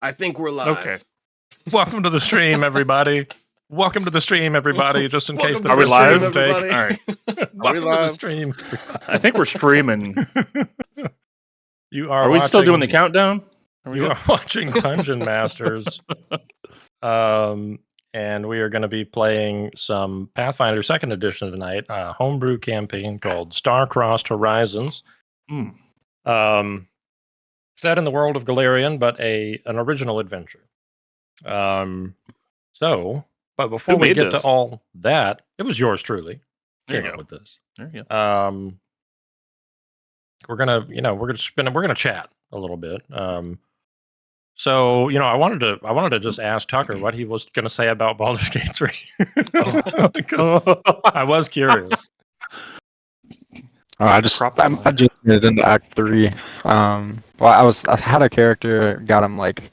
I think we're live. Okay. Welcome to the stream, everybody. Welcome to the stream, everybody. Just in case the Welcome to first stream, didn't take. everybody. All right. Welcome to the live? stream. I think we're streaming. You are. Are we still doing the watching- countdown? You are watching Dungeon Masters. And we are going to be playing some Pathfinder 2nd Edition tonight, a homebrew campaign called Star-Crossed Horizons. Set in the world of Galarian, but an original adventure. But before Who we made get this? to all that, it was yours truly. There Came you up go. with this. There you go. We're gonna chat a little bit. So I wanted to just ask Tucker what he was gonna say about Baldur's Gate 3 because I was curious. I just made it into Act 3. I had a character, got him like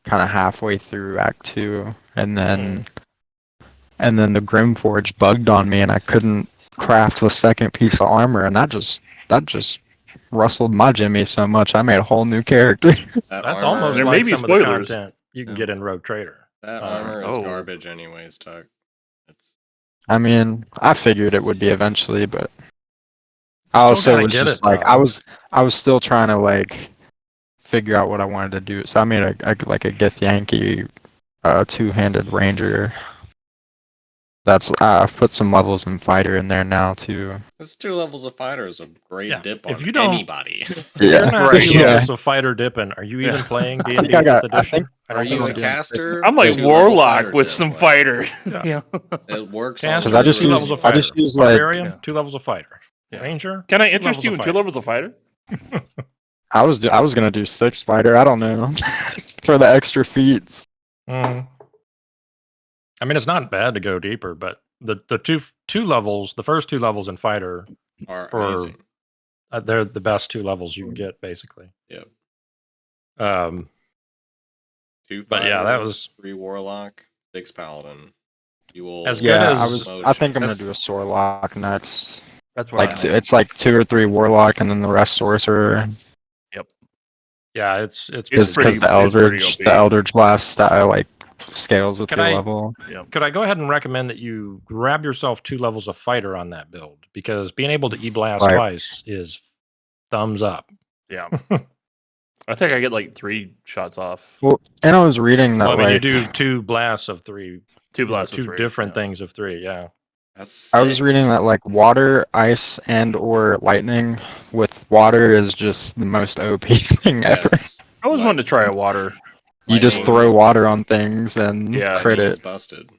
kind of halfway through Act 2, and then the Grimforge bugged on me, and I couldn't craft the second piece of armor, and that just rustled my Jimmy so much I made a whole new character. That's armor- almost There like may be some of the spoilers. content you can Yeah. get in Rogue Trader. That armor is oh. garbage, anyways, Tuck. It's I mean, I figured it would be eventually, but I Still also gotta was get just it, like though. I was still trying to like figure out what I wanted to do. So I made a Githyanki two-handed ranger. That's I've put some levels in fighter in there now too. this 2 levels of fighter is a great Yeah, dip if on you don't- anybody. If you're not right, 2 yeah. levels of fighter dipping, are you even Yeah. playing I D&D think I 5th got- I edition? think- I Are don't think you I'm a doing it. caster? I'm like 2-level Warlock fighter with dip, some like, fighter. Yeah. Yeah. It works Caster, Because I just 2 use- levels of I fighter. just use, like- Barbarian, Yeah. 2 levels of fighter. Yeah. Ranger. Can I 2 interest levels you of in 2 fighter. levels of fighter? I was gonna do 6 fighter. I don't know for the extra feats. Mhm. I mean, it's not bad to go deeper, but the two levels, the first 2 levels in fighter, are for- amazing. they're the best 2 levels you can get, basically. Yep. 2 But yeah, fighter, that was 3 warlock, 6 paladin. You will As good Yeah, as- I think I'm gonna do a Sorlock next. That's what Like I it's like 2 or 3 warlock, and then the rest sorcerer. yeah, it's It's Because pretty- the Eldritch, OP. the Eldritch blast like scales with Can your I- level. Could I go ahead and recommend that you grab yourself 2 levels of fighter on that build? Because being able to E-blast Right. twice is thumbs up. Yeah. I think I get like 3 shots off. Well, and I was reading that Well, I mean, like you do 2 blasts of 3. 2 blasts with 2 3. different yeah. things of 3, yeah. That's I was 6. reading that like water, ice, and or lightning with water is just the most OP thing ever. Yes. I always wanted to try a water. You just Lightning- throw water on things and Yeah, crit lightning is it. busted.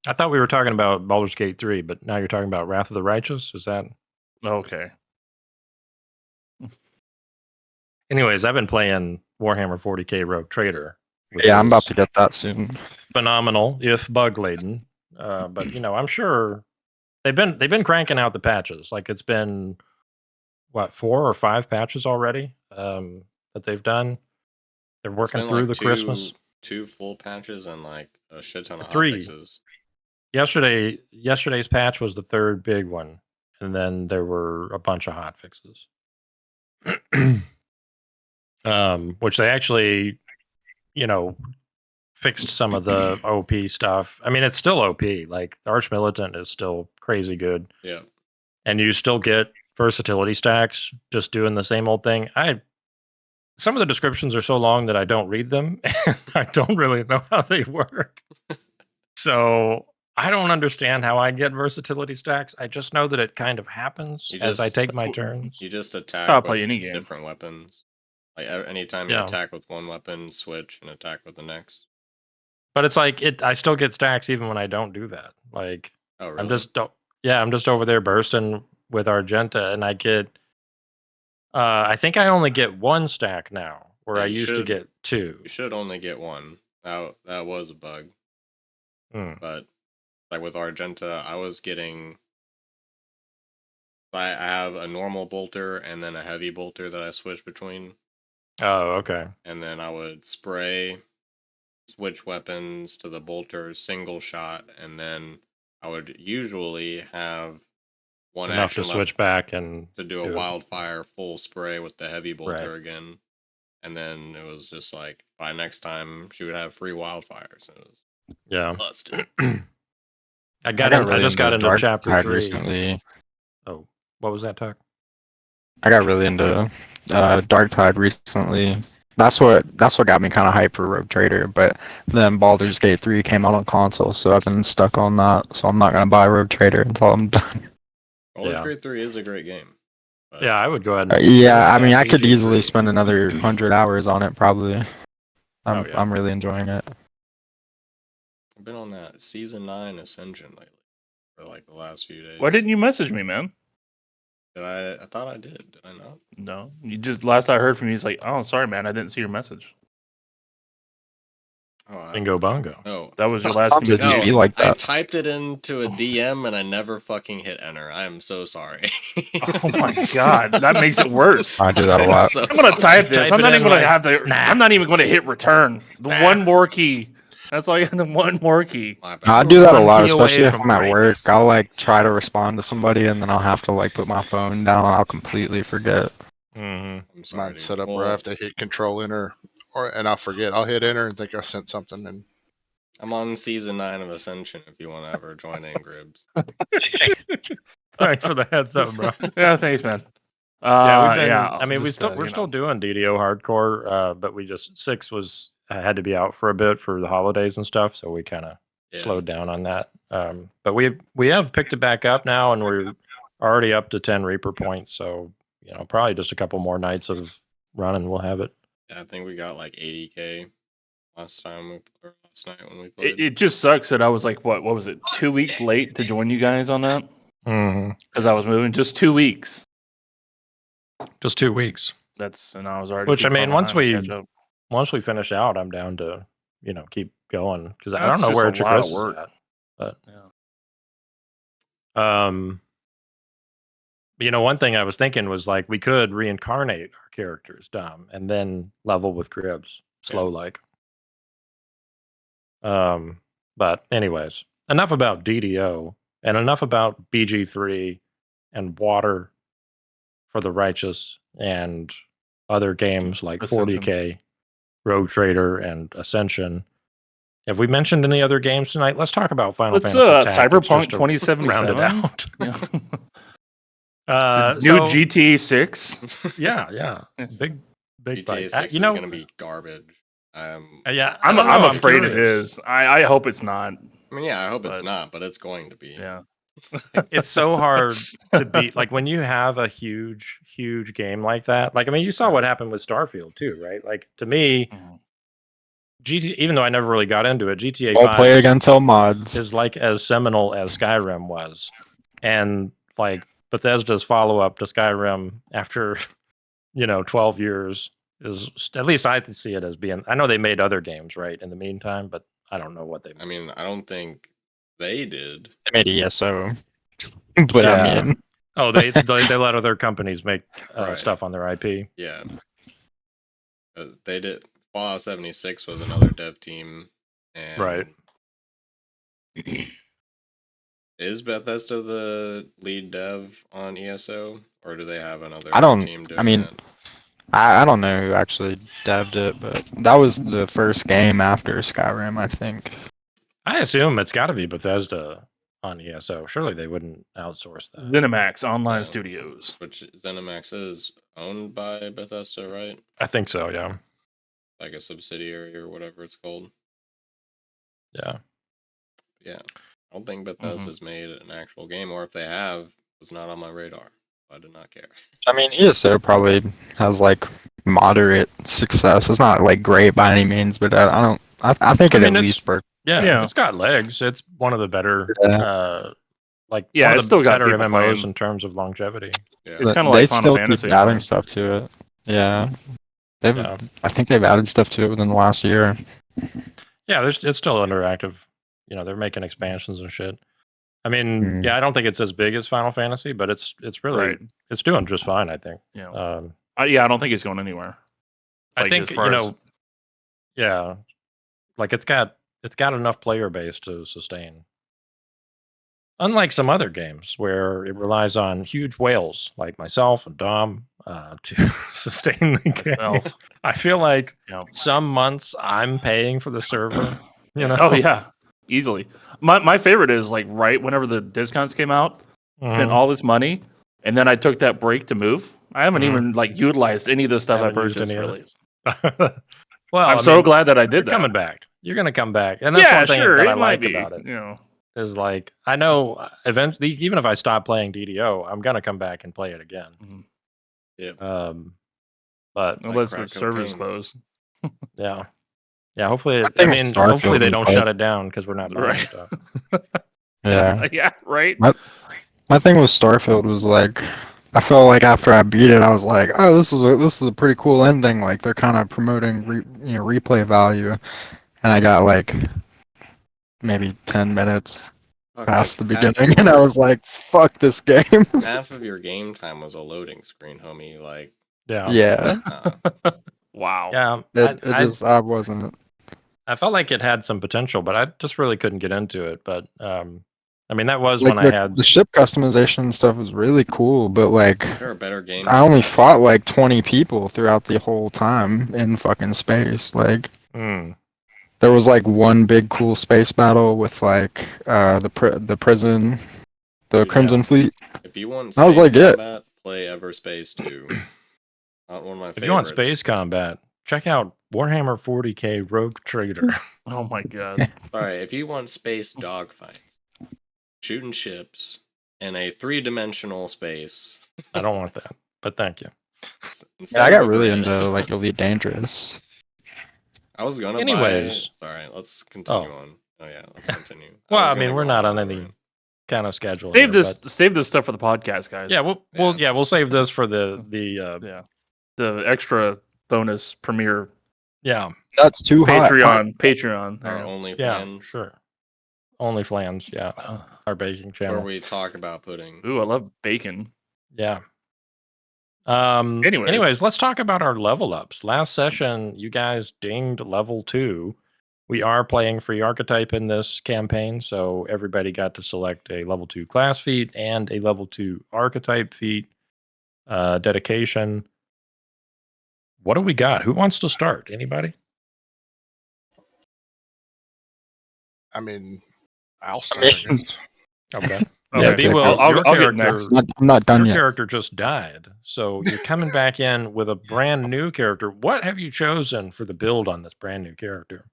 I thought we were talking about Baldur's Gate 3, but now you're talking about Wrath of the Righteous? Is that... Okay. Anyways, I've been playing Warhammer 40k Rogue Trader. which Yeah, I'm about is to get that soon. phenomenal, if bug-laden. But, I'm sure they've been cranking out the patches. Like, it's been, 4 or 5 patches already that they've done. They're It's working been, through like, the Christmas. 2 full patches and like a shit ton of 3. hotfixes. Yesterday's patch was the 3rd big one, and then there were a bunch of hot fixes. Which they actually, fixed some of the OP stuff. I mean, it's still OP. Like, the Archmilitant is still crazy good, Yeah. and you still get versatility stacks just doing the same old thing. Some of the descriptions are so long that I don't read them, and I don't really know how they work. So I don't understand how I get versatility stacks. I just know that it kind of happens You as I just- take my turns. You just attack how I with play any game. different weapons. Like anytime you Yeah. attack with one weapon, switch and attack with the next. But it's like I still get stacks even when I don't do that. Like, Oh, really? I'm just over there bursting with Argenta, and I get. I think I only get 1 stack now, where Yeah, I you used to should. get 2. You should only get 1. That was a bug. Mm. But like with Argenta, I was getting. I have a normal bolter and then a heavy bolter that I switch between, Oh, okay. and then I would spray, switch weapons to the bolter single shot, and then I would usually have one Enough to action left switch back and to do a do it. wildfire full spray with the heavy bolter Right. again, and then it was just like by next time she would have free wildfires. And it was Yeah. busted. I into just got into Dark chapter Tide 3. recently. Oh, what was that, Tuck? I got really into Dark Tide recently. That's what got me kind of hyped for Rogue Trader. But then Baldur's Gate 3 came out on console, so I've been stuck on that. So I'm not gonna buy Rogue Trader until I'm done. Baldur's Yeah. Gate 3 is a great game. But Yeah, I would go ahead and Yeah, I finish mean, that I could easily BG3. spend another 100 hours on it probably. Oh, yeah. I'm really enjoying it. I've been on that season 9 Ascension lately for like the last few days. Why didn't you message me, man? I thought I did. Did I not? No, you just last I heard from you, he's like, "Oh, sorry, man, I didn't see your message." Oh, Bingo bongo. no. That was your last Sometimes it just No, be like I that. typed it into a DM and I never fucking hit enter. I am so sorry. Oh my god, that makes it worse. I do that a I'm lot. so I'm gonna sorry. type this. Type I'm it not in even gonna like, have the. nah. I'm not even gonna hit return. The Nah. one more key. That's all you have. The one more key. My bad. I do that a One lot, key away especially if from I'm at greatness. work. I'll like try to respond to somebody and then I'll have to like put my phone down and I'll completely forget. Mm-hmm. I'm sorry. Mine's dude. set up Well, where I have to hit Control Enter, and I'll forget. I'll hit Enter and think I sent something, and I'm on season 9 of Ascension if you want to ever join Ingribs. Thanks for the heads up, bro. Yeah, thanks, man. Yeah, we've been. Yeah, I mean, just, we're still doing DDO hardcore, but we just 6 was had to be out for a bit for the holidays and stuff, so we kind of Yeah. slowed down on that. But we have picked it back up now, and we're already up to 10 Reaper points. So probably just a couple more nights of running, we'll have it. Yeah, I think we got like 80k last night when we played. It just sucks that I was like, what was it? 2 weeks late to join you guys on that Mm-hmm. because I was moving just 2 weeks. Just 2 weeks. And I was already. Which, too I mean, far behind to catch up. once we finish out, I'm down to keep going because I That's don't know just where a lot of Chikris work. is at, but Yeah. one thing I was thinking was like we could reincarnate our characters, Dom, and then level with Cribs, slow like. But anyways, enough about DDO and enough about BG3 and Water for the Righteous and other games like Ascension. 40K, Rogue Trader, and Ascension. Have we mentioned any other games tonight? Let's talk about Final Let's Fantasy Tactics Cyberpunk just to 2077. round it out. Yeah. New So, GTA 6. yeah, big GTA bite. 6 is gonna be garbage. Yeah, I'm I don't know, afraid it curious. is. I hope it's not. I mean, yeah, I hope it's But- not, but it's going to be. Yeah. It's so hard to beat. Like when you have a huge game like that. Like I mean, you saw what happened with Starfield too, right? Like to me, Mhm. GTA, even though I never really got into it, GTA I'll 5 play again till mods. is like as seminal as Skyrim was, and like Bethesda's follow up to Skyrim after 12 years is, at least I see it as being. I know they made other games right in the meantime, but I don't know what they made. I mean, I don't think they did. I made ESO. But Yeah. I mean, Oh, they let other companies make Right. stuff on their IP. Yeah. They did. Fallout 76 was another dev team. And Right. Is Bethesda the lead dev on ESO? Or do they have another I don't- team doing I mean, that? I don't know who actually devved it, but that was the first game after Skyrim, I think. I assume it's got to be Bethesda on ESO. Surely they wouldn't outsource that. ZeniMax Online Yeah. Studios. Which ZeniMax is owned by Bethesda, right? I think so. Yeah. Like a subsidiary or whatever it's called. Yeah. Yeah. I don't think Bethesda's made an actual game, or if they have, it was not on my radar. I did not care. I mean, ESO probably has like moderate success. It's not like great by any means, but I think I it mean, at it's- least worked. Yeah. It's got legs. It's one of the better, Yeah. Yeah, one it's of still the got better people MMOs playing. in terms of longevity. Yeah. It's kinda They like Final still Fantasy, keep adding right? stuff to it. Yeah. They've Yeah. I think they've added stuff to it within the last year. Yeah, it's still interactive. They're making expansions and shit. I mean, Hmm. yeah, I don't think it's as big as Final Fantasy, but it's really Right. it's doing just fine. I think. Yeah. Um, I don't think it's going anywhere. I Like, think as far as- yeah, like it's got enough player base to sustain. Unlike some other games where it relies on huge whales like myself and Dom to sustain the game, Myself. I feel like Yeah. some months I'm paying for the server. You know? Oh yeah, easily. My favorite is like right whenever the discounts came out, spent Mhm. all this money, and then I took that break to move. I haven't Mhm. even like utilized any of the stuff I Haven't used purchased any of really. it. Well, I'm I so mean, glad that I did you're that. coming back. You're gonna come back, and that's Yeah, one thing sure, that it I might like be. about it. You know, Is like I know eventually, even if I stop playing DDO, I'm gonna come back and play it again. Mhm. Yep. But unless the crack server's cocaine. closed. yeah, yeah. Hopefully, I I think mean, hopefully Starfield they was don't like- shut it down because we're not buying Right. stuff. Yeah. Yeah, right. My thing with Starfield was like, I felt like after I beat it, I was like, oh, this is a pretty cool ending. Like they're kind of promoting replay value, and I got like maybe 10 minutes Fuck, past the like, half beginning, and I your- was like, fuck this game. half of your game time was a loading screen, homie. Like, Yeah, Yeah, Wow. yeah. I wasn't. I felt like it had some potential, but I just really couldn't get into it. But I mean, that was Like when I had. the ship customization stuff was really cool, but like there are better games. I than only that. fought like 20 people throughout the whole time in fucking space. Like Mm, there was like one big cool space battle with like the prison, the Dude, Crimson Fleet. If you want I was space like, yeah. combat, play Everspace 2. Not one of my favorites. if you want space combat, check out Warhammer 40k Rogue Trader. Oh my god. Sorry, if you want space dogfights, shooting ships in a 3-dimensional space. I don't want that, but thank you. instead I of got a really grid. into like Elite Dangerous. I was gonna Anyways. buy. Sorry, let's continue Oh. on. Oh yeah, let's continue. Well, was I mean, gonna we're go not on another any way. kind of schedule. Save here, this. but- Save this stuff for the podcast, guys. yeah, we'll save this for the Yeah. The extra bonus premiere yeah. That's too hot. Patreon. Our There only Yeah, plan sure. Only flans, yeah. you go. Our baking where channel. we talk about pudding. Ooh, I love bacon. Yeah. Anyways. Anyways, let's talk about our level ups. Last session, you guys dinged level 2. We are playing free archetype in this campaign, so everybody got to select a level 2 class feat and a level 2 archetype feat. Dedication. What do we got? Who wants to start? Anybody? I mean, I'll start. I guess. Okay. Okay. Yeah, B will. I'll Your get character, next. I'm not done your yet. character just died, so you're coming back in with a brand new character. What have you chosen for the build on this brand new character?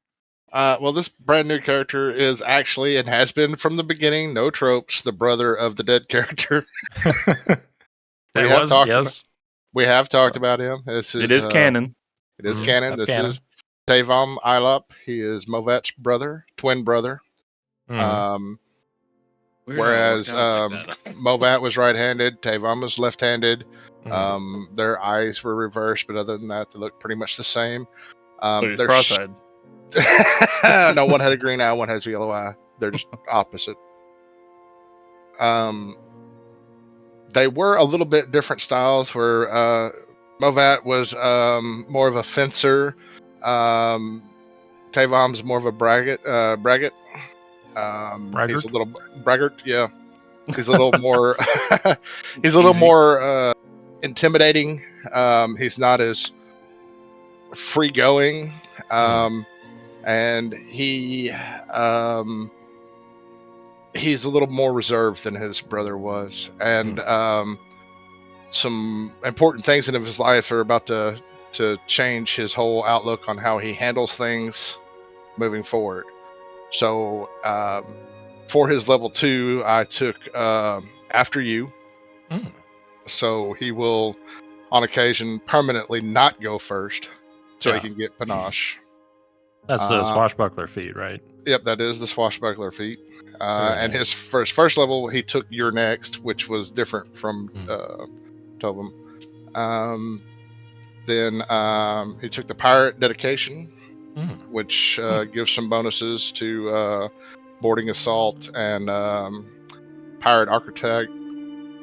Well, this brand new character is actually and has been from the beginning. No tropes. The brother of the dead character. There have was, talked yes. We have talked about him. It is canon. It is Mhm, canon. that's This canon. is Tavam Ilop. He is Movet's brother, twin brother. Mhm. Weird how it Whereas worked out like that. Movat was right-handed, Tavam was left-handed. Mhm. Their eyes were reversed, but other than that, they look pretty much the same. So he's They're cross-eyed. no, one had a green eye, one has a yellow eye. They're just opposite. They were a little bit different styles. Where Movat was more of a fencer. Tavam's more of a braggart. He's a little braggart. Yeah, he's a little more. He's a little Easy. more intimidating. He's not as free going, and he's a little more reserved than his brother was, and some important things in his life are about to change his whole outlook on how he handles things moving forward. So for his level 2, I took After You. Mm. So he will on occasion permanently not go first, so Yeah. he can get panache. That's the swashbuckler feat, right? Yep, that is the swashbuckler feat. Very And nice. his first level, he took You're Next, which was different from Tobin. Then he took the Pirate Dedication, which gives some bonuses to Boarding Assault and Pirate Architect.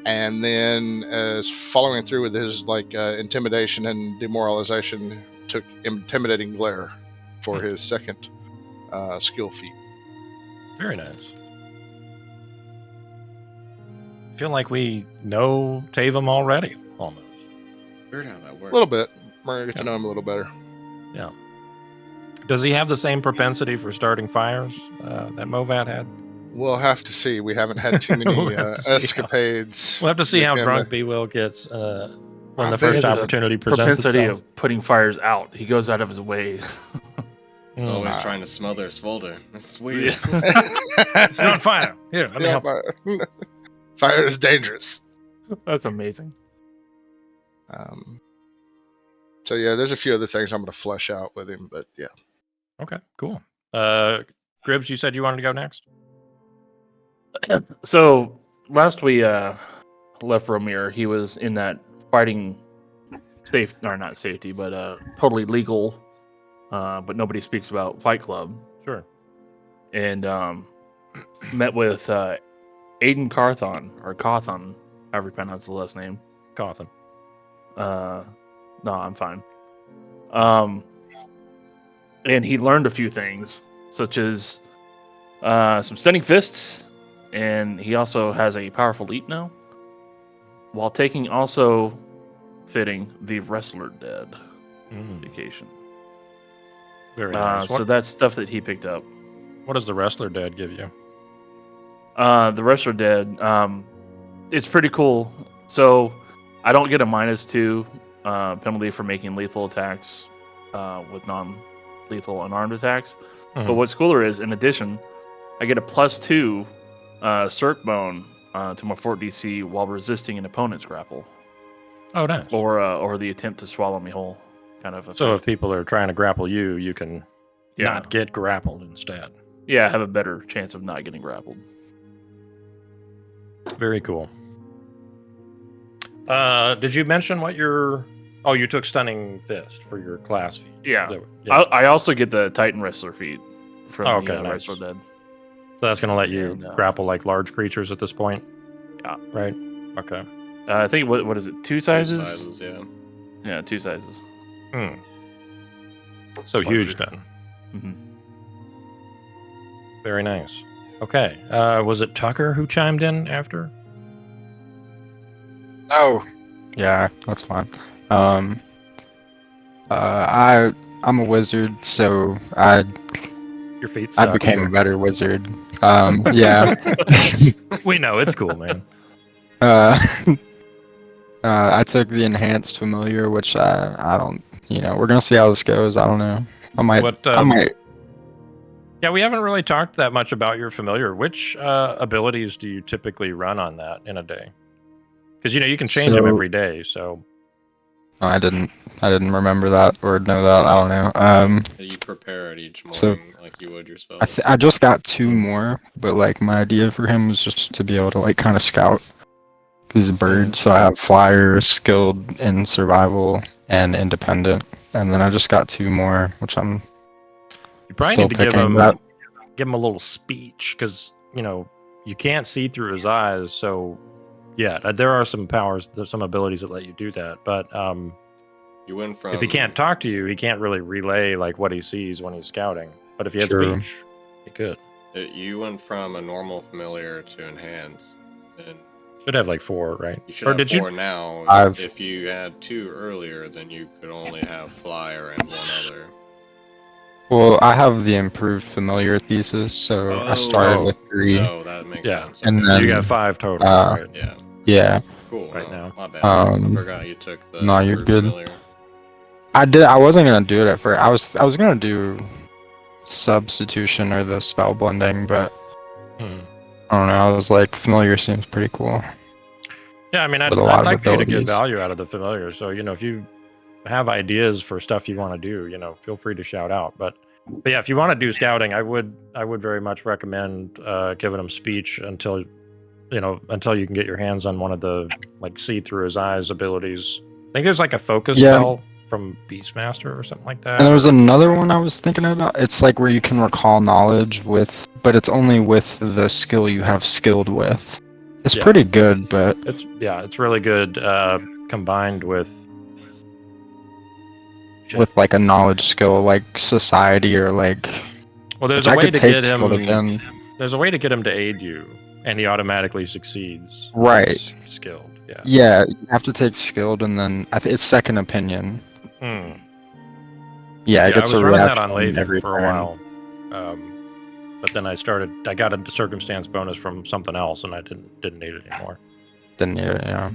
And then, as following through with his intimidation and demoralization, took Intimidating Glare for his second skill feat. Very nice. feel like we know Tavam already, almost. Weird how that A works. little bit. We're gonna get to know him a little better. Yeah. Does he have the same propensity for starting fires that Movat had? We'll have to see. We haven't had too many We'll have to see how- escapades. We'll have to see with how him. drunk B Will gets when I the think- first Yeah, the opportunity presents Propensity itself. of putting fires out. He goes out of his way. He's Mm. always trying to smother his folder. That's weird. You're on fire. Here, let me Yeah, help. fire. Fire is dangerous. That's amazing. So yeah, there's a few other things I'm going to flesh out with him, but yeah. Okay, cool. Gribbs, you said you wanted to go next? So last we left Romir, he was in that fighting safe or not safety, but totally legal, but nobody speaks about Fight Club, Sure. and met with Aiden Carthon or Cawthon, however you pronounce the last name. Cawthon. No, I'm fine. And he learned a few things, such as some stunning fists, and he also has a powerful leap now, while taking also fitting the Wrestler Dead vacation. Very nice. So that's stuff that he picked up. What does the Wrestler Dead give you? The Wrestler Dead, it's pretty cool. So I don't get a -2 penalty for making lethal attacks with non-lethal unarmed attacks. But what's cooler is, in addition, I get a +2 Circ Bone to my fort DC while resisting an opponent's grapple, Oh, nice. or the attempt to swallow me whole, kind of effect. So if people are trying to grapple you, you can Yeah. not get grappled instead. Yeah, I have a better chance of not getting grappled. Very cool. Did you mention what your... Oh, you took Stunning Fist for your class feat. Yeah. Yeah. I also get the Titan Wrestler feat from Oh, okay, the nice. Wrestler Dead. So that's going to let you And, grapple like large creatures at this point? Yeah. Right? Okay. I think, what is it, 2 Two sizes? sizes, yeah. Yeah, 2 sizes. So Larger. huge then. hmm Very nice. Okay. Was it Tucker who chimed in after? Oh, yeah, that's fine. I'm a wizard, so Your feet I suck. became a better wizard. Yeah. We know, it's cool, man. I took the enhanced familiar, which I don't, we're gonna see how this goes. I don't know. I might. Yeah, we haven't really talked that much about your familiar. Which abilities do you typically run on that in a day? Because you can change them So- every day. So I didn't remember that or know that. I don't know. You prepare it each So- morning like you would your spells. I just got 2 more, but like my idea for him was just to be able to like kind of scout. Because he's a bird, so I have flyer, skilled in survival, and independent. And then I just got 2 more, which I'm you probably still need to give picking. him That a little speech because you can't see through his eyes. So yeah, there are some powers, there's some abilities that let you do that. But You went from if he can't talk to you, he can't really relay like what he sees when he's scouting. But if he had Sure. speech, he could. You went from a normal familiar to enhanced, and Should have like 4, right? you should Or have did 4 you? now. I've- If you had 2 earlier, then you could only have flyer and 1 other. Well, I have the improved familiar thesis, so I started Oh. with 3. No, that makes Yeah. sense. And Okay. then- You got 5 total, uh, right? Yeah, Yeah, cool. right no, now. my bad. I Um, forgot you took the. no, you're improved good. familiar. I wasn't gonna do it at first. I was gonna do substitution or the spell blending, but Hmm. I don't know. I was like, familiar seems pretty cool. Yeah, I mean, I'd With a lot of like for you to get abilities. value out of the familiar. So, if you have ideas for stuff you want to do, feel free to shout out. But yeah, if you want to do scouting, I would very much recommend giving him speech until you can get your hands on one of the like see through his eyes abilities. I think there's like a focus Yeah. spell from Beastmaster or something like that. And there was another one I was thinking about. It's like where you can recall knowledge but it's only with the skill you have skilled with. It's Yeah. pretty good, but It's really good combined with with like a knowledge skill like society or like well, there's which a I way could to take get skilled him. again. There's a way to get him to aid you and he automatically succeeds. Right. He's skilled. Yeah. Yeah, you have to take skilled, and then it's second opinion. Hmm. Yeah, it I gets was a running that reaction on Lathe every for a turn. while, but then I got a circumstance bonus from something else, and I didn't need it anymore. Didn't need it, yeah.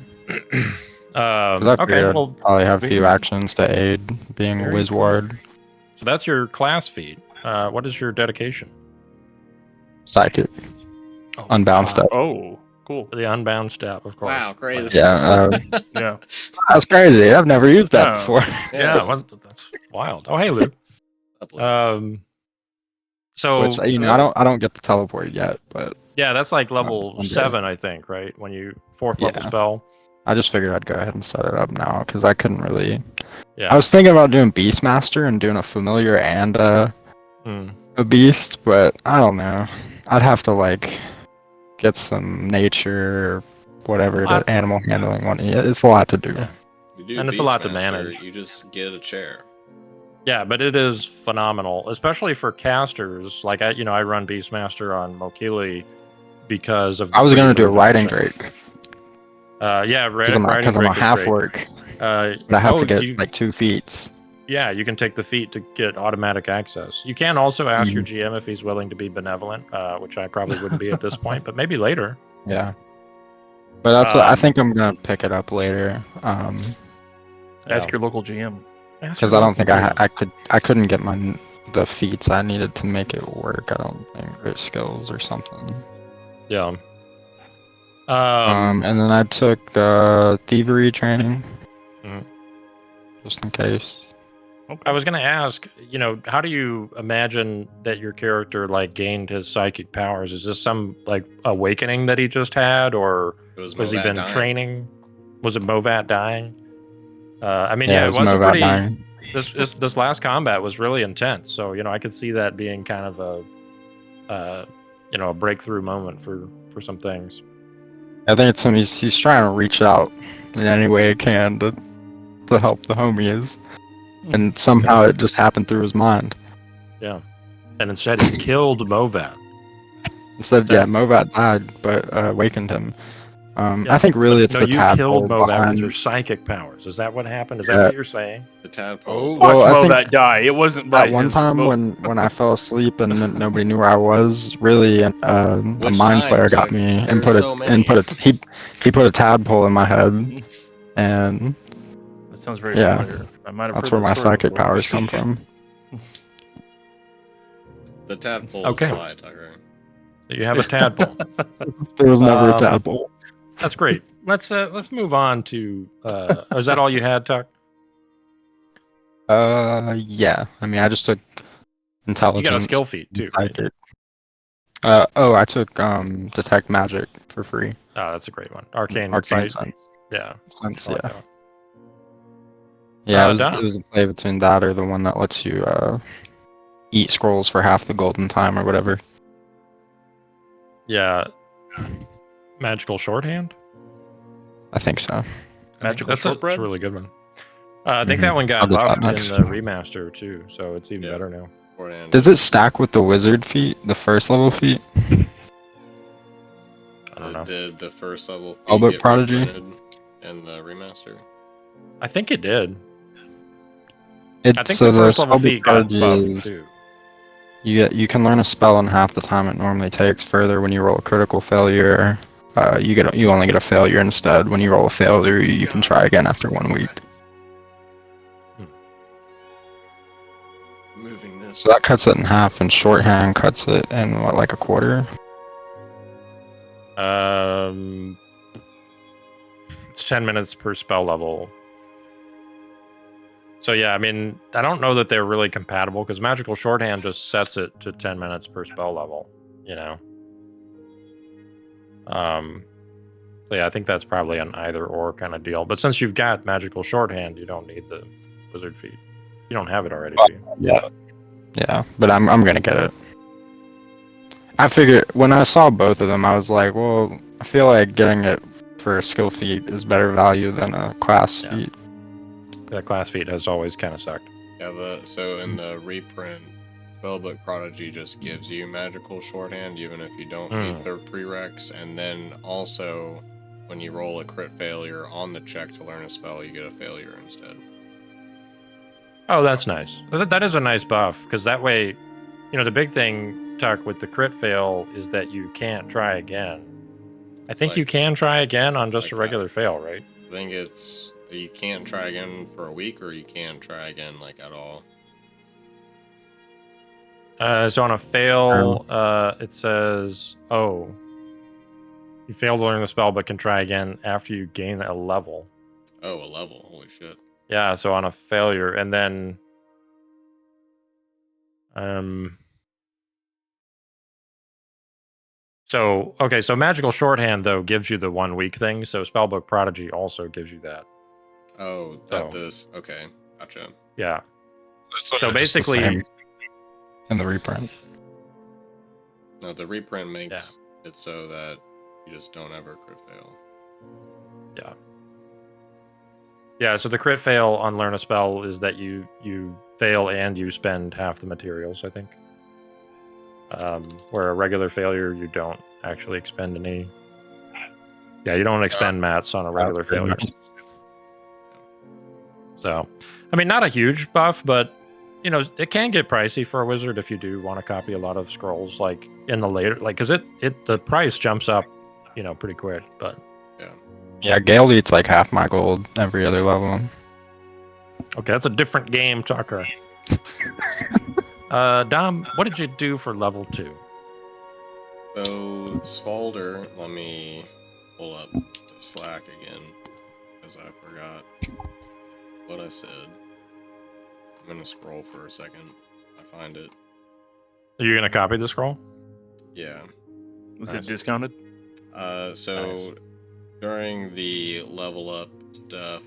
'Cause I Okay, figured I'd well, probably have a few very- actions to aid being a very whiz cool. ward. so that's your class feat. What is your dedication? Psychic. Oh, Unbound God. step. Oh, cool. The unbound step, of course. Wow, crazy. Yeah, Yeah. that's crazy. I've never used that Yeah. before. Yeah, well, that's wild. Oh, hey, Luke. Lovely. So Which I don't get the teleport yet, but yeah, that's like level I'm good. 7, I think, right? When you 4th level Yeah. spell. I just figured I'd go ahead and set it up now because I couldn't really. Yeah. I was thinking about doing Beastmaster and doing a familiar and Hmm. a beast, but I don't know. I'd have to like get some nature or whatever I- to animal handling one. Yeah, it's a lot to do. Yeah. You do and it's a lot to Beastmaster, manage. You just get a chair. Yeah, but it is phenomenal, especially for casters. Like I run Beastmaster on Mokili because of. I was gonna do a move riding action. Drake Yeah, because I'm riding a Drake is half great. orc, Uh, but I have oh, to get you- like 2 feats. Yeah, you can take the feat to get automatic access. You can also ask your GM if he's willing to be benevolent, which I probably wouldn't be at this point, but maybe later. Yeah, but that's what I Um, think I'm gonna pick it up later. Ask your local GM. Because I don't think I couldn't get the feats I needed to make it work. I don't think, or skills or something. Yeah. And then I took thievery training, Mhm. just in case. I was gonna ask, how do you imagine that your character like gained his psychic powers? Is this some like awakening that he just had, or It was has he Movat been dying. training? Was it Movat dying? I mean, Yeah, it it was was a Movat pretty. dying. This last combat was really intense, so I could see that being kind of a breakthrough moment for some things. I think it's him. He's trying to reach out in any way he can to help the homies, and somehow it just happened through his mind. Yeah, and instead he killed Movat. Instead, So- yeah, Movat died, but awakened him. Yeah, I think really it's No, the you tadpole killed Movat behind. with your psychic powers. Is that what happened? Is that Yeah. what you're saying? The tadpoles. Oh. Watch Well, I think- Movat die. It wasn't by At one his time mo- when I fell asleep and nobody knew where I was, really, a Which mind time, flayer got Doug? me There and are put so many. he put a tadpole in my head, and That sounds very Yeah. familiar. I might have that's heard where my that story psychic before. powers come from. The tadpoles Okay. fly, Tucker. So you have a tadpole. There was never a Um, tadpole. That's great. Let's move on to. Is that all you had, Tuck? Yeah. I mean, I just took You intelligence. got a skill feat too. Right? Psychic. I took detect magic for free. Oh, that's a great one. Arcane Arcane sight. sense. Yeah. Sense, I like yeah. that one. Yeah, it done. was a play between that or the one that lets you eat scrolls for half the golden time or whatever. Yeah. Magical shorthand. I think so. I think Magical that's shortbread? a really good one. I think Mhm. that one I'll got get that buffed in next. the remaster too, so it's even Yeah. better now. Shorthand. Does it stack with the wizard feat, the first level feat? I don't know. Did the first level feat Albert get Prodigy? reprinted in the remaster? I think it did. It, I think so the first level Albert feat got Prodigy buffed is too. you can learn a spell in half the time it normally takes. Further, when you roll a critical failure, you only get a failure instead. When you roll a failure, you can try again after 1 week. Moving this. So that cuts it in half, and shorthand cuts it in what, like a quarter? It's 10 minutes per spell level. So yeah, I mean, I don't know that they're really compatible because magical shorthand just sets it to 10 minutes per spell level, So yeah, I think that's probably an either or kind of deal. But since you've got magical shorthand, you don't need the wizard feat. You don't have it already, do you? Yeah, but I'm gonna get it. I figured when I saw both of them, I was like, well, I feel like getting it for a skill feat is better value than a class Yeah. feat. That class feat has always kind of sucked. Yeah, so in the reprint, Spellbook Prodigy just gives you magical shorthand even if you don't Hmm. meet their prereqs, and then also when you roll a crit failure on the check to learn a spell, you get a failure instead. Oh, that's nice. That is a nice buff because that way, the big thing, Tuck, with the crit fail is that you can't try again. I It's think you like- can try again on just like a that. regular fail, right? I think it's you can't try again for a week, or you can't try again like at all. So on a fail, it says, "Oh, you failed to learn the spell, but can try again after you gain a level." Oh, a level! Holy shit! Yeah. So on a failure, and then, So okay, so magical shorthand though gives you the 1 week thing. So Spellbook Prodigy also gives you that. Oh, So- this. Okay, gotcha. Yeah. It's So literally just the basically- same in the reprint. No, the reprint makes it so that you just don't ever crit fail. Yeah, so the crit fail on learn a spell is that you fail and you spend half the materials, I think. Where a regular failure, you don't actually expend any. Yeah, you don't expend mats on a regular failure. So, I mean, not a huge buff, but it can get pricey for a wizard if you do want to copy a lot of scrolls, like in the later, like, because the price jumps up, pretty quick. But Yeah, Gale eats like half my gold every other level. okay, that's a different game, Tucker. Dom, what did you do for level 2? So Svalder, let me pull up the Slack again because I forgot what I said. I'm gonna scroll for a second. I find it. Are you gonna copy the scroll? Yeah. Was Nice. it discounted? So during the level up stuff,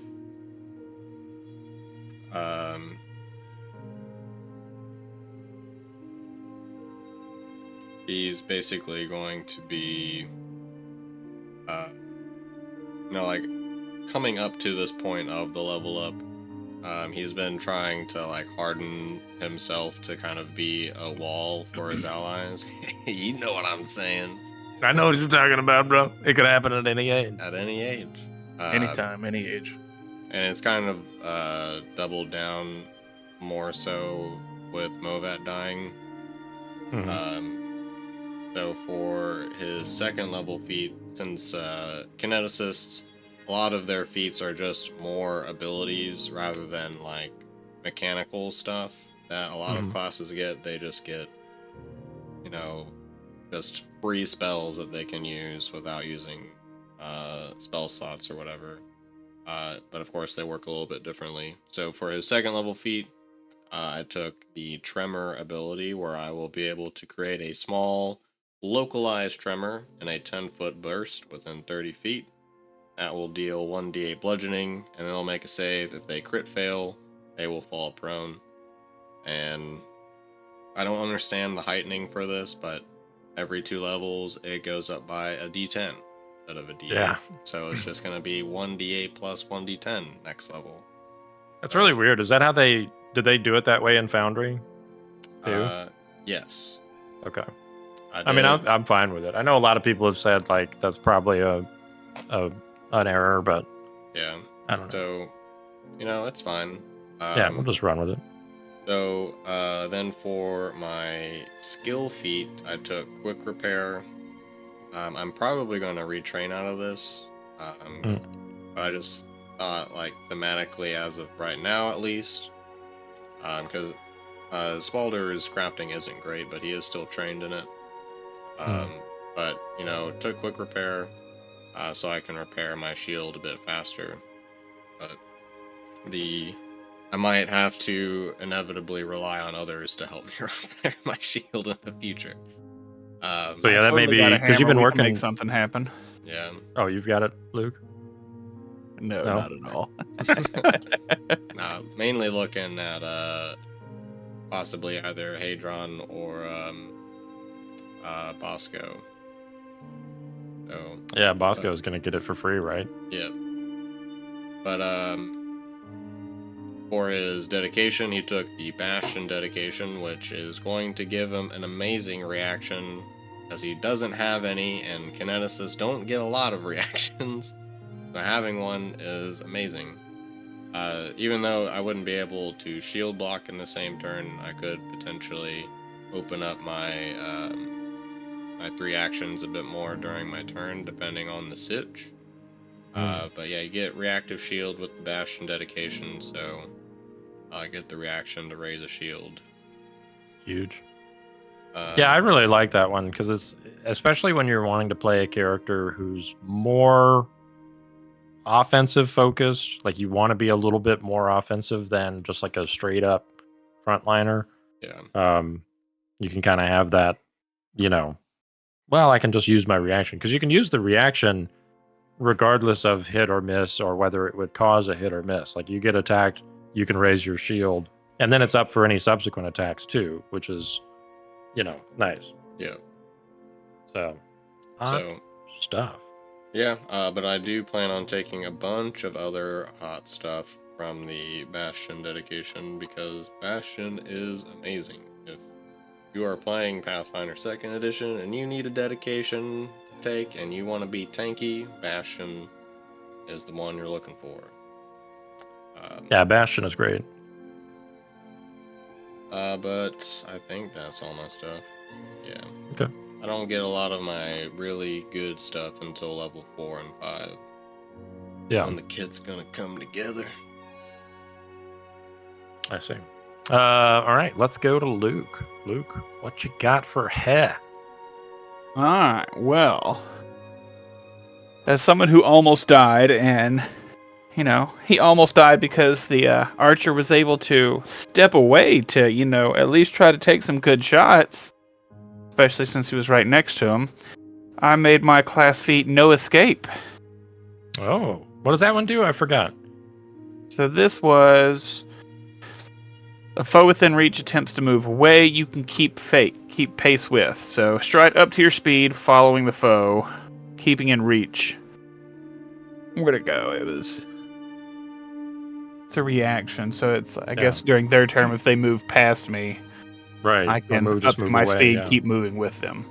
he's basically going to be, like coming up to this point of the level up. He's been trying to like harden himself to kind of be a wall for his allies. You know what I'm saying? I know what you're talking about, bro. It could happen at any age. At any age. Anytime, any age. And it's kind of doubled down more so with Movat dying. So for his second level feat, since kineticists, a lot of their feats are just more abilities rather than like mechanical stuff that a lot of classes get. They just get, just free spells that they can use without using spell slots or whatever. But of course, they work a little bit differently. So for his second level feat, I took the Tremor ability, where I will be able to create a small, localized tremor in a 10-foot burst within 30 feet. That will deal 1d8 bludgeoning, and they'll make a save. If they crit fail, they will fall prone. And I don't understand the heightening for this, but every 2 levels, it goes up by a d10 instead of a d8. Yeah. So it's just going to be 1d8 plus 1d10 next level. That's really weird. Is that how did they do it that way in Foundry? Too? Yes. Okay. I mean, did. I'm fine with it. I know a lot of people have said like that's probably an error, but Yeah. I don't know. So, it's fine. Yeah, we'll just run with it. So, then for my skill feat, I took Quick Repair. I'm probably going to retrain out of this. But I just thought, like, thematically, as of right now at least, because Spalder's crafting isn't great, but he is still trained in it. But, took Quick Repair so I can repair my shield a bit faster. But I might have to inevitably rely on others to help me repair my shield in the future. So yeah, that may be because you've been working. Make something happen. Yeah. Oh, you've got it, Luke. No, No? not at all. Mainly looking at possibly either Hadron or Bosco. So Yeah, Bosco is gonna get it for free, right? yeah. But For his dedication, he took the Bastion dedication, which is going to give him an amazing reaction, as he doesn't have any, and kineticists don't get a lot of reactions. So having one is amazing. Even though I wouldn't be able to shield block in the same turn, I could potentially open up my my 3 actions a bit more during my turn, depending on the sitch. But yeah, you get reactive shield with the Bastion dedication, so I get the reaction to raise a shield. Huge. Yeah, I really like that one because it's especially when you're wanting to play a character who's more offensive focused. Like you want to be a little bit more offensive than just like a straight up frontliner. Yeah. You can kind of have that, you know. Well, I can just use my reaction because you can use the reaction regardless of hit or miss or whether it would cause a hit or miss. Like you get attacked, you can raise your shield, and then it's up for any subsequent attacks too, which is, you know, nice. Yeah. So stuff. Yeah, but I do plan on taking a bunch of other hot stuff from the Bastion dedication because Bastion is amazing. If you are playing Pathfinder 2nd Edition and you need a dedication to take and you want to be tanky, Bastion is the one you're looking for. Yeah, Bastion is great. But I think that's all my stuff. Yeah. Okay. I don't get a lot of my really good stuff until level 4 and 5. Yeah. When the kit's gonna come together. I see. All right, let's go to Luke. Luke, what you got for hair? All right. Well, as someone who almost died, and you know, he almost died because the archer was able to step away to, you know, at least try to take some good shots, especially since he was right next to him. I made my class feat no escape. Oh, what does that one do? I forgot. So this was a foe within reach attempts to move away. You can keep pace with. So stride up to your speed, following the foe, keeping in reach. Where'd it go? It's a reaction, so it's I guess during their turn, if they move past me, Right. I can move, up just to move my away, speed, yeah. keep moving with them.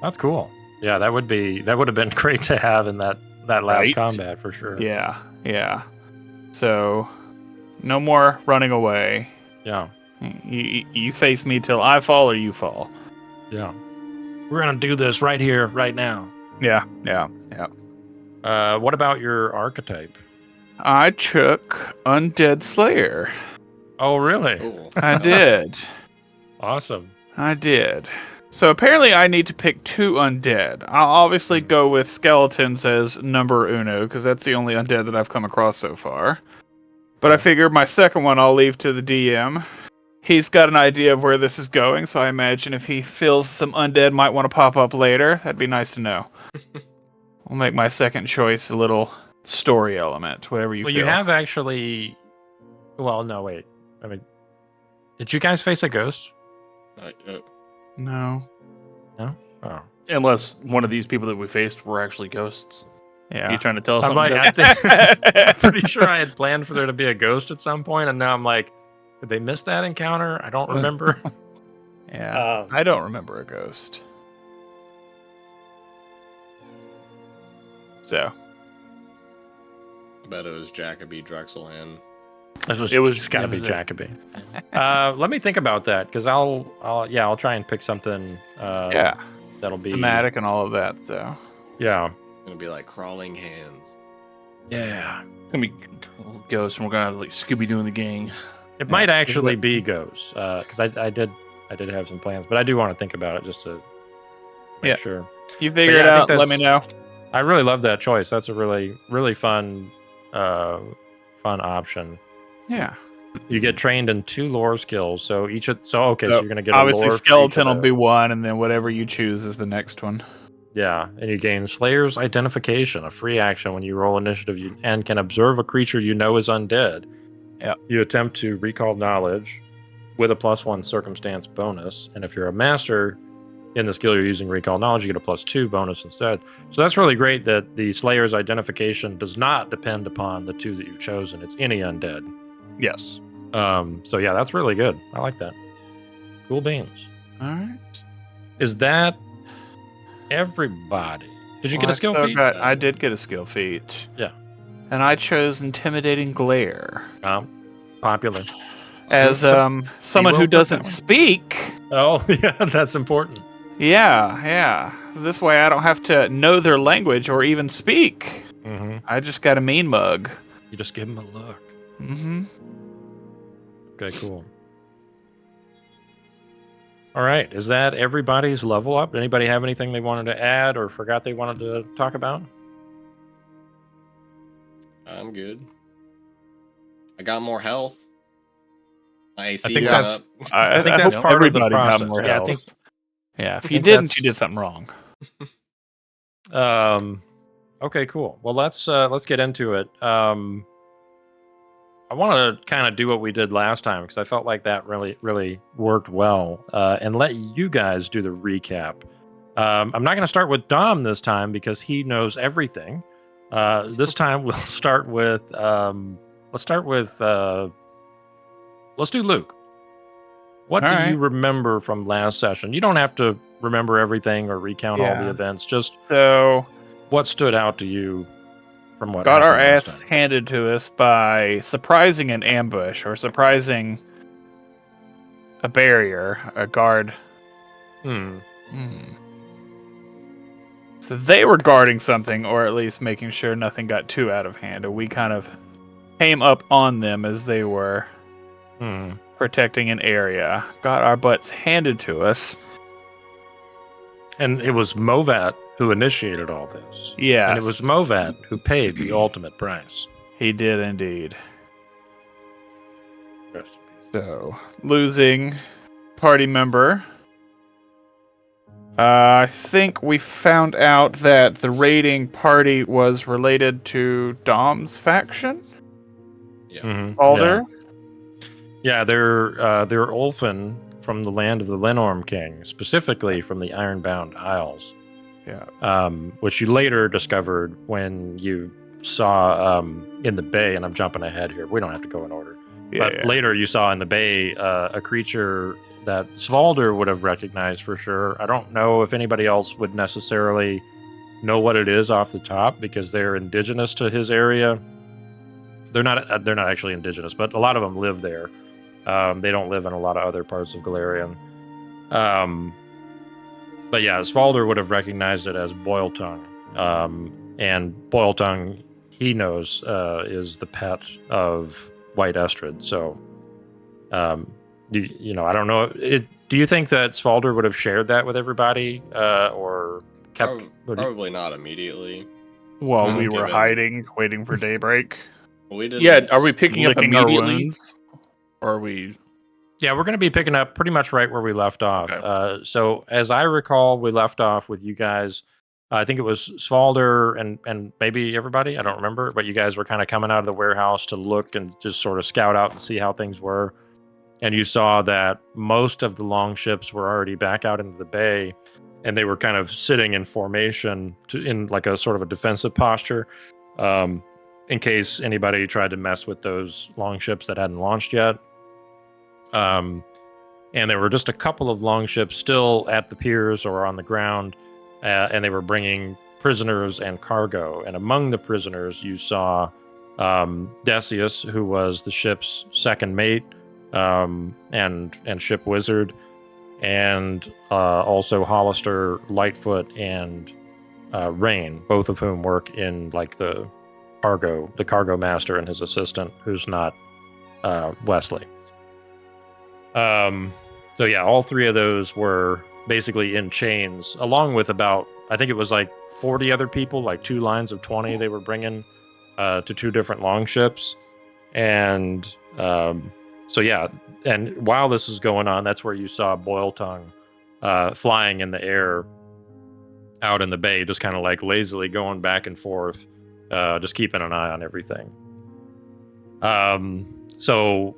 That's cool. Yeah, that would have been great to have in that last Right? combat for sure. Yeah. So, no more running away. Yeah. You face me till I fall or you fall. Yeah. We're gonna do this right here, right now. Yeah. What about your archetype? I took Undead Slayer. Oh, really? Cool. I did. Awesome. I did. So apparently I need to pick 2 undead. I'll obviously go with skeletons as number uno, because that's the only undead that I've come across so far. But I figure my second one I'll leave to the DM. He's got an idea of where this is going, so I imagine if he feels some undead might want to pop up later, that'd be nice to know. We'll make my second choice a little story element, whatever you feel. You have actually... Well, no, wait. I mean, did you guys face a ghost? Not yet. No. No? Oh. Unless one of these people that we faced were actually ghosts. Yeah. You trying to tell us I'm something? like, Jeff? I'm pretty sure I had planned for there to be a ghost at some point, and now I'm like, did they miss that encounter? I don't remember. Yeah. I don't remember a ghost. So. Uh, I bet it was Jacoby Drexelhan. It's got to be Jacoby. Let me think about that because I'll try and pick something. That'll be thematic and all of that. So yeah, It's gonna be like crawling hands. yeah. It's gonna be ghosts, and we're gonna have like Scooby Doo and the gang. It might actually be ghosts because I did have some plans, but I do want to think about it just to make sure. if you figure it I out, think let me know. I really love that choice. That's a really fun option. Yeah. You get trained in 2 lore skills, so you're gonna get Obviously, a lore skeleton for will each be of those. one, and then whatever you choose is the next one. Yeah, and you gain Slayer's Identification, a free action when you roll initiative, and can observe a creature you know is undead. Yeah. You attempt to recall knowledge with a +1 circumstance bonus, and if you're a master in the skill you're using, recall knowledge, you get a +2 bonus instead. So that's really great that the Slayer's Identification does not depend upon the 2 that you've chosen. It's any undead. Yes. So yeah, that's really good. I like that. Cool beans. All right. Is that everybody? Did you get a skill feat? I did get a skill feat. Yeah. And I chose Intimidating Glare. Popular. As someone who rolled doesn't that one? speak. Oh, yeah, that's important. Yeah. This way I don't have to know their language or even speak. Mm-hmm. I just got a mean mug. You just give them a look. Mm-hmm. Okay, cool. All right, is that everybody's level up? Anybody have anything they wanted to add or forgot they wanted to talk about? I'm good. I got more health. My AC think went that's- up. I think I that's hope part of the everybody got process. more Yeah, I health. think- Yeah, if you think didn't, that's- you did something wrong. Okay, cool. Well, let's get into it. I want to kind of do what we did last time because I felt like that really worked well, and let you guys do the recap. I'm not going to start with Dom this time because he knows everything. This time we'll start with let's do Luke. What All do right. you remember from last session? You don't have to remember everything or recount all the Yeah. events. Just So what stood out to you from what got our happened last ass time? handed to us by surprising an ambush or surprising a barrier, a guard. So they were guarding something, or at least making sure nothing got too out of hand, and we kind of came up on them as they were protecting an area. Got our butts handed to us. And it was Movat who initiated all this. Yeah, And it was Movat who paid the ultimate price. he did indeed. Rest in peace. So, losing party member. I think we found out that the raiding party was related to Dom's faction. Yeah. Mhm. Alder. Yeah, they're Ulfin from the land of the Lenorm King, specifically from the Ironbound Isles. Yeah. Which you later discovered when you saw in the bay, and I'm jumping ahead here. We don't have to go in order. But later you saw in the bay a creature that Svalder would have recognized for sure. I don't know if anybody else would necessarily know what it is off the top because they're indigenous to his area. They're not actually indigenous, but a lot of them live there. They don't live in a lot of other parts of Galarian. But yeah, Svalder would have recognized it as Boiltongue. And Boiltongue, he knows, is the pet of White Estrid. So, you know, I don't know. Do you think that Svalder would have shared that with everybody, or kept? Probably not immediately. While we were Given- hiding, waiting for daybreak. We didn't. Yeah, are we picking up licking our immediately? wounds. Or are we? Yeah, we're going to be picking up pretty much right where we left off. Okay. So as I recall, we left off with you guys. I think it was Svalder and maybe everybody. I don't remember, but you guys were kind of coming out of the warehouse to look and just sort of scout out and see how things were. And you saw that most of the long ships were already back out into the bay, and they were kind of sitting in formation in like a sort of a defensive posture, in case anybody tried to mess with those long ships that hadn't launched yet. And there were just a couple of long ships still at the piers or on the ground, and they were bringing prisoners and cargo. And among the prisoners, you saw Decius, who was the ship's second mate, and ship wizard, and also Hollister, Lightfoot, and Rain, both of whom work in like the cargo master and his assistant, who's not Wesley. So yeah, all three of those were basically in chains, along with about, I think it was like 40 other people, like 2 lines of 20 they were bringing to 2 different long ships. And so yeah, and while this was going on, that's where you saw Boiltongue flying in the air out in the bay, just kind of like lazily going back and forth, just keeping an eye on everything. So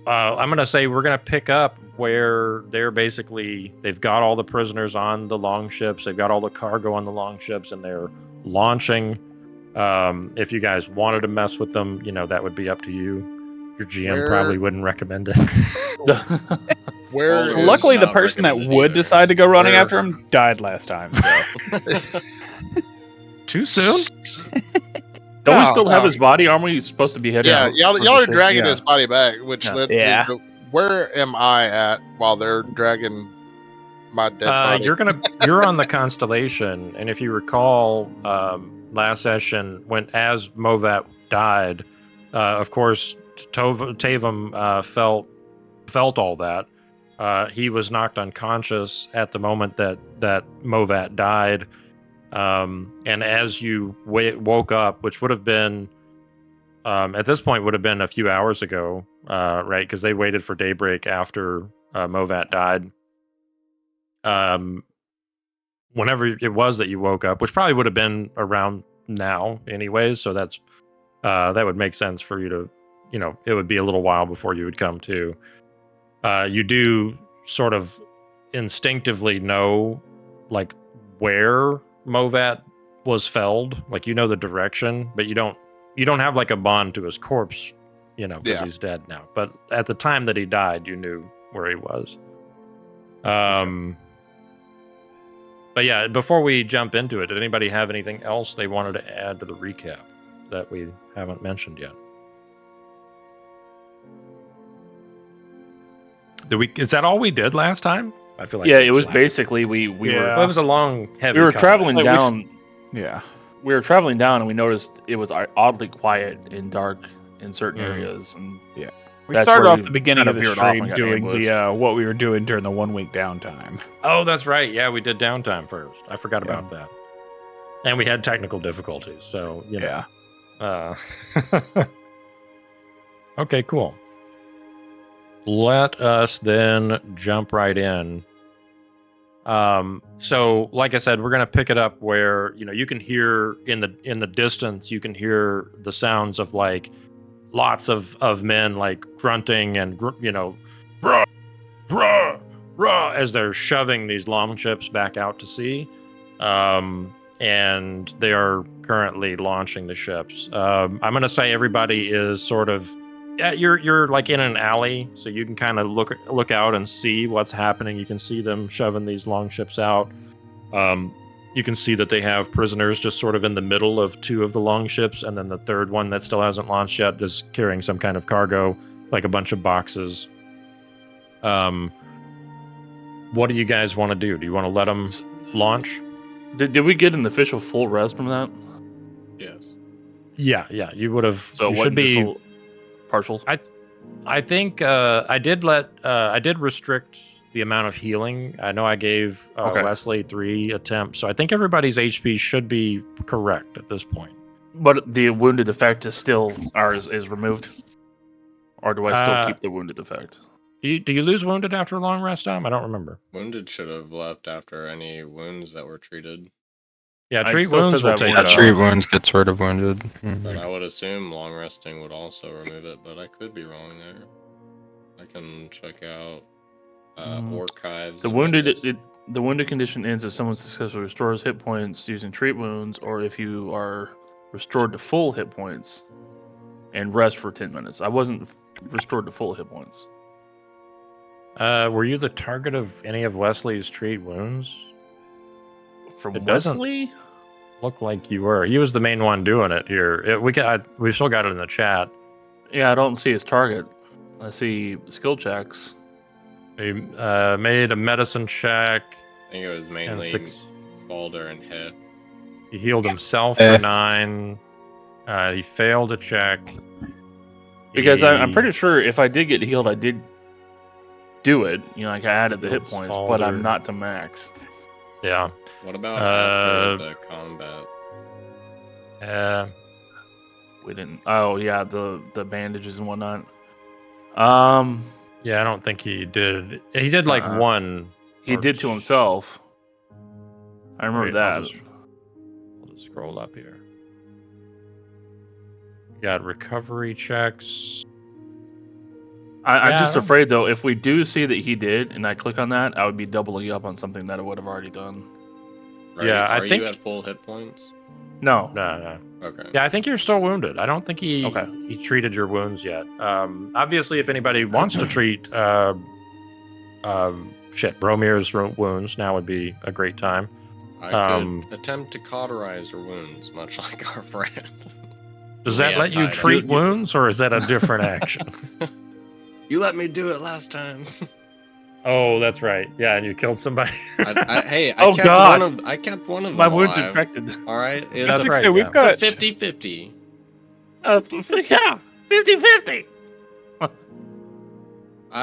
I'm going to say we're going to pick up where they've got all the prisoners on the long ships, they've got all the cargo on the long ships, and they're launching. If you guys wanted to mess with them, you know, that would be up to you. If Your GM Where- probably wouldn't recommend it. Where Spoiler. is- Luckily, the not person that recommended would either. decide to go running Where- after him died last time. So Too soon? Don't we No, still have no. his body? Aren't we supposed to be heading Yeah, out? y'all for y'all the are ship? dragging Yeah. his body back, which Yeah. led Yeah. me. Where am I at while they're dragging my dead body? You're on the Constellation, and if you recall, last session as Movat died, of course Tavam felt all that. He was knocked unconscious at the moment that Movat died, and as you woke up, which would have been at this point would have been a few hours ago, right? Because they waited for daybreak after Movat died. Whenever it was that you woke up, which probably would have been around now anyways, so that's that would make sense for you to, it would be a little while before you would come to. You do sort of instinctively know like where Movat was felled, like the direction, but you don't have like a bond to his corpse, because Yeah. he's dead now. But at the time that he died, you knew where he was. But yeah, before we jump into it, did anybody have anything else they wanted to add to the recap that we haven't mentioned yet? Is that all we did last time? I feel like Yeah, it was like basically we Yeah. were Well, it was a long, heavy. we were combat. traveling Like, down. yeah, We were traveling down, and we noticed it was oddly quiet and dark in certain Mm. areas. And we That's started where off we the beginning kind of of the veered off and stream got doing the ambushed. what we were doing during the 1 week downtime. Oh, that's right. Yeah, we did downtime first. I forgot Yeah. about that. And we had technical difficulties, so Yeah. Okay, cool. Let us then jump right in. So like I said, we're gonna pick it up where you can hear in the distance, you can hear the sounds of like lots of men like grunting and rah, rah, rah, as they're shoving these longships back out to sea. And they are currently launching the ships. I'm gonna say everybody is sort of you're like in an alley, so you can kind of look out and see what's happening. You can see them shoving these longships out. You can see that they have prisoners just sort of in the middle of two of the longships, and then the third one that still hasn't launched yet is carrying some kind of cargo, like a bunch of boxes. What do you guys want to do? Do you want to let them launch? did we get an official full rest from that? Yes. Yeah, you would have. So you what? should be. Just a partial. I think I did restrict the amount of healing. I know I gave Okay. Wesley 3 attempts, so I think everybody's HP should be correct at this point. But the wounded effect is still is removed, or do I still keep the wounded effect? Do you lose wounded after a long rest time? I don't remember. Wounded should have left after any wounds that were treated, Yeah, It treat still wounds says will that take wounded it off. Treat off. wounds gets rid of wounded. Mhm. but I would assume long resting would also remove it, but I could be wrong there. I can check out archives. The of wounded this. the wounded condition ends if someone successfully restores hit points using treat wounds, or if you are restored to full hit points and rest for 10 minutes. I wasn't restored to full hit points. Were you the target of any of Wesley's treat wounds? From It doesn't- Wesley? Looked like you were. He was the main one doing it here. We still got it in the chat. Yeah, I don't see his target. I see skill checks. He made a medicine check. I think it was And mainly 6. Calder and hit. He healed himself Eh. for 9. He failed a check. Because I'm He- pretty sure if I did get healed, I did do it. Like I added the hit Heals points, but I'm Alder. not to max. Yeah. What about after Uh, the combat? We didn't. Oh yeah, the bandages and whatnot. Yeah, I don't think he did. He did like Uh-uh. one. He Or did to s- himself. I remember Wait, that. I'll just scroll up here. Got recovery checks. I'm Yeah, just I don't- afraid though, if we do see that he did, and I click on that, I would be doubling up on something that I would have already done. Are yeah, you, I are think- you at full hit points? No. No. Okay. Yeah, I think you're still wounded. I don't think he Okay. he treated your wounds yet. Obviously, if anybody wants to treat Bromir's wounds, now would be a great time. I could attempt to cauterize her wounds, much like our friend. Does We that have let you tied up. treat wounds, or is that a different action? You let me do it last time. Oh, that's right. Yeah, and you killed somebody. I Oh, kept God. I kept one of them My wound's alive. infected. All right, it's That's a, right. So we've yeah. got it's a 50-50. Yeah, 50-50. I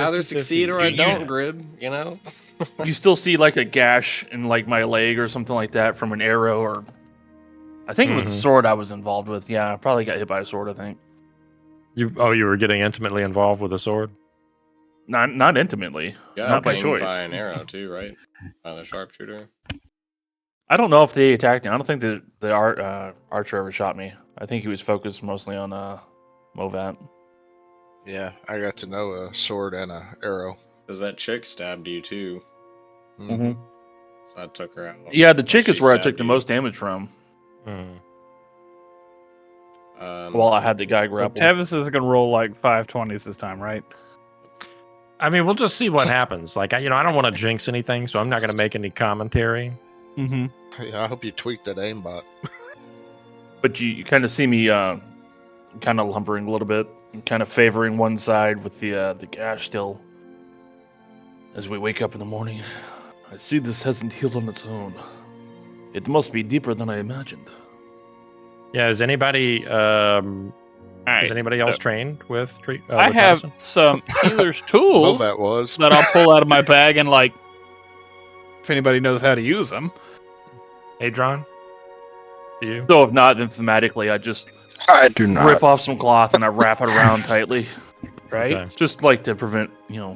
either 50-50. succeed or I You- don't, Grib. You know. You still see like a gash in like my leg or something like that from an arrow, or I think it was a Mhm. sword I was involved with. Yeah, I probably got hit by a sword. I think You were getting intimately involved with a sword. not intimately, Yeah, not by pinged choice. by an arrow too, right? By the sharpshooter. I don't know if they attacked me. I don't think the archer ever shot me. I think he was focused mostly on Movat. Yeah, I got to know a sword and a arrow. Because that chick stabbed you too, Mm-hmm. so I took her out. Yeah, the when chick she is where I took stabbed the you. most damage from. Hmm. While I had the guy So grappled. Tavis is gonna roll like 520s this time, right? I mean, we'll just see what happens. Like, I don't want to jinx anything, so I'm not going to make any commentary. Mm-hmm. Yeah, I hope you tweaked that aimbot. But you kind of see me kind of lumbering a little bit, kind of favoring one side with the gash still. As we wake up in the morning, I see this hasn't healed on its own. It must be deeper than I imagined. Yeah, is anybody else trained with treat? I with have medicine? some healer's tools That was. that I'll pull out of my bag and like, if anybody knows how to use them. Adron? Do you? So if not, then thematically, I just I do not. rip off some cloth and I wrap it around tightly, Right? Okay. just like to prevent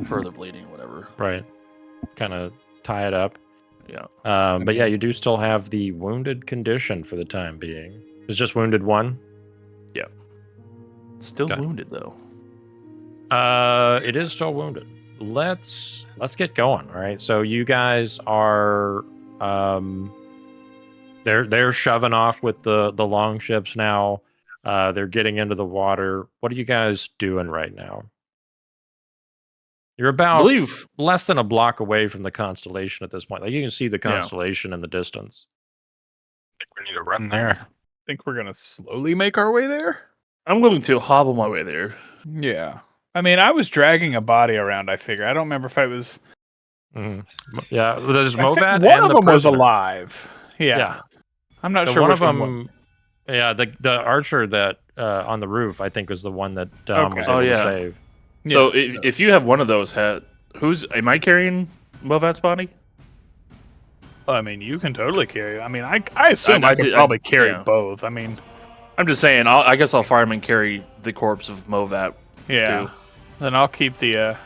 further bleeding or whatever. Right. Kind of tie it up. Yeah. But yeah, you do still have the wounded condition for the time being. It's just wounded 1. Still Okay. wounded though. It is still wounded. Let's get going. All right. So you guys are they're shoving off with the long ships now. They're getting into the water. What are you guys doing right now? You're I about believe less than a block away from the constellation at this point. Like you can see the constellation in the distance. I think we need to run there. Think we're gonna slowly make our way there? I'm willing to hobble my way there. Yeah. I mean, I was dragging a body around. I figure. I don't remember if I was. Mhm. Yeah, there's I think Movat one and of the them was prisoner. alive. Yeah. Yeah. I'm not So sure one which of one was. them, yeah, the archer that on the roof, I think, was the one that Dom was Okay. able Oh, to yeah. save. So Yeah. if you have one of those, am I carrying Movat's body? I mean, you can totally carry. I mean, I assume I could did- probably carry yeah. both. I mean, I'm just saying. I guess I'll fireman carry the corpse of Movat. yeah. Too. Then I'll keep the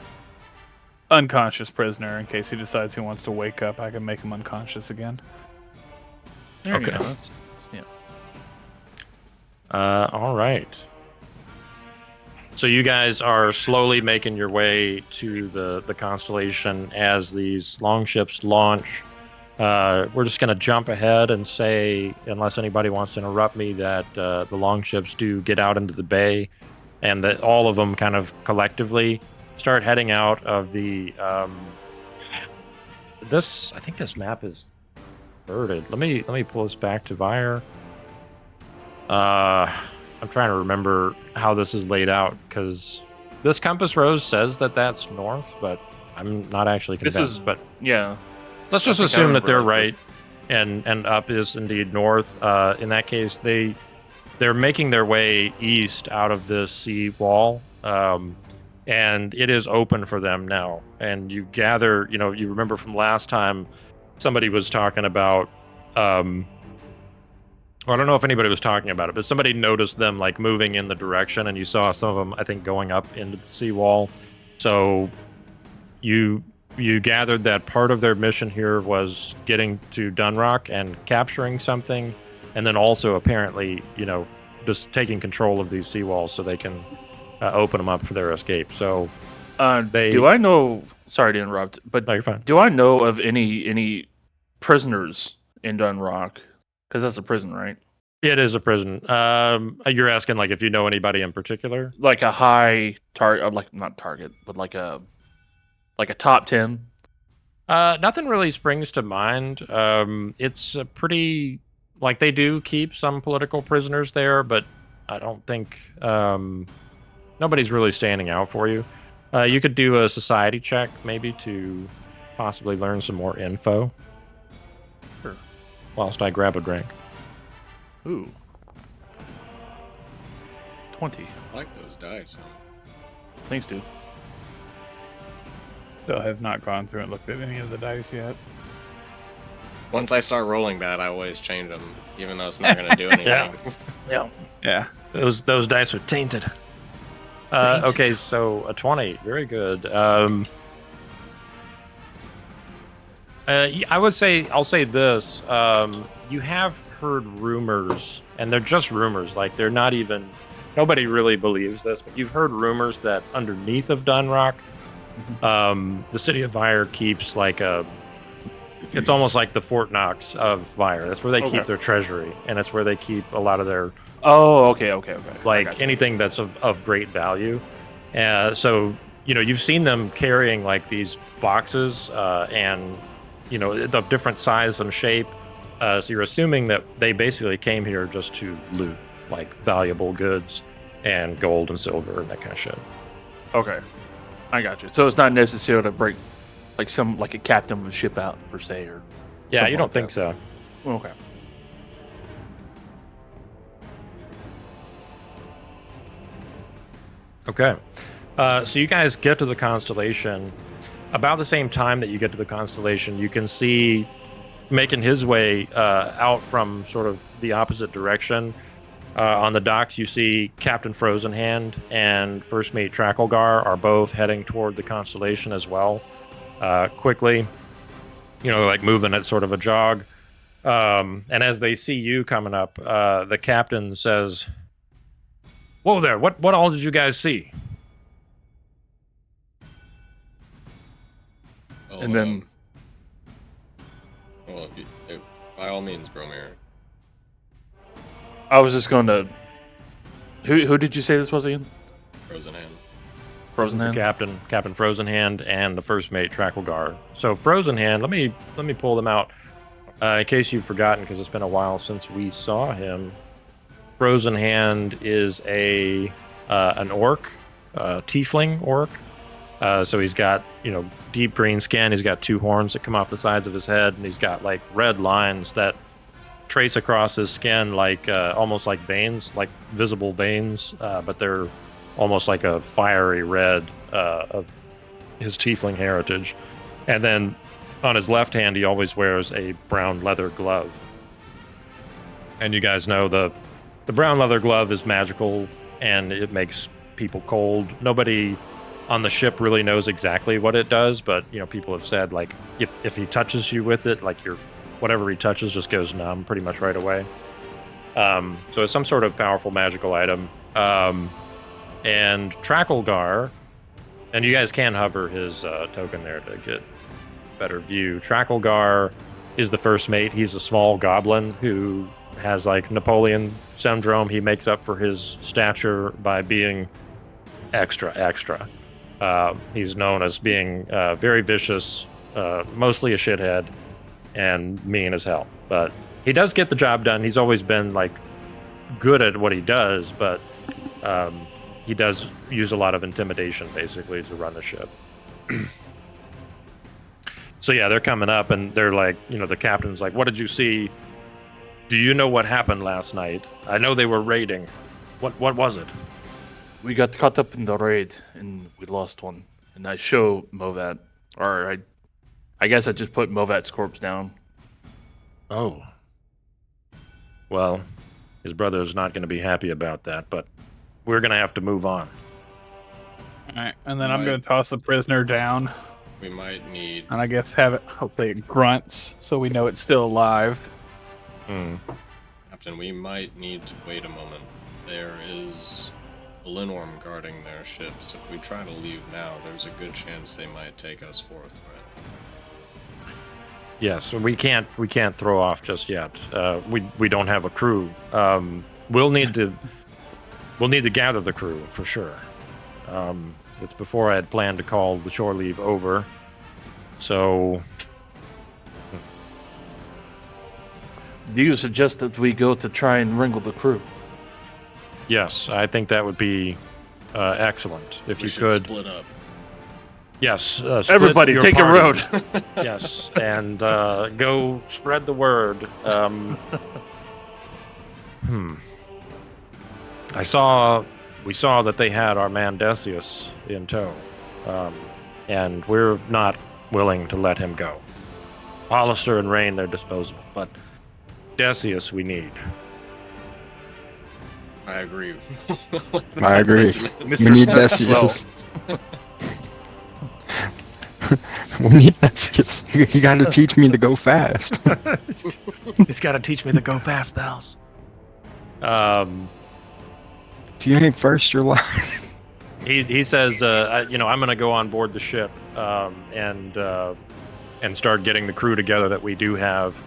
unconscious prisoner in case he decides he wants to wake up. I can make him unconscious again. There you Okay. go. Yeah. All right. So you guys are slowly making your way to the constellation as these long ships launch. We're just going to jump ahead and say, unless anybody wants to interrupt me, that the long ships do get out into the bay, and that all of them kind of collectively start heading out of the. I think this map is inverted. Let me pull this back to Vire. I'm trying to remember how this is laid out because this compass rose says that that's north, but I'm not actually This convinced. is- But Yeah. let's just I think I assume that remember they're like right, and up is indeed north. In that case, they're making their way east out of the sea wall, and it is open for them now. And you gather, you remember from last time, somebody was talking about. Well, I don't know if anybody was talking about it, but somebody noticed them like moving in the direction, and you saw some of them, I think, going up into the seawall. So you gathered that part of their mission here was getting to Dunrock and capturing something, and then also apparently, just taking control of these seawalls so they can open them up for their escape. So Do I know? Sorry to interrupt, but no, you're fine. do I know of any prisoners in Dunrock? Because that's a prison, right? It is a prison. You're asking like if you know anybody in particular? Like a high target, like not target, but like a top 10. Nothing really springs to mind. It's a pretty like they do keep some political prisoners there, but I don't think nobody's really standing out for you. You could do a society check maybe to possibly learn some more info. Sure. Whilst I grab a drink. Ooh. 20. I like those dice. Huh? Thanks, dude. Still have not gone through and looked at any of the dice yet. Once I start rolling bad, I always change them, even though it's not going to do anything. Yeah. Yeah. Those dice are tainted. Okay, so a 20. Very good. I would say, I'll say this. You have heard rumors, and they're just rumors. Like, they're not even, nobody really believes this, but you've heard rumors that underneath of Dunrock, the city of Vire keeps like it's almost like the Fort Knox of Vire. That's where they keep their treasury, and it's where they keep a lot of their Oh, okay. like anything that's of great value. So you've seen them carrying like these boxes and of different size and shape. So you're assuming that they basically came here just to loot like valuable goods and gold and silver and that kind of shit. Okay. I got you. So it's not necessary to break like a captain of a ship out per se, or Yeah, something you don't like think that. so. Okay. Okay. So you guys get to the constellation. About the same time that you get to the constellation, you can see making his way out from sort of the opposite direction. On the docks, you see Captain Frozenhand and First Mate Tracklegar are both heading toward the constellation as well. Quickly, like moving at sort of a jog. And as they see you coming up, the captain says, "Whoa there! What all did you guys see?" Well, And then well, by all means, Bromir. I was just going to. Who did you say this was again? Frozen hand. This is the captain, Captain Frozenhand, and the first mate Tracklegar. So Frozenhand, let me pull them out in case you've forgotten, because it's been a while since we saw him. Frozenhand is an orc, tiefling orc. So he's got deep green skin. He's got two horns that come off the sides of his head, and he's got like red lines that trace across his skin like almost like veins, like visible veins, but they're almost like a fiery red of his tiefling heritage. And then on his left hand, he always wears a brown leather glove. And you guys know the brown leather glove is magical, and it makes people cold. Nobody on the ship really knows exactly what it does, but people have said like if he touches you with it, like whatever he touches just goes numb pretty much right away. So it's some sort of powerful magical item. And Tracklegar, and you guys can hover his token there to get better view. Tracklegar is the first mate. He's a small goblin who has like Napoleon syndrome. He makes up for his stature by being extra. He's known as being very vicious, mostly a shithead, and mean as hell. But he does get the job done. He's always been like good at what he does, but he does use a lot of intimidation basically to run the ship. So yeah, they're coming up and they're like, the captain's like, "What did you see? Do you know what happened last night? I know they were raiding. What was it?" We got caught up in the raid and we lost one. And I show Movat, or I guess I just put Movat's corpse down. Oh. Well, his brother's not going to be happy about that, but we're going to have to move on. All right, and then I'm going to toss the prisoner down, We might need. and I guess have it. Hopefully, it grunts so we know it's still alive. Captain, we might need to wait a moment. There is a Linworm guarding their ships. If we try to leave now, there's a good chance they might take us forthwith. Yes, we can't throw off just yet. We don't have a crew. We'll need to gather the crew for sure. It's before I had planned to call the shore leave over. So, Do you suggest that we go to try and wrangle the crew? yes, I think that would be excellent if We you should could. split up. Yes, split Everybody, your take party. a road. Yes, and go spread the word. We saw that they had our man Decius in tow, and we're not willing to let him go. Hollister and Rain, they're disposable, but Decius we need. I agree. I agree. We need Decius. We need Decius. You got to teach me to go fast. He's got to teach me to go fast, pals. If you ain't first, you're last. He says, I'm going to go on board the ship and start getting the crew together that we do have.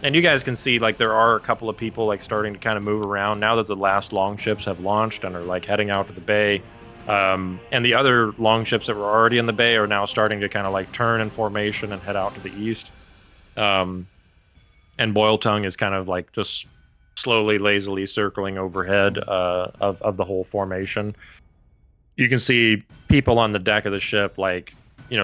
And you guys can see, like, there are a couple of people, like, starting to kind of move around now that the last longships have launched and are, like, heading out to the bay. And the other longships that were already in the bay are now starting to kind of, like, turn in formation and head out to the east. And Boil Tongue is kind of, like, just slowly, lazily circling overhead of the whole formation. You can see people on the deck of the ship, like,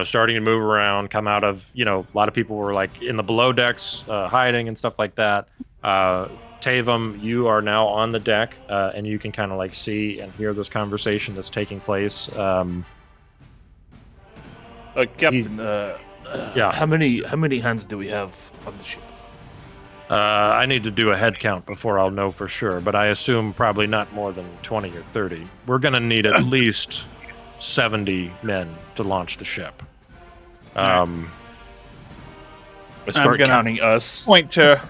starting to move around, come out of, a lot of people were like in the below decks, hiding and stuff like that. Tavam, you are now on the deck, and you can kind of like see and hear this conversation that's taking place. Captain, yeah. How many hands do we have on the ship? I need to do a head count before I'll know for sure, but I assume probably not more than 20 or 30. We're going to need at least 70 men to launch the ship. I start gonna counting us. Point to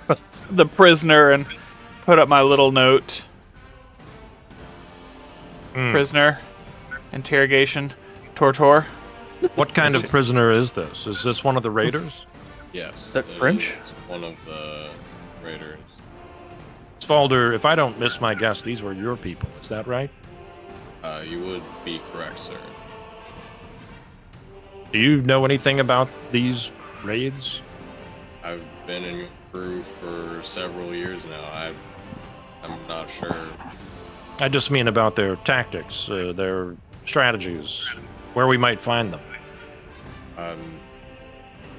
the prisoner and put up my little note. Prisoner, interrogation, torture. What kind of prisoner is this? Is this one of the raiders? Yes. Is that it French? is one of the raiders. Svalder, if I don't miss my guess, these were your people. Is that right? You would be correct, sir. Do you know anything about these raids? I've been in your crew for several years now. I'm not sure. I just mean about their tactics, their strategies, where we might find them.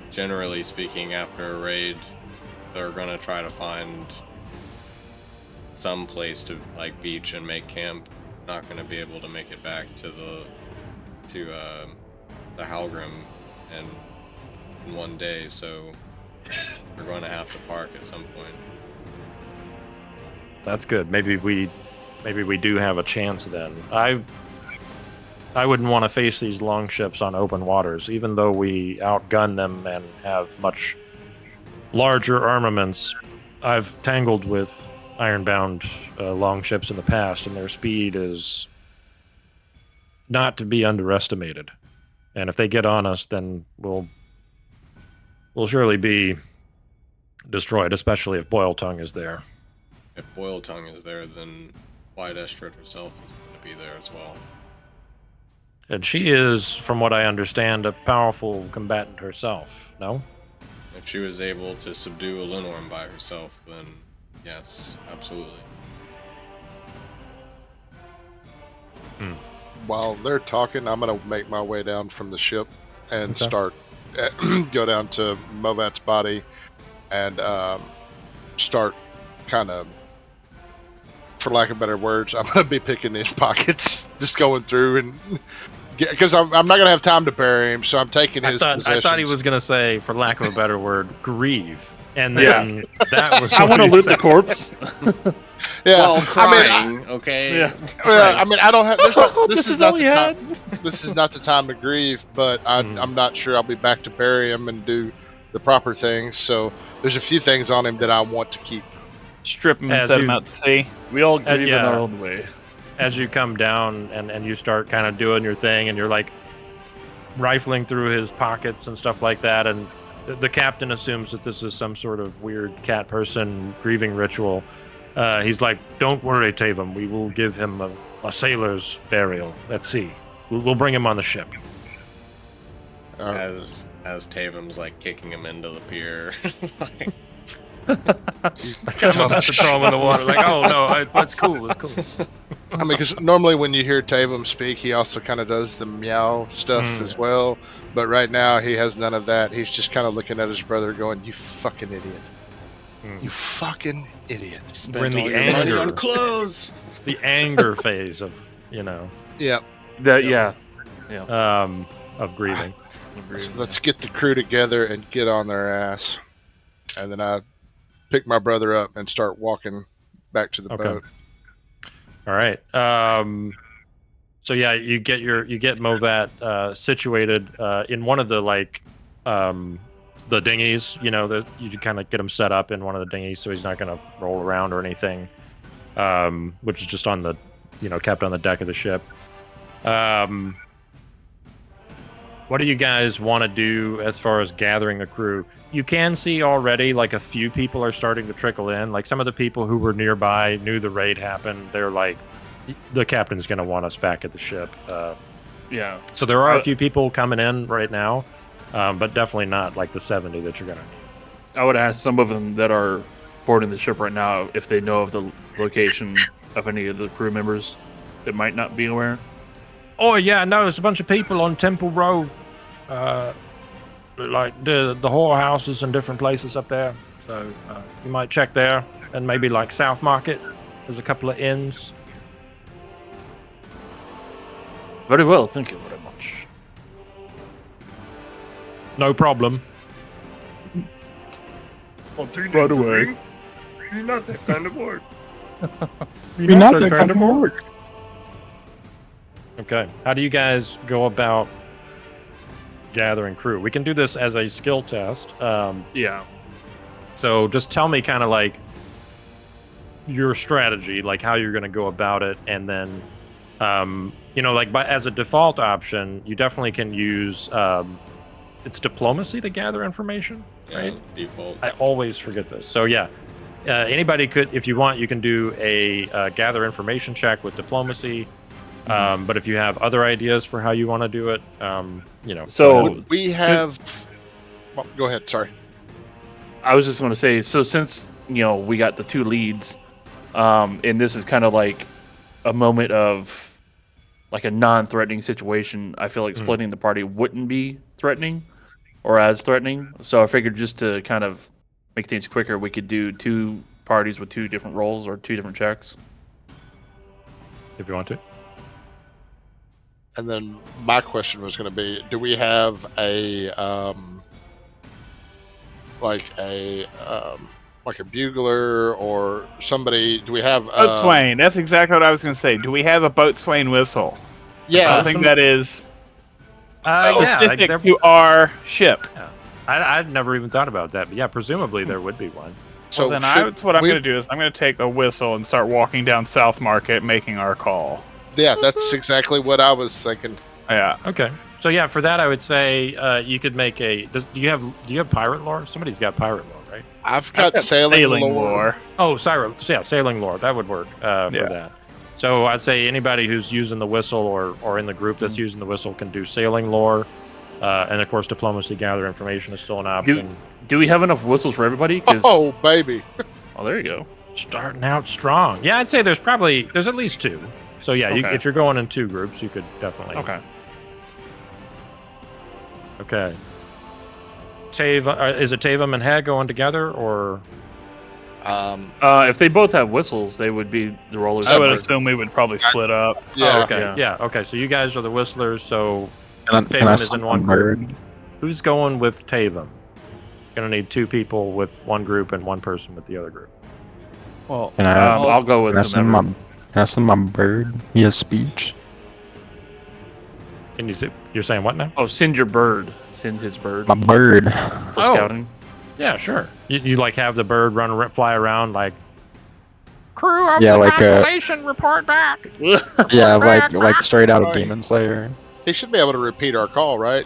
Generally speaking, after a raid, they're gonna try to find some place to like beach and make camp. Not gonna be able to make it back to the Halgrim in one day, so we're going to have to park at some point. That's good. Maybe we do have a chance then. I wouldn't want to face these longships on open waters, even though we outgun them and have much larger armaments. I've tangled with ironbound longships in the past, and their speed is not to be underestimated. And if they get on us, then we'll surely be destroyed, especially if Boil Tongue is there. If Boil Tongue is there, then White Estrid herself is going to be there as well. And she is, from what I understand, a powerful combatant herself, no? If she was able to subdue a Linnorm by herself, then yes, absolutely. While they're talking, I'm gonna make my way down from the ship and Okay. start go down to Movat's body and start kind of, for lack of better words, I'm gonna be picking his pockets, just going through and because I'm not gonna have time to bury him, so I'm taking his I possessions. thought he was going to say, for lack of a better word, grieve. And then that was I what want to he loot said. the corpse. Yeah, While I mean, crying, okay? Yeah. I mean, I don't have. This is all not he the had. time. This is not the time to grieve, but I'm not sure I'll be back to bury him and do the proper things. So there's a few things on him that I want to keep. Strip him and As set him you- out to sea. We all grieve yeah. in our own way. As you come down and you start kind of doing your thing and you're like rifling through his pockets and stuff like that, and the captain assumes that this is some sort of weird cat person grieving ritual. He's like, "Don't worry, Tavam. We will give him a sailor's burial at sea. We'll bring him on the ship." As Tavum's like kicking him into the pier. Like, I'm about to throw him in the water. Like, oh no, that's cool. It's cool. I mean, because normally when you hear Tavam speak, he also kind of does the meow stuff as well. But right now, he has none of that. He's just kind of looking at his brother, going, "You fucking idiot! You fucking idiot!" We're in spent all the your money anger. on clothes. The anger phase of Yeah. of grieving. Let's get the crew together and get on their ass. And then I pick my brother up and start walking back to the boat. All right. So yeah, you get Movat situated in one of the the dinghies. You kind of get him set up in one of the dinghies, so he's not going to roll around or anything. Which is just on the, kept on the deck of the ship. What do you guys want to do as far as gathering a crew? You can see already, like, a few people are starting to trickle in. Like, some of the people who were nearby knew the raid happened. They're like, the captain's going to want us back at the ship. Yeah. So there are a few people coming in right now, but definitely not like the 70 that you're going to need. I would ask some of them that are boarding the ship right now if they know of the location of any of the crew members that might not be aware. Oh, yeah, no, there's a bunch of people on Temple Road. Like the whorehouses and different places up there. So you might check there. And maybe like South Market. There's a couple of inns. Very well, thank you very much. No problem. By the way, You're not that kind of work. You're not that kind of work. Okay. How do you guys go about gathering crew? We can do this as a skill test. Yeah. So just tell me kind of like your strategy, like how you're going to go about it. And then, as a default option, you definitely can use, it's diplomacy to gather information, right? Yeah, default. I always forget this. So yeah, anybody could, if you want, you can do a gather information check with diplomacy. But if you have other ideas for how you want to do it, So We have. Well, go ahead. Sorry. I was just going to say, so since we got the two leads, and this is kind of like a moment of like a non-threatening situation, I feel like splitting the party wouldn't be threatening or as threatening. So I figured just to kind of make things quicker, we could do two parties with two different roles or two different checks. if you want to. And then my question was going to be: do we have a like a bugler or somebody? Do we have Boatswain. That's exactly what I was going to say. Do we have a boatswain whistle? Yeah, Something that is Yeah, specific to our ship. I'd never even thought about that, but yeah, presumably there would be one. so Well, then that's what I'm going to do is I'm going to take a whistle and start walking down South Market, making our call. Yeah, that's exactly what I was thinking. Yeah. Okay, so yeah, for that I would say you could make a. Do you have pirate lore? Somebody's got pirate lore, right? I've got sailing lore. lore. Oh, sailing lore. That would work for that. So I'd say anybody who's using the whistle or in the group that's using the whistle can do sailing lore. And of course, diplomacy, gather information is still an option. Do we have enough whistles for everybody? 'Cause- Oh, baby. Oh, there you go. Starting out strong. Yeah, I'd say there's at least two. So yeah, Okay. if you're going in two groups, you could definitely. Okay. Okay. Is it Tavam and Hag going together, or? If they both have whistles, they would be the rollers. I would assume we would probably split up. Yeah. Oh, okay. Yeah. Yeah. Okay. So you guys are the whistlers. So And Tavam I is in one bird. group. Who's going with Tavam? Gonna need two people with one group and one person with the other group. Well, Can I I'll go with ask the him member. my bird? He has speech. Can you see? You're saying what now? Oh, send your bird. Send his bird My bird. for Oh. scouting. Yeah, sure. You like have the bird fly around like. Crew of Yeah, the like, Constellation, report back. Yeah, like straight out of Right. Demon Slayer. He should be able to repeat our call, right?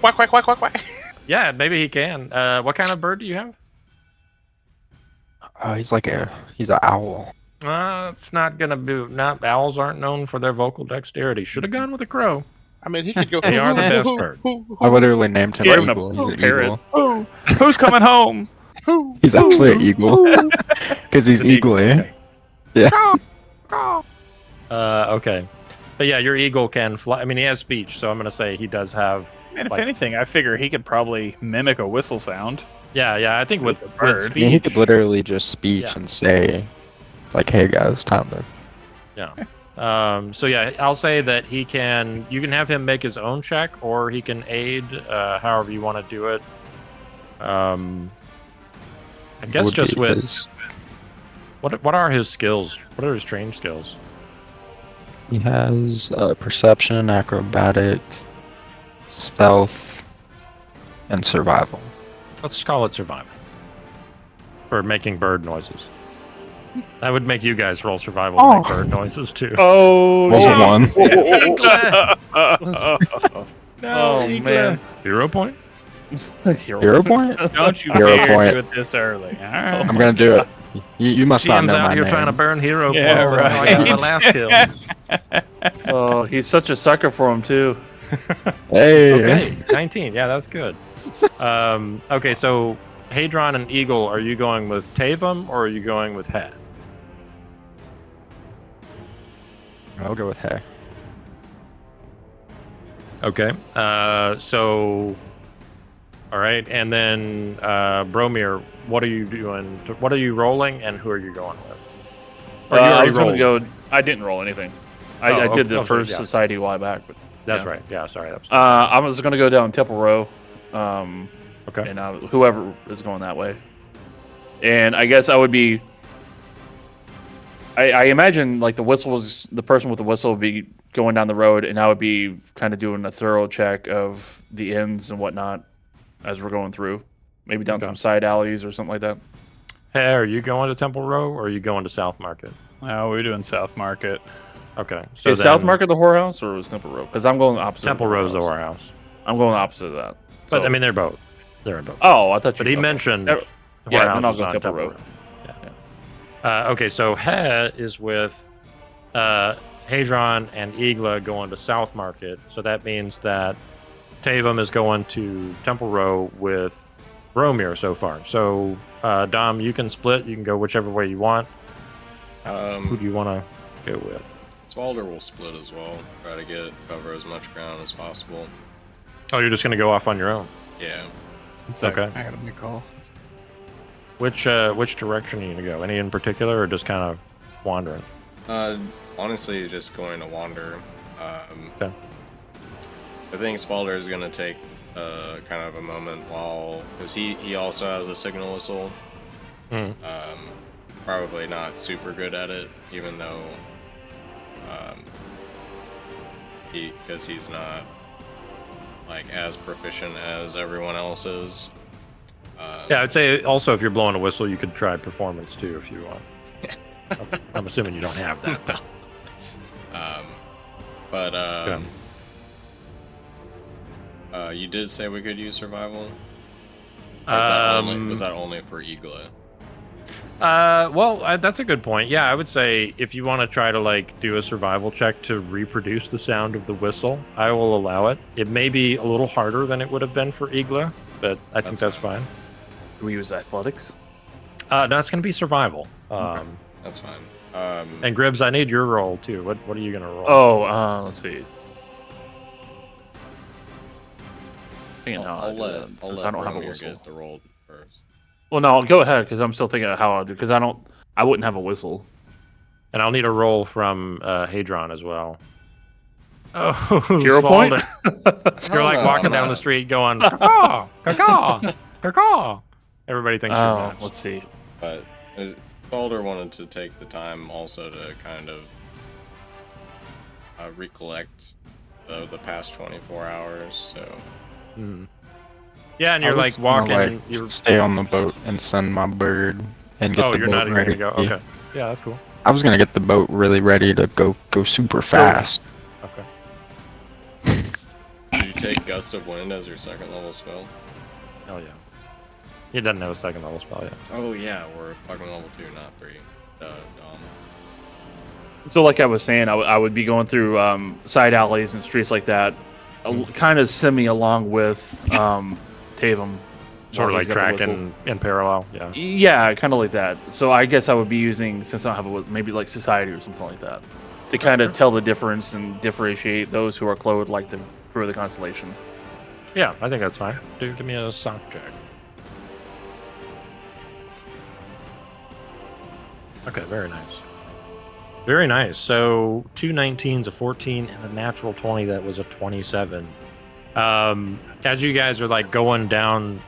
Quack, quack, quack, quack, quack. Yeah, maybe he can. What kind of bird do you have? He's an owl. It's not gonna be. Not owls aren't known for their vocal dexterity. Should have gone with a crow. I mean, he could go. They are the best bird. I literally named him Or even a Eagle. He's an parrot. eagle. Who's coming home? He's actually an eagle because he's It's an eagle, eagly. okay. Yeah. Okay. But yeah, your eagle can fly. I mean, he has speech, so I'm gonna say he does have. And if like- anything, I figure he could probably mimic a whistle sound. Yeah. I think with With a bird. speech, I mean, he could literally just speech Yeah. and say, like, "Hey guys, time to." So yeah, I'll say that he can. You can have him make his own check, or he can aid, however you want to do it. I guess would just be with his- what are his skills? What are his trained skills? He has perception, acrobatics, stealth, and survival. Let's call it survival. For making bird noises. That would make you guys roll survival to make bird noises too. Oh, Roll yeah. one. No, Oh, man. Hero point? Hero point? Don't you Hero dare point. do it this early. All right. I'm gonna do it. You must not GM's know out my here name. trying to burn hero Yeah, points. That's how I got my last kill. Oh, he's such a sucker for him too. Hey. Okay, 19. Yeah, that's good. Okay, so Hadron and Eagle, are you going with Tavam or are you going with Het? I'll go with Hey. Okay. So, all right, and then Bromir, what are you doing? What are you rolling, and who are you going with? Or you I already was going to rolled? go. I didn't roll anything. Oh, I did okay, the okay, first yeah. society a while back, but That's yeah. right. Yeah, sorry. That was, I was going to go down Temple Row. okay. And whoever is going that way. And I guess I would be. I imagine like the person with the whistle would be going down the road, and I would be kind of doing a thorough check of the inns and whatnot as we're going through. Maybe down Okay. some side alleys or something like that. Hey, are you going to Temple Row or are you going to South Market? No, we're doing South Market. Okay. So Is South then Market the whorehouse or was Temple Row? Because I'm going opposite. Temple of the Row's the whorehouse. whorehouse. I'm going opposite of that. But So- I mean, they're both. They're in both. Oh, I thought you. But he okay. mentioned Yeah, then I'll whorehouses go on Temple Temple Row. Row. Yeah. Okay, so He is with Hadron and Igla going to South Market. So that means that Tavam is going to Temple Row with Bromir so far. So Dom, you can split. You can go whichever way you want. Who do you want to go with? Swalder will split as well. Try to cover as much ground as possible. Oh, you're just going to go off on your own. Yeah. Okay. I gotta make a call. Which direction are you going to go? Any in particular, or just kind of wandering? Honestly, just going to wander. Okay. I think Swalder is going to take kind of a moment because he also has a signal whistle. Mhm. Probably not super good at it, even though because he's not like as proficient as everyone else is. Yeah, I'd say also if you're blowing a whistle, you could try performance too if you want. I'm assuming you don't have that. Though. You did say we could use survival. Or was that only for Igla? Well, that's a good point. Yeah, I would say if you want to try to like do a survival check to reproduce the sound of the whistle, I will allow it. It may be a little harder than it would have been for Igla, but I think that's fine. Do we use athletics? No, it's going to be survival. That's fine. And Gribbs, I need your roll too. What are you going to roll? Oh, let's see. I'll let Since I don't have a Bromir whistle. get the roll first. Well, no, go ahead because I'm still thinking of how I'll do. Because I wouldn't have a whistle. And I'll need a roll from Hadron as well. Oh, Hero point? Swalder. You're like walking down the street going, caw, caw, caw. Everybody thinks you're Oh, nuts. let's see. But Balder wanted to take the time also to kind of recollect the past 24 hours. So Mhm. Yeah, and I you're was like gonna, walking. like, You're stay on the boat and send my bird and get oh, the you're boat not even ready. gonna go. Okay, yeah, that's cool. I was gonna get the boat really ready to go super fast. Okay. did you take Gust of Wind as your second level spell? Oh yeah. He doesn't have a second level spell yet. Oh yeah, we're fucking level 2, not 3. Dumb. So, like I was saying, I would be going through side alleys and streets like that, kind of semi along with Tavam. Sort of while like he's got the whistle. tracking in parallel. Yeah. Yeah, kind of like that. So I guess I would be using, since I don't have a maybe like Society or something like that, to kind of tell the difference and differentiate those who are clothed like the crew of the Constellation. Yeah, I think that's fine. Dude, give me a sock check. Okay, very nice. Very nice. So 2 19s, a 14, and a natural 20 that was a 27. As you guys are like going down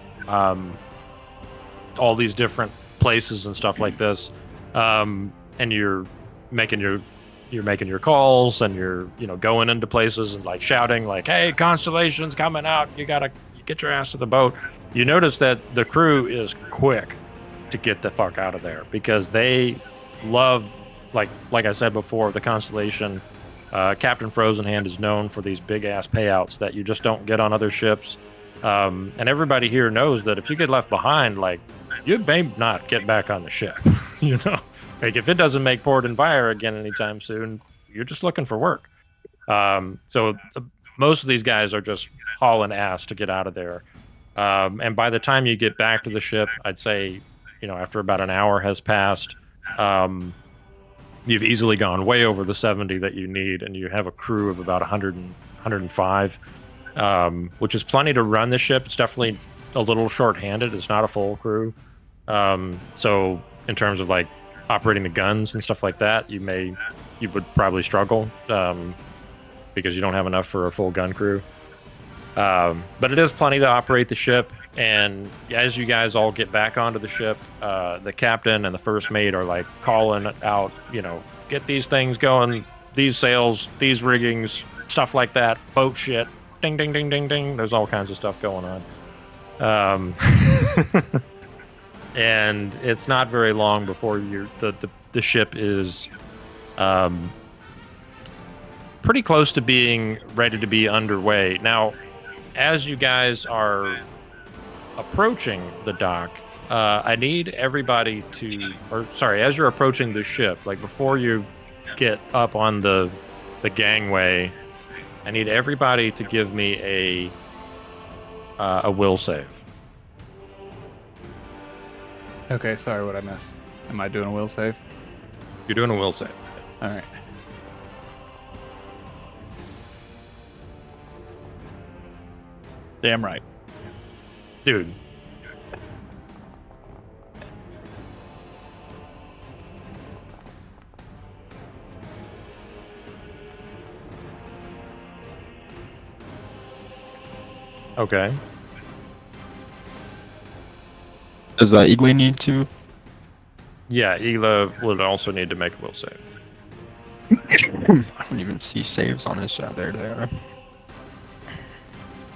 all these different places and stuff like this, and you're making your calls and you're going into places and like shouting like, "Hey, Constellation's coming out! You get your ass to the boat." You notice that the crew is quick to get the fuck out of there because they love, like I said before, the Constellation. Captain Frozenhand is known for these big ass payouts that you just don't get on other ships, and everybody here knows that if you get left behind, like, you may not get back on the ship. Like if it doesn't make port and fire again anytime soon, you're just looking for work. So most of these guys are just hauling ass to get out of there. And by the time you get back to the ship, I'd say, after about an hour has passed, you've easily gone way over the 70 that you need, and you have a crew of about 105, which is plenty to run the ship. It's definitely a little short-handed. It's not a full crew. So in terms of like operating the guns and stuff like that, you would probably struggle because you don't have enough for a full gun crew. But it is plenty to operate the ship. And as you guys all get back onto the ship, the captain and the first mate are like calling out, get these things going, these sails, these riggings, stuff like that, boat shit, ding, ding, ding, ding, ding. There's all kinds of stuff going on. And it's not very long before the ship is pretty close to being ready to be underway. Now, as you guys are approaching the dock, I need everybody as you're approaching the ship, like before you get up on the gangway, I need everybody to give me a will save. Okay, sorry, what I missed. Am I doing a will save? You're doing a will save. All right. Damn right. Dude. Okay. Does Igla need to? Yeah, Igla would also need to make a will save. I don't even see saves on his shot. There they are.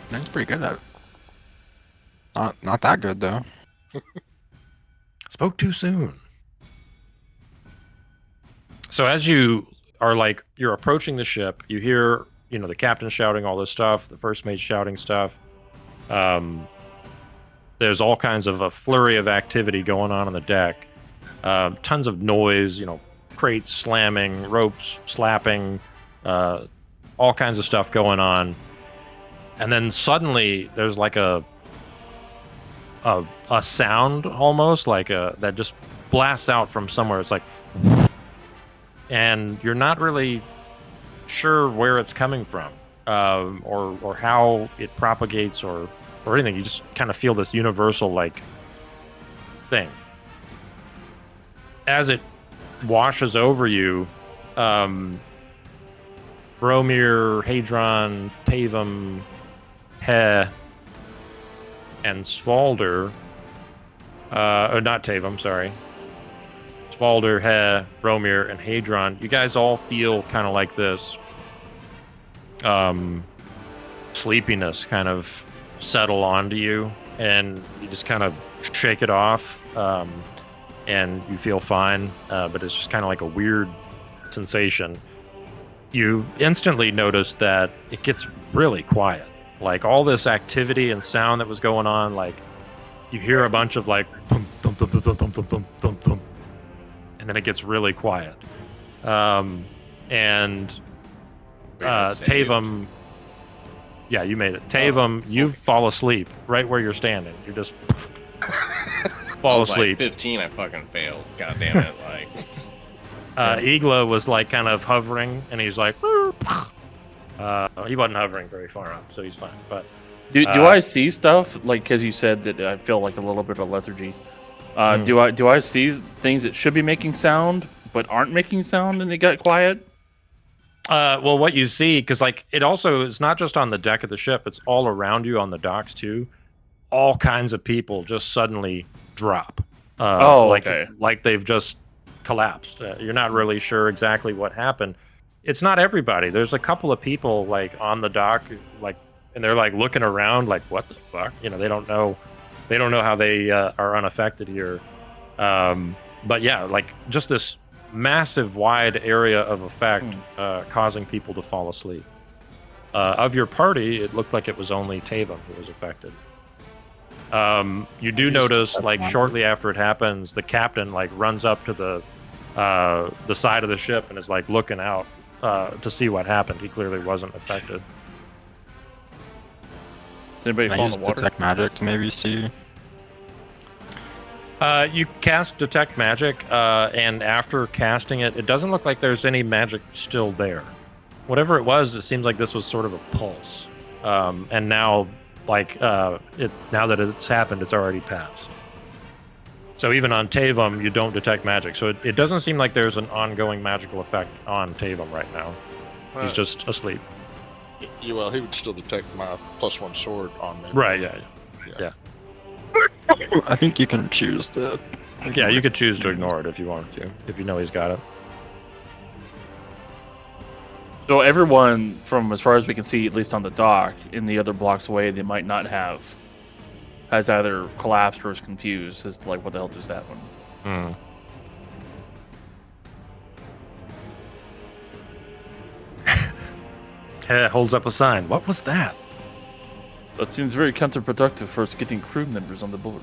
That's pretty good at it. Not that good though. Spoke too soon. So as you are you're approaching the ship, you hear, the captain shouting all this stuff, the first mate shouting stuff. There's all kinds of a flurry of activity going on the deck. Tons of noise, crates slamming, ropes slapping, all kinds of stuff going on. And then suddenly there's like a sound almost that just blasts out from somewhere. It's like, and you're not really sure where it's coming from, or how it propagates or anything. You just kind of feel this universal thing. As it washes over you, Bromir, Hadron, Tavam, He, and Svalder, or not Tavam, sorry. Svalder, He, Bromir, and Hadron, you guys all feel kind of like this sleepiness kind of settle onto you, and you just kind of shake it off, and you feel fine, but it's just kind of like a weird sensation. You instantly notice that it gets really quiet. Like all this activity and sound that was going on, you hear a bunch of like thump, thump, thump, thump, thump, thump, thump, thump, thump, and then it gets really quiet. And We just saved. Tavam, yeah, you made it. Tavam, you fall asleep right where you're standing. You just I fall was asleep. Like 15, I fucking failed. God damn it! Like, Igla was like kind of hovering, and he's like, he wasn't hovering very far up, so he's fine. But Do I see stuff like because you said that I feel like a little bit of lethargy? Do I see things that should be making sound but aren't making sound and they got quiet? well, what you see, because like it also is not just on the deck of the ship; it's all around you on the docks too. All kinds of people just suddenly drop. Okay. Like they've just collapsed. You're not really sure exactly what happened. It's not everybody. There's a couple of people like on the dock, like, and they're like looking around, like, what the fuck? You know, they don't know how they are unaffected here. But yeah, like just this massive wide area of effect causing people to fall asleep. Of your party, it looked like it was only Tavam who was affected. You do notice, like, shortly after it happens, the captain like runs up to the side of the ship and is like looking out to see what happened. He clearly wasn't affected. Does anybody Can I fall in use the water? detect magic to maybe see? You cast detect magic, and after casting it, it doesn't look like there's any magic still there. Whatever it was, it seems like this was sort of a pulse, and now, like, now that it's happened, it's already passed. So even on Tavam, you don't detect magic. So it doesn't seem like there's an ongoing magical effect on Tavam right now. He's just asleep. Well, he would still detect my +1 sword on me. Right? Yeah. I think you can choose to. Yeah, you could choose to ignore it if you wanted to, if you know he's got it. So everyone, from as far as we can see, at least on the dock, in the other blocks away, they might not have, has either collapsed or is confused as to like what the hell just happened. Holds up a sign. What was that? That seems very counterproductive for us getting crew members on the board.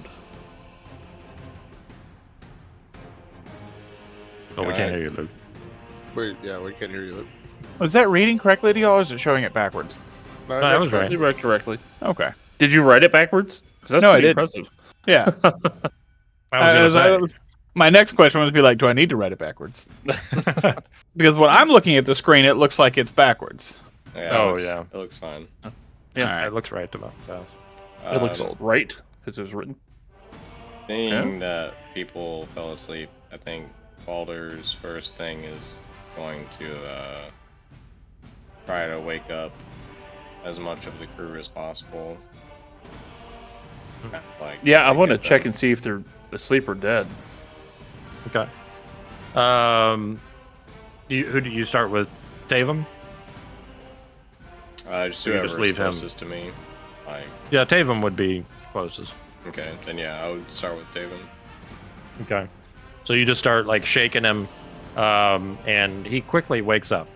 Oh, we can't hear you, Luke. We can't hear you. Luke. Was that reading correctly to y'all, or is it showing it backwards? No, that was right. You read correctly. Okay. Did you write it backwards? Because that's No, I pretty didn't. impressive. Yeah. I was gonna say. My next question was to be like, do I need to write it backwards? Because when I'm looking at the screen, it looks like it's backwards. Yeah, yeah. It looks fine. Yeah, it looks right to us. It looks right because it was written. Seeing that people fell asleep, I think Balder's first thing is going to try to wake up as much of the crew as possible. Like, Yeah, I want to get check them- and see if they're asleep or dead. Okay. Who do you start with? Tavam? Just You whoever's just leave him. closest to me. Like, Yeah, Tavam would be closest. okay, then yeah, I would start with Taven. Okay. So you just start like shaking him, and he quickly wakes up.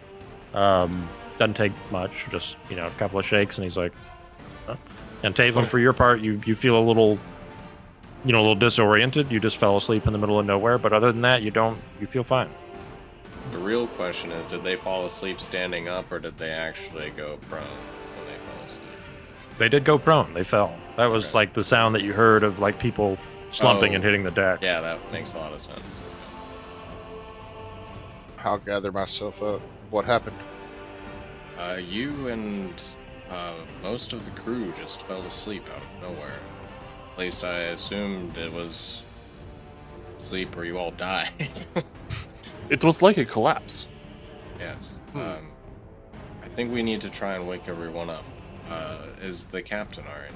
Doesn't take much, just a couple of shakes, and he's like, huh? And Tavam, for your part, you feel a little, a little disoriented. You just fell asleep in the middle of nowhere, but other than that, you feel fine. The real question is, did they fall asleep standing up, or did they actually go prone when they fell asleep? They did go prone. They fell. That was Okay. like the sound that you heard of like people slumping and hitting the deck. Yeah, that makes a lot of sense. I'll gather myself up. What happened? You and most of the crew just fell asleep out of nowhere. At least I assumed it was sleep where you all died. It was like a collapse. Yes. I think we need to try and wake everyone up. Is the captain alright?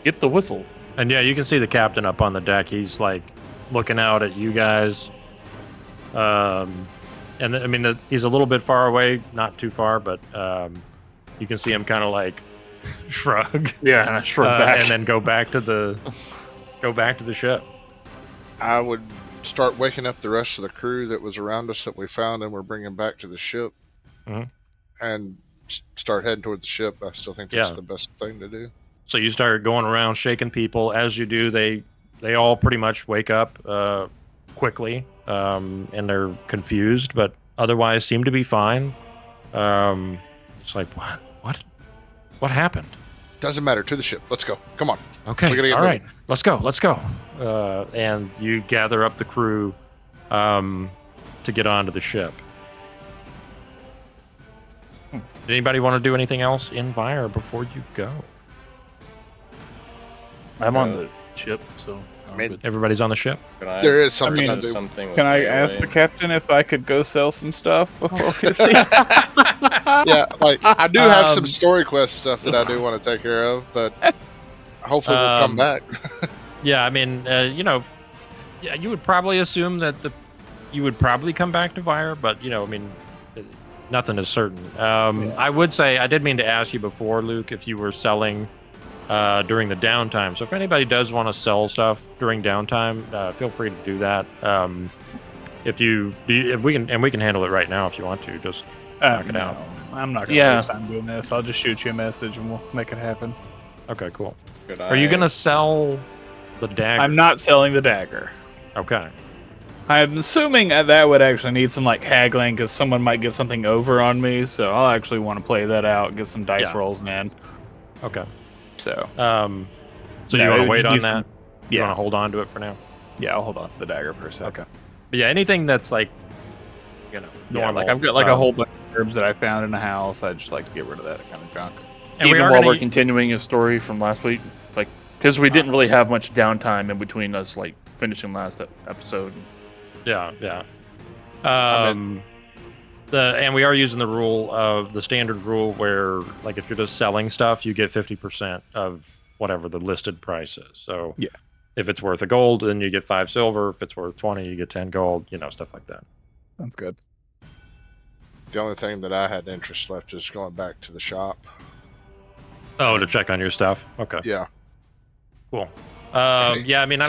Get the whistle. And yeah, you can see the captain up on the deck. He's like looking out at you guys. And I mean, he's a little bit far away, not too far, but you can see him kind of like shrug. Yeah, and I shrugged back. and then go back to the ship. I would start waking up the rest of the crew that was around us that we found and we're bringing back to the ship, Mhm. and start heading towards the ship. I still think that's Yeah. the best thing to do. So you start going around shaking people. As you do, they all pretty much wake up quickly, and they're confused, but otherwise seem to be fine. It's like, what happened? Doesn't matter. To the ship. Let's go. Come on. Okay, We're gonna get all right, moving. let's go. And you gather up the crew to get onto the ship. Did anybody want to do anything else in Vire before you go? I'm on the ship, so I mean, good. Everybody's on the ship? Can I, there is something I I mean, do. something with Can I ask the melee? captain if I could go sell some stuff before we leave? Yeah, like I do have some Um, story quest stuff that I do want to take care of, but hopefully we'll come back. Yeah, I mean, yeah, you would probably assume that you would probably come back to Vire, but I mean, nothing is certain. I would say I did mean to ask you before, Luke, if you were selling during the downtime. So if anybody does want to sell stuff during downtime, feel free to do that. If we can handle it right now if you want to. Just knock it out. I'm not gonna Yeah. waste time doing this. I'll just shoot you a message and we'll make it happen. Okay, cool. Could Are you I- gonna sell the dagger? I'm not selling the dagger. Okay. I'm assuming that would actually need some like haggling because someone might get something over on me. So I'll actually want to play that out, get some dice Yeah. rolls in. Okay. So So No, you want it to would wait just on be that? some- You yeah. want to hold on to it for now? yeah, I'll hold on to the dagger for a second. But yeah, anything that's like, Yeah, normal. like I've got like a whole bunch of herbs that I found in the house. I'd just like to get rid of that kind of junk. And Even we are while gonna, we're continuing a story from last week, like because we didn't really have much downtime in between us, like finishing last episode. Yeah. And we are using the standard rule where, like, if you're just selling stuff, you get 50% of whatever the listed price is. So Yeah. if it's worth a gold, then you get 5 silver. If it's worth 20, you get 10 gold. Stuff like that. Sounds good. The only thing that I had interest left is going back to the shop. Oh, to check on your stuff. Okay, Yeah, cool. Yeah, I mean,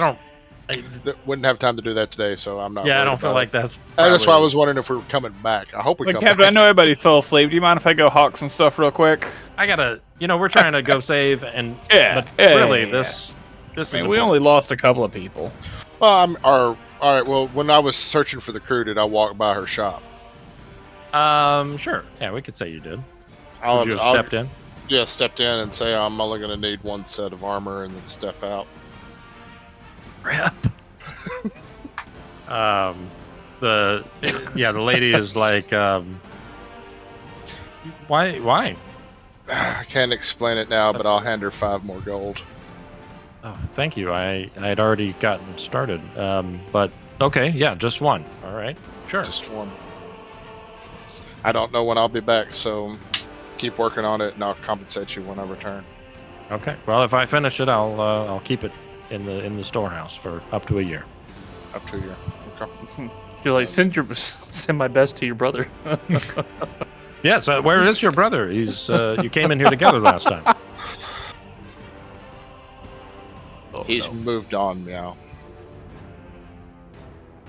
wouldn't have time to do that today, so I'm not. I worried don't feel about like it. that's. And that's why I probably- was wondering if we were coming back. I hope we But come Captain, I back. know everybody fell asleep. Do you mind if I go hawk some stuff real quick? I gotta. We're trying to go save, and Yeah, but yeah, really, yeah. this I is mean, we important. only lost a couple of people. Well, all right. Well, when I was searching for the crew, did I walk by her shop? Sure. Yeah, we could say you did. I'll, Would you have I'll- stepped in? Yeah, stepped in and say I'm only going to need one set of armor, and then step out. Rip. The lady is like, why? I can't explain it now, but I'll hand her 5 more gold. Oh, thank you. I had already gotten started. But okay, yeah, just one. All right, sure. Just one. I don't know when I'll be back, so keep working on it, and I'll compensate you when I return. Okay. Well, if I finish it, I'll keep it in the storehouse for up to a year. Up to you. Okay. You're like send my best to your brother. Yes. Where is your brother? He's you came in here together last time. Oh, He's no. moved on, meow.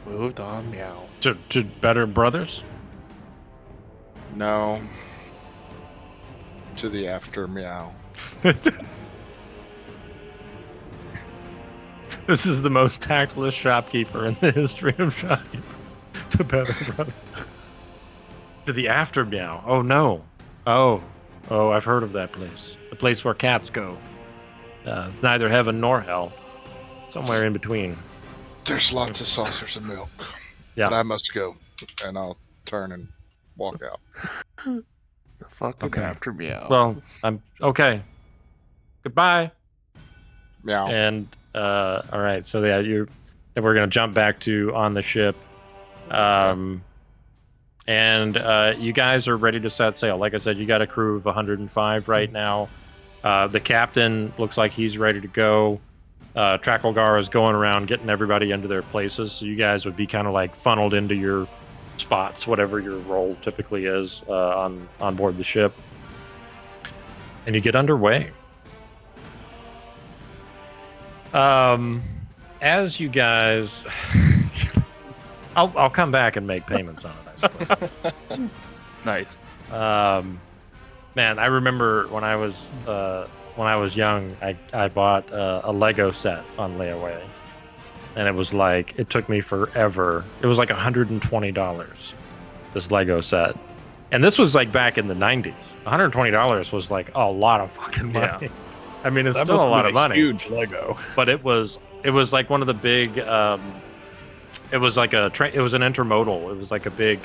Moved on, meow. To better brothers. No. To the after, meow. This is the most tactless shopkeeper in the history of shopkeeper. To better brother. To the after meow. Oh no. Oh, I've heard of that place. The place where cats go. Neither heaven nor hell. Somewhere in between. There's lots of saucers of milk. Yeah. But I must go, and I'll turn and walk out. The fucking Okay. after meow. Well, I'm okay. Goodbye. Meow. And all right, so yeah, we're gonna jump back to on the ship. And you guys are ready to set sail. Like I said, you got a crew of 105 right now. The captain looks like he's ready to go. Trakelgar is going around getting everybody into their places. So you guys would be kind of like funneled into your spots, whatever your role typically is on board the ship. And you get underway. As you guys, I'll come back and make payments on it, I suppose. Nice. Man, I remember when I was when I was young, I bought a Lego set on layaway, and it was like it took me forever. It was like $120 this Lego set, and this was like back in the 90s. $120 was like a lot of fucking money. Yeah. I mean, it's That still must a have lot been of money, Huge Lego. but it was like one of the big. It was like a train. It was an intermodal. It was like a big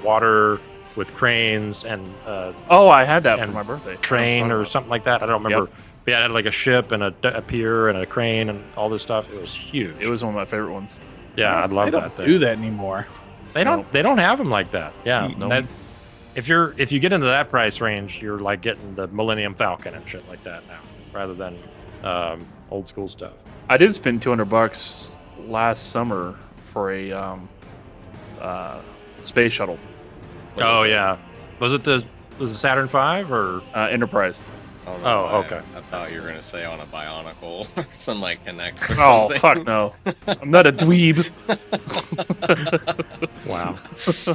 water with cranes and Oh, I had that for And my birthday. train or something like that. I don't remember. Yep. But yeah, it had like a ship and a pier and a crane and all this stuff. It was huge. It was one of my favorite ones. yeah, I love They that don't thing. do that anymore. They don't have them like that. Yeah, No. that, if you get into that price range, you're like getting the Millennium Falcon and shit like that now, rather than old school stuff. I did spend $200 last summer for a space shuttle. Oh yeah, was it the Saturn V or? Enterprise. I don't Oh, know why okay. I thought you were gonna say on a Bionicle or some like Connects or Oh something. fuck no! I'm not a dweeb. Wow.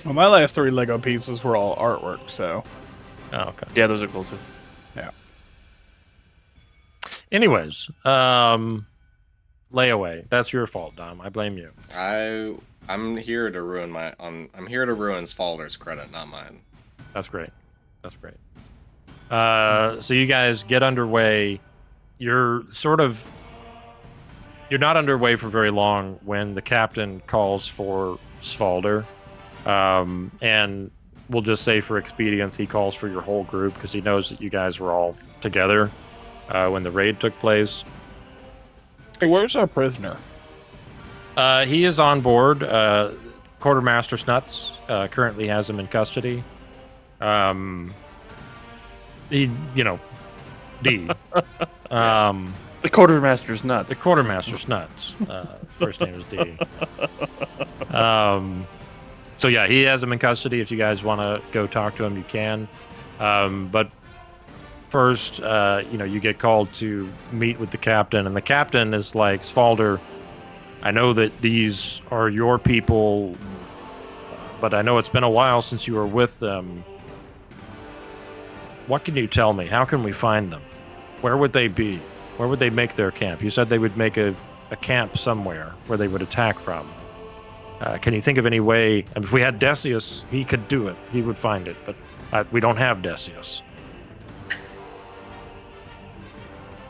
Well, my last 3 Lego pieces were all artwork, so Oh, okay. Yeah, those are cool too. Anyways, layaway. That's your fault, Dom. I blame you. I'm here to ruin I'm here to ruin Svalder's credit, not mine. That's great. That's great. So you guys get underway. You're not underway for very long when the captain calls for Svalder. And we'll just say for expedience, he calls for your whole group because he knows that you guys were all together when the raid took place. hey, where's our prisoner? He is on board. Quartermaster Snuts currently has him in custody. D. The quartermaster's nuts. The Quartermaster Snuts. First name is D. So yeah, he has him in custody. If you guys want to go talk to him, you can. But first, you get called to meet with the captain, and the captain is like, Svalder, I know that these are your people, but I know it's been a while since you were with them. What can you tell me? How can we find them? Where would they be? Where would they make their camp? You said they would make a camp somewhere where they would attack from. Can you think of any way? And if we had Decius, he could do it. He would find it, but we don't have Decius.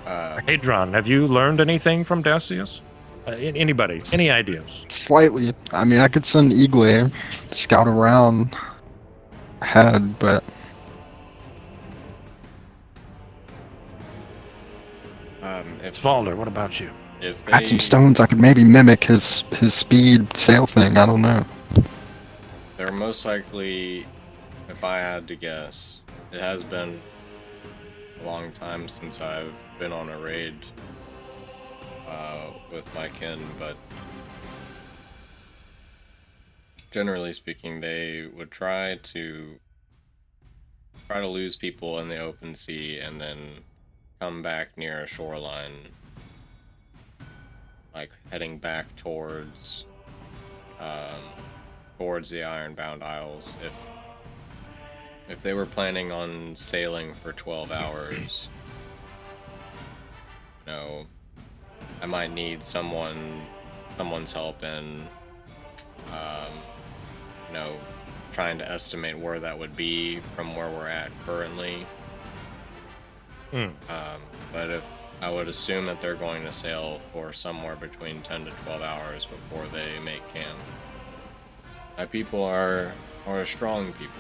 Hadron, have you learned anything from Decius? Anybody? Any ideas? Slightly. I mean, I could send Eagle scout around ahead, but If Svalder, what about you? if I had some they stones. I could maybe mimic his speed sail thing. I don't know. they're most likely, if I had to guess, it has been a long time since I've been on a raid with my kin, but generally speaking, they would try to lose people in the open sea and then come back near a shoreline, like heading back towards the Ironbound Isles. If they were planning on sailing for 12 hours, I might need someone's help in trying to estimate where that would be from where we're at currently. But if I would assume that they're going to sail for somewhere between 10 to 12 hours before they make camp. My people are strong people.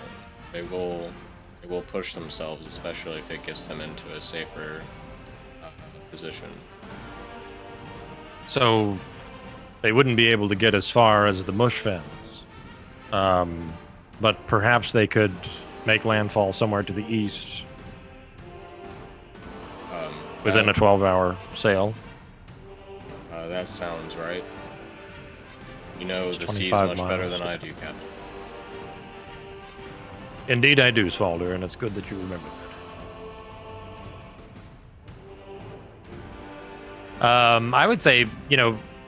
They will push themselves, especially if it gets them into a safer position. So they wouldn't be able to get as far as the Mushfens. But perhaps they could make landfall somewhere to the east within a 12-hour sail. That sounds right. You know It's the seas 25 much better miles. than I do, Captain. Indeed I do, Svalder, and it's good that you remember that. I would say,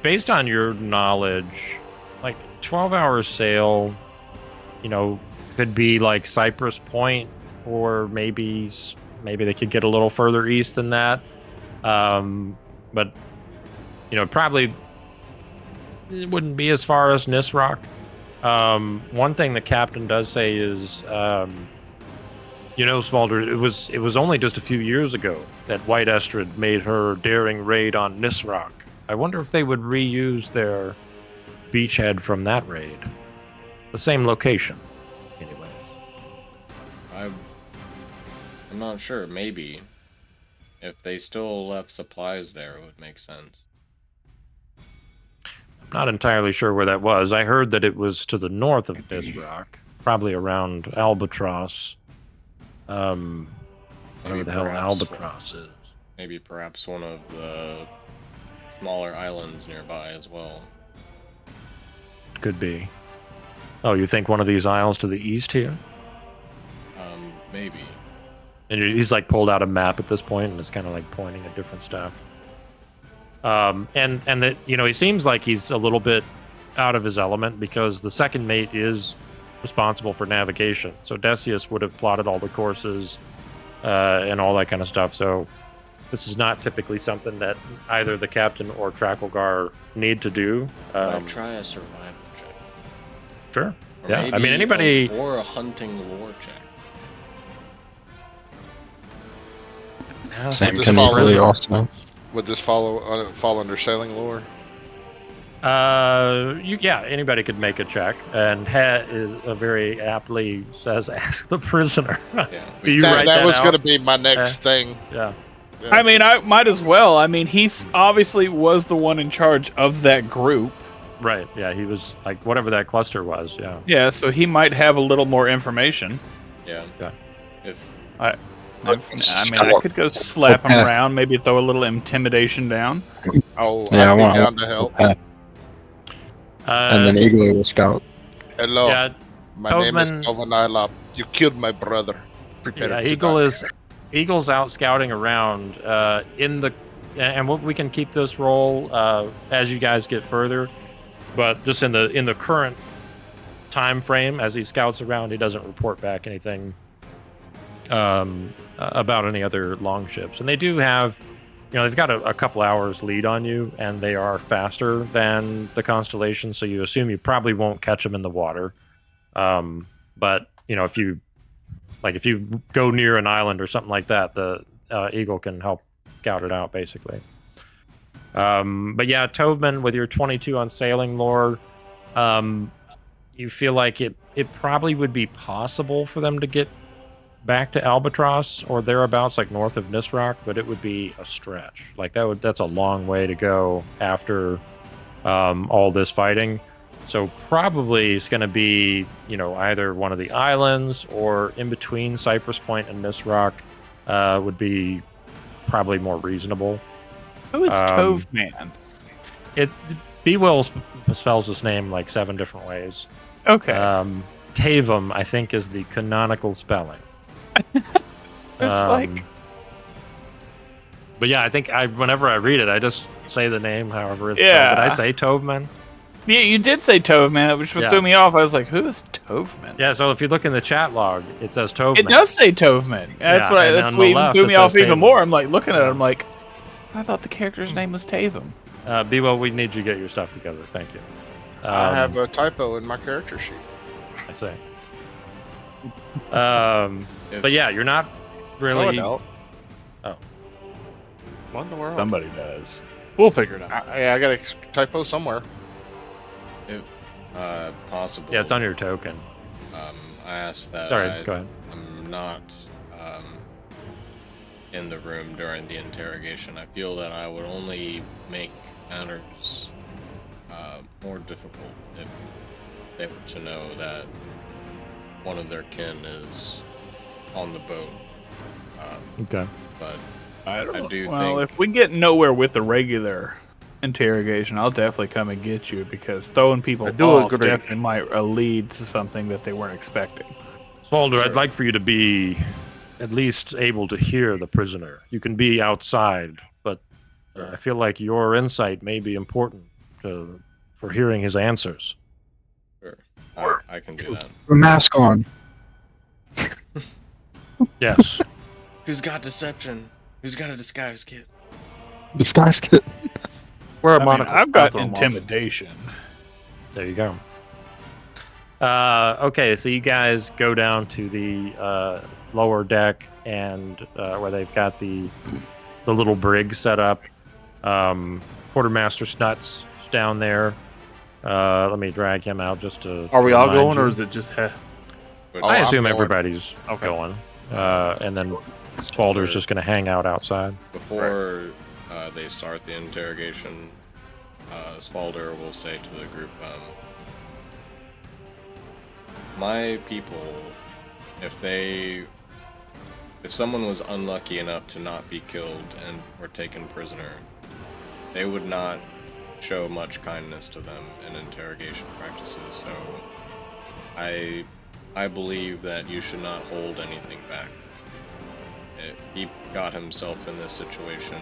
based on your knowledge, like 12-hour sail, could be like Cypress Point or maybe maybe they could get a little further east than that. But probably it wouldn't be as far as Nisroch. One thing the captain does say is, Svalder, it was only just a few years ago that White Estrid made her daring raid on Nisroch. I wonder if they would reuse their beachhead from that raid. The same location, anyway. I'm not sure. Maybe. If they still left supplies there, it would make sense. I'm not entirely sure where that was. I heard that it was to the north of Nisroch, probably around Albatross. Whatever the hell Albatross is. Maybe perhaps one of the smaller islands nearby as well. Could be. Oh, you think one of these isles to the east here? Maybe. And he's like pulled out a map at this point and is kind of like pointing at different stuff. And that he seems like he's a little bit out of his element because the second mate is responsible for navigation. So Decius would have plotted all the courses and all that kind of stuff. So this is not typically something that either the captain or Trakelgar need to do. I'd try a survival check. Sure. Or Yeah. I mean, maybe anybody. Or a hunting lore check. Same This can follows- really also. Would this fall under sailing lore? Anybody could make a check, and Het is very aptly says, "Ask the prisoner." Yeah. Do you write That that was out? going to be my next thing. Yeah. Yeah. I mean, I might as well. I mean, he's obviously was the one in charge of that group. Right. Yeah. He was like whatever that cluster was. Yeah. Yeah, so he might have a little more information. Yeah. Yeah. If I could go slap him around, maybe throw a little intimidation down. Oh, Yeah, I I'd be want down to help. And then Igloo will scout. Hello, Yeah. my name is Tovman- Kelvin Ilop. You killed my brother. Prepare Yeah, to die. Eagle's out scouting around and we can keep this roll as you guys get further, but just in the current time frame as he scouts around, he doesn't report back anything about any other longships. And they do have, they've got a couple hours lead on you, and they are faster than the Constellation, so you assume you probably won't catch them in the water. But if you go near an island or something like that, the Eagle can help scout it out, basically. But yeah, Tovman, with your 22 on sailing lore, you feel like it probably would be possible for them to get back to Albatross or thereabouts, like north of Nisroch, but it would be a stretch. Like that's a long way to go after all this fighting. So probably it's going to be, either one of the islands or in between Cypress Point and Nisroch would be probably more reasonable. Who is Tovman? B-Will spells his name like 7 different ways. Okay. Tavum, I think, is the canonical spelling. It's But yeah, I think whenever I read it, I just say the name however it's Yeah. spelled. Did I say Tovman? Yeah, you did say Tovman, which Yeah. threw me off. I was like, who is Tovman? Yeah, so if you look in the chat log, it says Tovman. It does say Tovman. Yeah, That's and that's on what the even left threw it me off says even Tavum. more. I'm like looking at it, I'm like, I thought the character's name was Tavum. B-Well, we need you to get your stuff together. Thank you. I have a typo in my character sheet. I see. But yeah, you're not No, I really. don't. Oh. What in the world? Somebody does. We'll figure it out. I got a typo somewhere. if possible. Yeah, it's on your token. I asked that. All right, go ahead. I'm not in the room during the interrogation. I feel that I would only make matters more difficult if they were to know that one of their kin is on the boat. Okay. But I don't I know. do Well, think- if we get nowhere with the regular interrogation, I'll definitely come and get you because throwing people I do off agree. definitely might lead to something that they weren't expecting. Spalder, Sure. I'd like for you to be at least able to hear the prisoner. You can be outside, but I feel like your insight may be important for hearing his answers. sure, I can do that. Put a mask on. Yes. Who's got deception? Who's got a disguise kit? This guy's good. Wear a I mean, monocle. I've got I'll throw 'em off. intimidation. There you go. Okay, so you guys go down to the lower deck and where they've got the little brig set up. Quartermaster Snuts is down there. Let me drag him out just to. Are we all remind going, you. or is it just heh? But Oh, I I'm assume going. everybody's Okay. going. And then Falder's just going to hang out outside. Before they start the interrogation, Spalder will say to the group, my people, if someone was unlucky enough to not be killed and were taken prisoner, they would not show much kindness to them in interrogation practices, so I believe that you should not hold anything back. He got himself in this situation.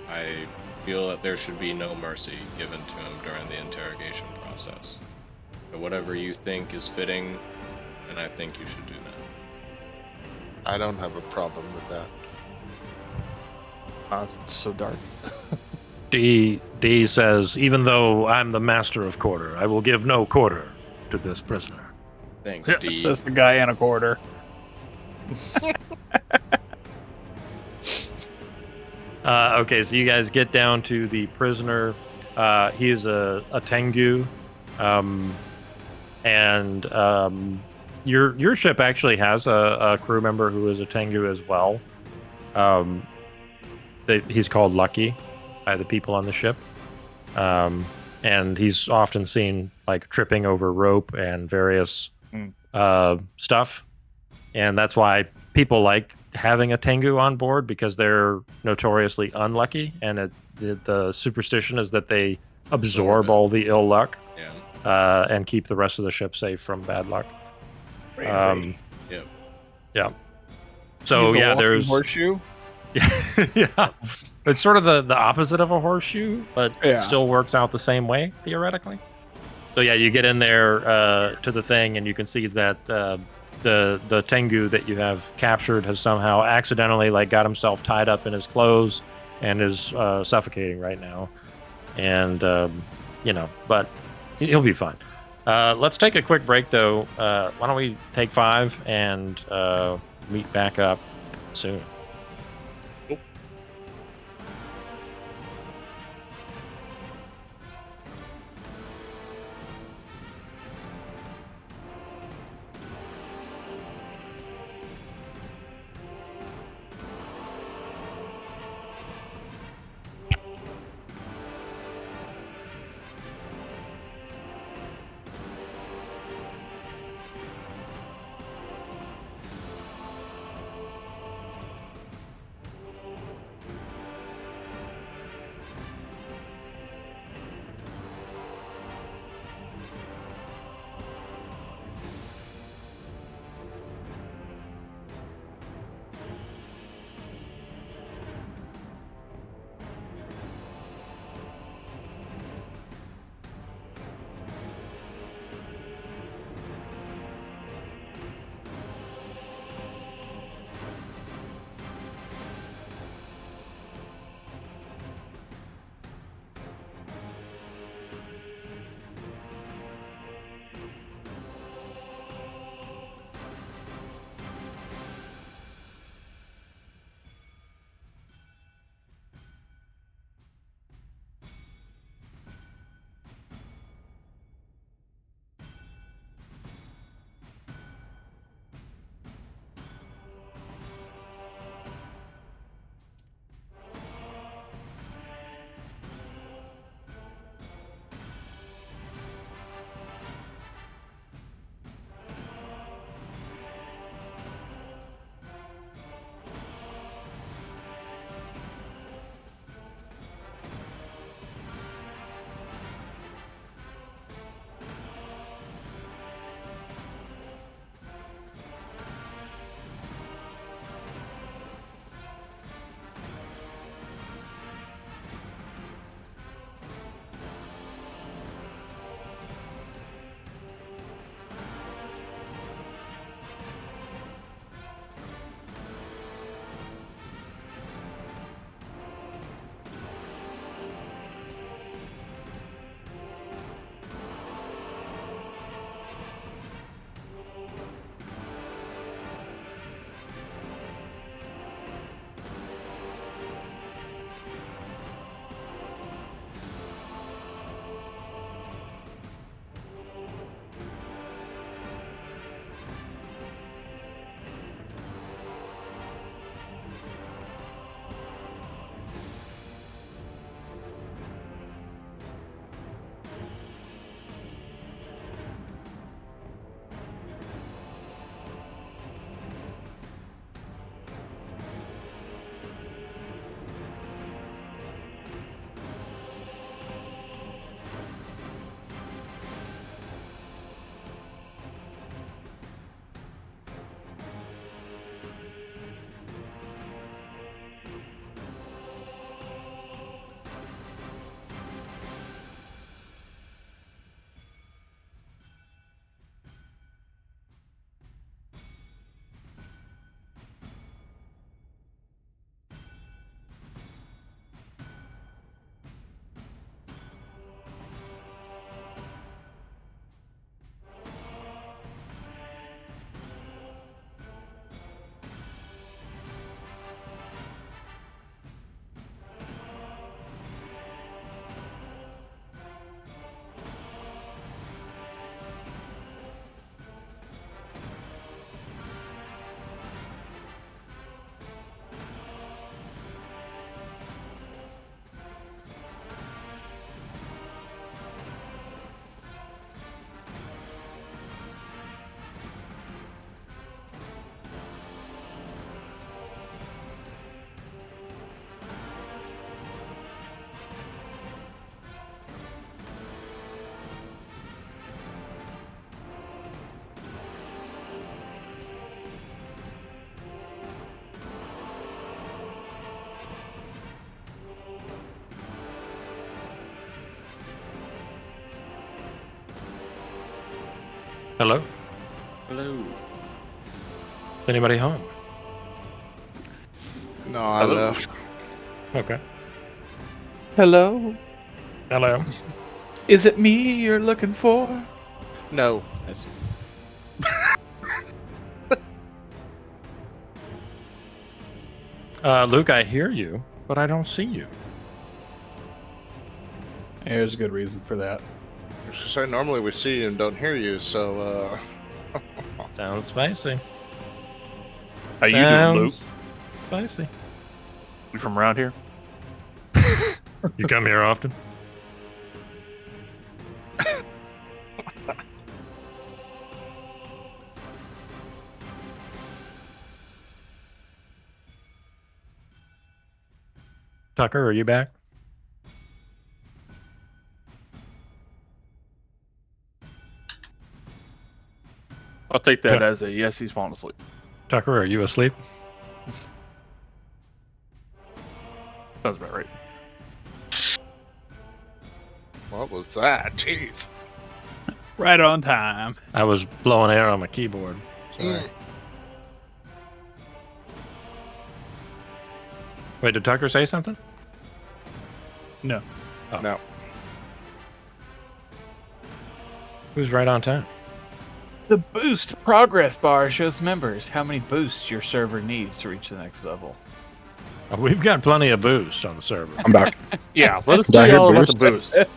I feel that there should be no mercy given to him during the interrogation process. So whatever you think is fitting, and I think you should do that. I don't have a problem with that. It's so dark. D says, even though I'm the master of quarter, I will give no quarter to this prisoner. Thanks, D. Says the guy in a quarter. Okay, so you guys get down to the prisoner. He's a Tengu, and your ship actually has a crew member who is a Tengu as well. He's called Lucky by the people on the ship, and he's often seen like tripping over rope and various stuff, and that's why people like having a Tengu on board, because they're notoriously unlucky, and the superstition is that they absorb all the ill luck and keep the rest of the ship safe from bad luck. Yep. Yeah. So He's a yeah, walking there's horseshoe. yeah, it's sort of the opposite of a horseshoe, but Yeah. it still works out the same way theoretically. So yeah, you get in there to the thing, and you can see that the Tengu that you have captured has somehow accidentally got himself tied up in his clothes and is suffocating right now, and but he'll be fine. Let's take a quick break though. Why don't we take 5 and meet back up soon. Hello? Hello. Is anybody home? No, I Hello? left. Okay. Hello? Hello. Is it me you're looking for? No. Nice. Luke, I hear you, but I don't see you. There's a good reason for that. I was gonna say, normally we see you and don't hear you, so Sounds spicy. How you doing, Luke? Spicy. You from around here? You come here often? Tucker, are you back? I'll take that Yeah. as a yes. He's falling asleep. Tucker, are you asleep? Sounds about right. what was that? Jeez. Right on time. I was blowing air on my keyboard. Sorry. Mm. Wait, did Tucker say something? No. Oh. No. Who's right on time? The boost progress bar shows members how many boosts your server needs to reach the next level. Oh, we've got plenty of boost on the server. I'm back. Yeah, let us Did I tell you hear all about the boost? boost.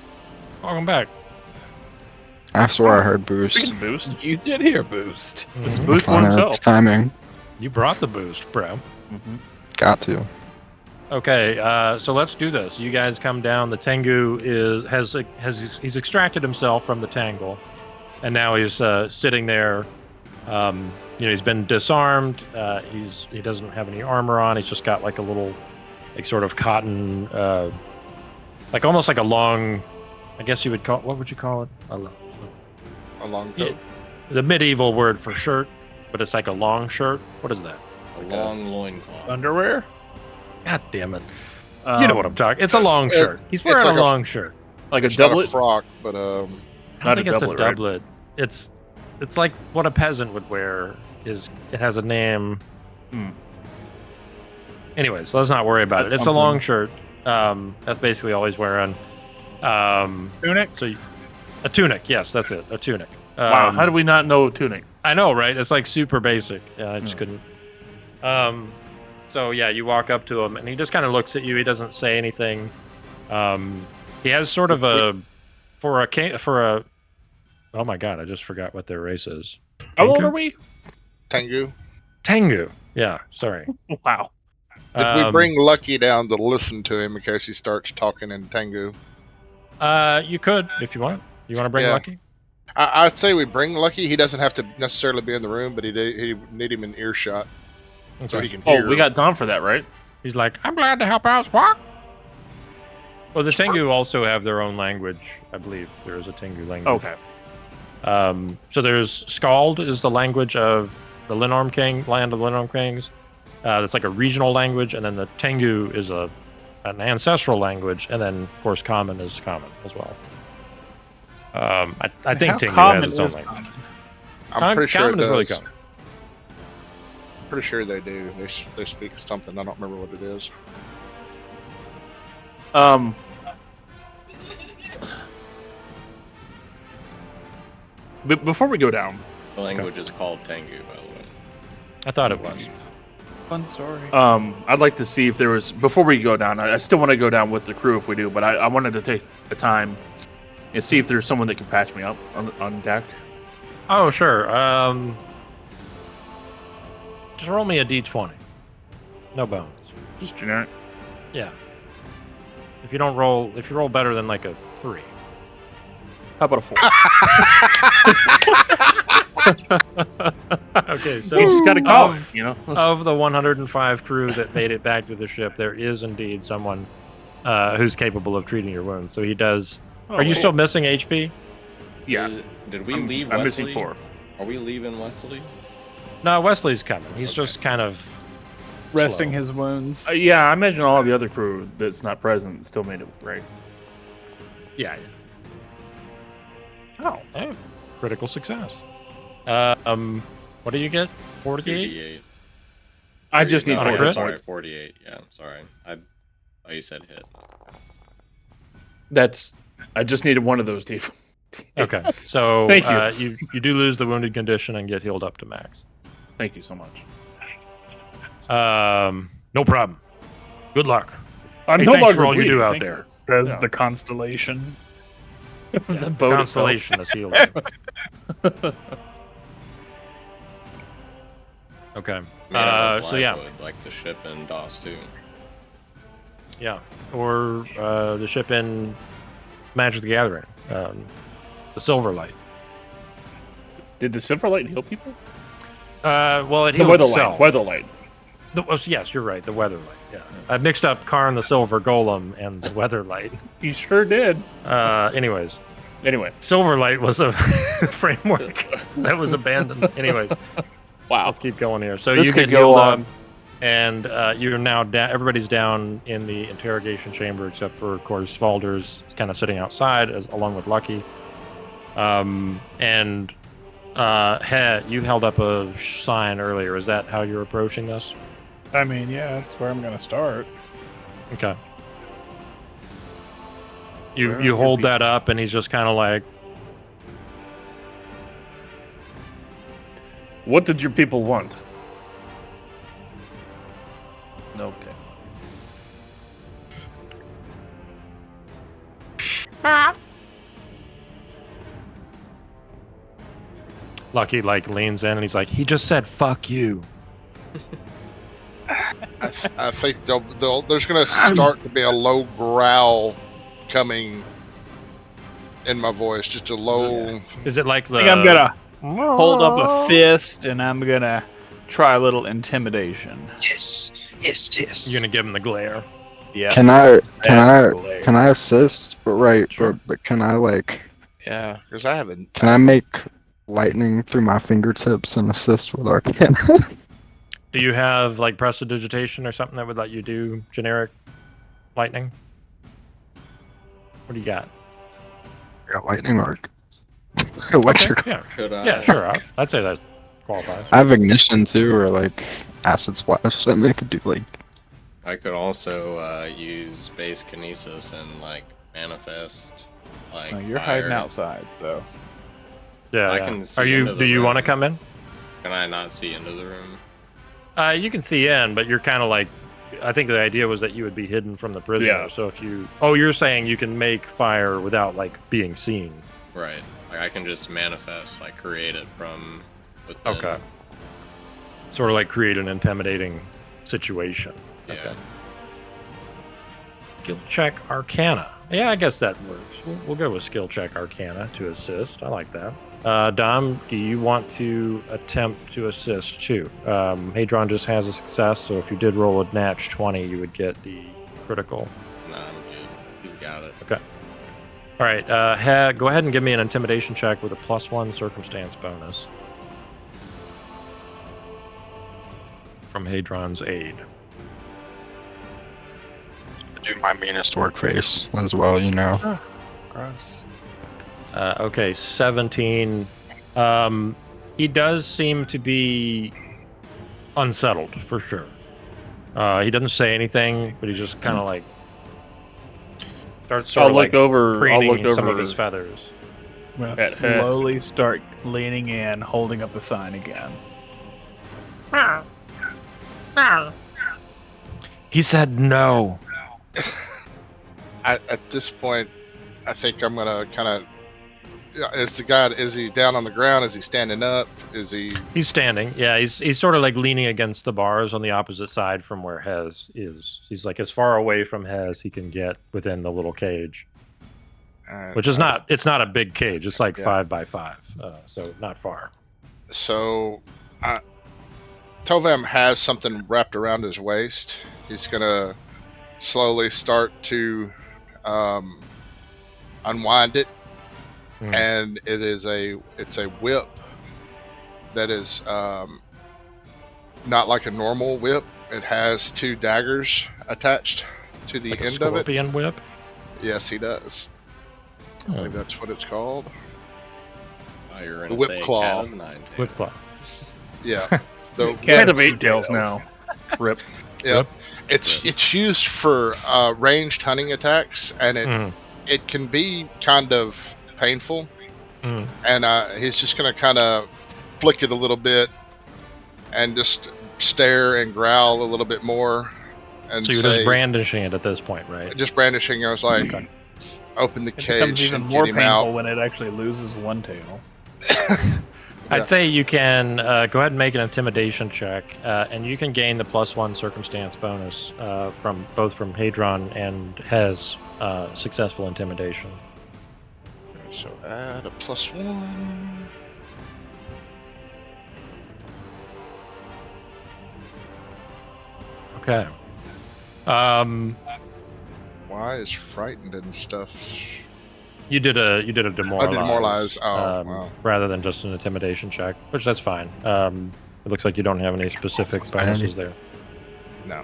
Welcome back. I swear I heard boost. Speaking of boost, You did hear boost. it's Mhm. boost one Fine, himself. it's timing. You brought the boost, bro. Mm-hmm. Got to. Okay, so let's do this. You guys come down. The Tengu he's extracted himself from the tangle, and now he's sitting there. He's been disarmed. He doesn't have any armor on. He's just got like a little, like sort of cotton, like almost like a long. I guess you would call. What would you call it? A long Yeah, coat. the medieval word for shirt, but it's like a long shirt. What is that? A long loincloth. Underwear? God damn it! You know what I'm talking. It's a long it- shirt. He's wearing like a a- long shirt. Like a It's not a doublet. frock, but I don't Not a think it's doublet, a right? doublet. It's like what a peasant would wear. It has a name. Hmm. Anyways, let's not worry about That's it. It's a long shirt. That's basically all he's wearing. Tunic? So a tunic. Yes, that's it. A tunic. Wow, how do we not know tunic? I know, right? It's like super basic. Yeah, I just Hmm. couldn't. So yeah, you walk up to him, and he just kind of looks at you. He doesn't say anything. He has sort of a oh my god, I just forgot what their race is. How old Tengu? are we? Tengu. Tengu. Yeah, sorry. Wow. Did we Um, bring Lucky down to listen to him in case he starts talking in Tengu? You could if you want. You want to bring Yeah. Lucky? I'd say we bring Lucky. He doesn't have to necessarily be in the room, but he need him in earshot so Okay. he can hear. Oh, we got Don for that, right? He's like, I'm glad to help out, Squawk. Well, the Tengu also have their own language. I believe there is a Tengu language. Okay. So there's Scald is the language of the Linorm King, land of the Linorm Kings. That's like a regional language, and then the Tengu is an ancestral language, and then of course Common is common as well. I think How Tengu common has its own is language. common? I'm pretty sure it Common is really does. common. Pretty sure they do. They speak something. I don't remember what it is. Before we go down, The language is called Tengu, by the way. I thought it was. Fun story. I'd like to see if there was before we go down. I still want to go down with the crew if we do, but I wanted to take the time and see if there's someone that can patch me up on deck. Oh, sure. Just roll me a d20. No bonus. Just generic. Yeah. If you roll better than like a 3. How about a 4? Okay, so You just got to call it, of, you know. of the 105 crew that made it back to the ship, there is indeed someone who's capable of treating your wounds. So he does. Are you still missing HP? Yeah. Did we I'm- leave I'm Wesley? missing 4. Are we leaving Wesley? No, Wesley's coming. He's Okay. just kind of Resting slow. his wounds. Yeah, I imagine all the other crew that's not present still made it right. Yeah. Oh, Oh, critical success. What do you get? 48? 2d8. I just need No, 4 yeah, hit sorry, points. 48. Yeah, sorry. I thought you said hit. I just needed one of those, Steve. Okay, so Thank you. You do lose the wounded condition and get healed up to max. Thank you so much. No problem. Good luck. I'm Hey, no thanks longer for all you bleeding, do out thank there. The, Yeah. the constellation. you. Yeah, The boat constellation has healed you. itself. Okay. Made out of So yeah, Blackwood, like the ship in DOS 2. yeah, or the ship in Magic the Gathering, the Silverlight. Did the Silverlight heal people? Well, it The healed Weatherlight. itself. Weatherlight. Yes, you're right. The Weatherlight. Yeah, I mixed up Karn the Silver Golem and the Weatherlight. You sure did. Anyways, Anyway. Silverlight was a framework that was abandoned. Anyways, Wow. let's keep going here. So This you could get go healed on. up, and you're now down. Everybody's down in the interrogation chamber except for, of course, Valder's kind of sitting outside along with Lucky. And you held up a sign earlier. Is that how you're approaching this? I mean, yeah, that's where I'm gonna start. Okay. Where You are hold your that up, and he's just kind of like, What did your people want? Okay. Lucky like leans in, and he's like, he just said "fuck you." I think there's going to start to be a low growl coming in my voice, just a low. Is it like the? I think I'm gonna hold up a fist and I'm gonna try a little intimidation. Yes. You're gonna give him the glare. Yeah. Can I assist? But right, Sure. but can I like Yeah, because I haven't. can I make lightning through my fingertips and assist with Arcana? Do you have like prestidigitation or something that would let you do generic lightning? What do you got? I got lightning arc. Electric. Yeah, Could I? yeah, sure. I'd say that qualifies. I have ignition too, or like acid splash. That I could do like. I could also use base kinesis and like manifest. Like No, you're fire. hiding outside, so. Yeah. I yeah. can see Are you? into the Do you room. want to come in? Can I not see into the room? You can see in, but you're kind of like. I think the idea was that you would be hidden from the prisoner. Yeah. So if you, you're saying you can make fire without like being seen. Right. Like I can just manifest, like create it from within. Okay. Sort of like create an intimidating situation. Yeah. Okay. Skill check Arcana. Yeah, I guess that works. We'll go with skill check Arcana to assist. I like that. Dom, do you want to attempt to assist too? Hadron just has a success, so if you did roll a nat 20, you would get the critical. Nah, I'm good. He's got it. Okay. All right. Go ahead and give me an intimidation check with a +1 circumstance bonus from Hadron's aid. Do my meanest work face as well, you know. Gross. Okay, 17. He does seem to be unsettled for sure. He doesn't say anything, but he's just kind of like starts sort I'll of look like over. I'll preening look some of over. his feathers. I'm gonna At her. slowly start leaning in, holding up the sign again. He said no. At this point, I think I'm gonna kind of. Is he down on the ground? Is he standing up? Is he? He's standing. Yeah, he's sort of like leaning against the bars on the opposite side from where Hez is. He's like as far away from Hez he can get within the little cage, which is not. It's not a big cage. It's like Yeah. 5 by 5, so not far. So, Tovam has something wrapped around his waist. He's gonna slowly start to unwind it, Hmm. and it's a whip that is not like a normal whip. It has 2 daggers attached to the Like a end of it. scorpion whip. Yes, he does. I Hmm. believe that's what it's called. You're The gonna whip say claw. cat of nine tails. Whip claw. Yeah. The Cat of two 8 tails tails. now. Rip. Yep. It's used for ranged hunting attacks, and Mm, it can be kind of painful. mm. And he's just gonna kind of flick it a little bit, and just stare and growl a little bit more, and So you're say, just brandishing it at this point, right? just brandishing. I was like, Okay. open the It becomes cage even and more get him painful out. when it actually loses one tail. Yeah. I'd say you can go ahead and make an intimidation check, and you can gain the +1 circumstance bonus from Hadron and Hez successful intimidation. So add a +1. Okay. Why is frightened and stuff? You did a demoralize. demoralize. Oh, wow. Rather than just an intimidation check, which that's fine. It looks like you don't have any specific That's bonuses there. No.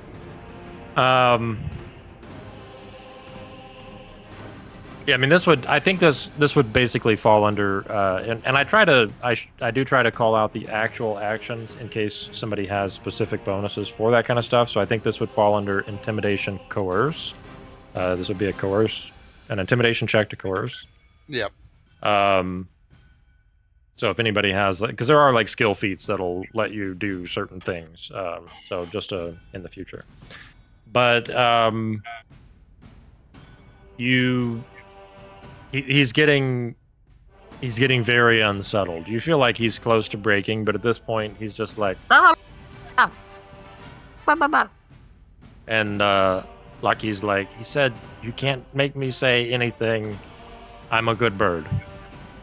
Yeah, I mean, I think this would basically fall under, and I do try to call out the actual actions in case somebody has specific bonuses for that kind of stuff. So I think this would fall under intimidation coerce. This would be an intimidation check to coerce. Yep. So if anybody has, because there are like skill feats that'll let you do certain things. So just in the future, but he's getting very unsettled. You feel like he's close to breaking, but at this point he's just like, and Lucky's like, he said, you can't make me say anything. I'm a good bird.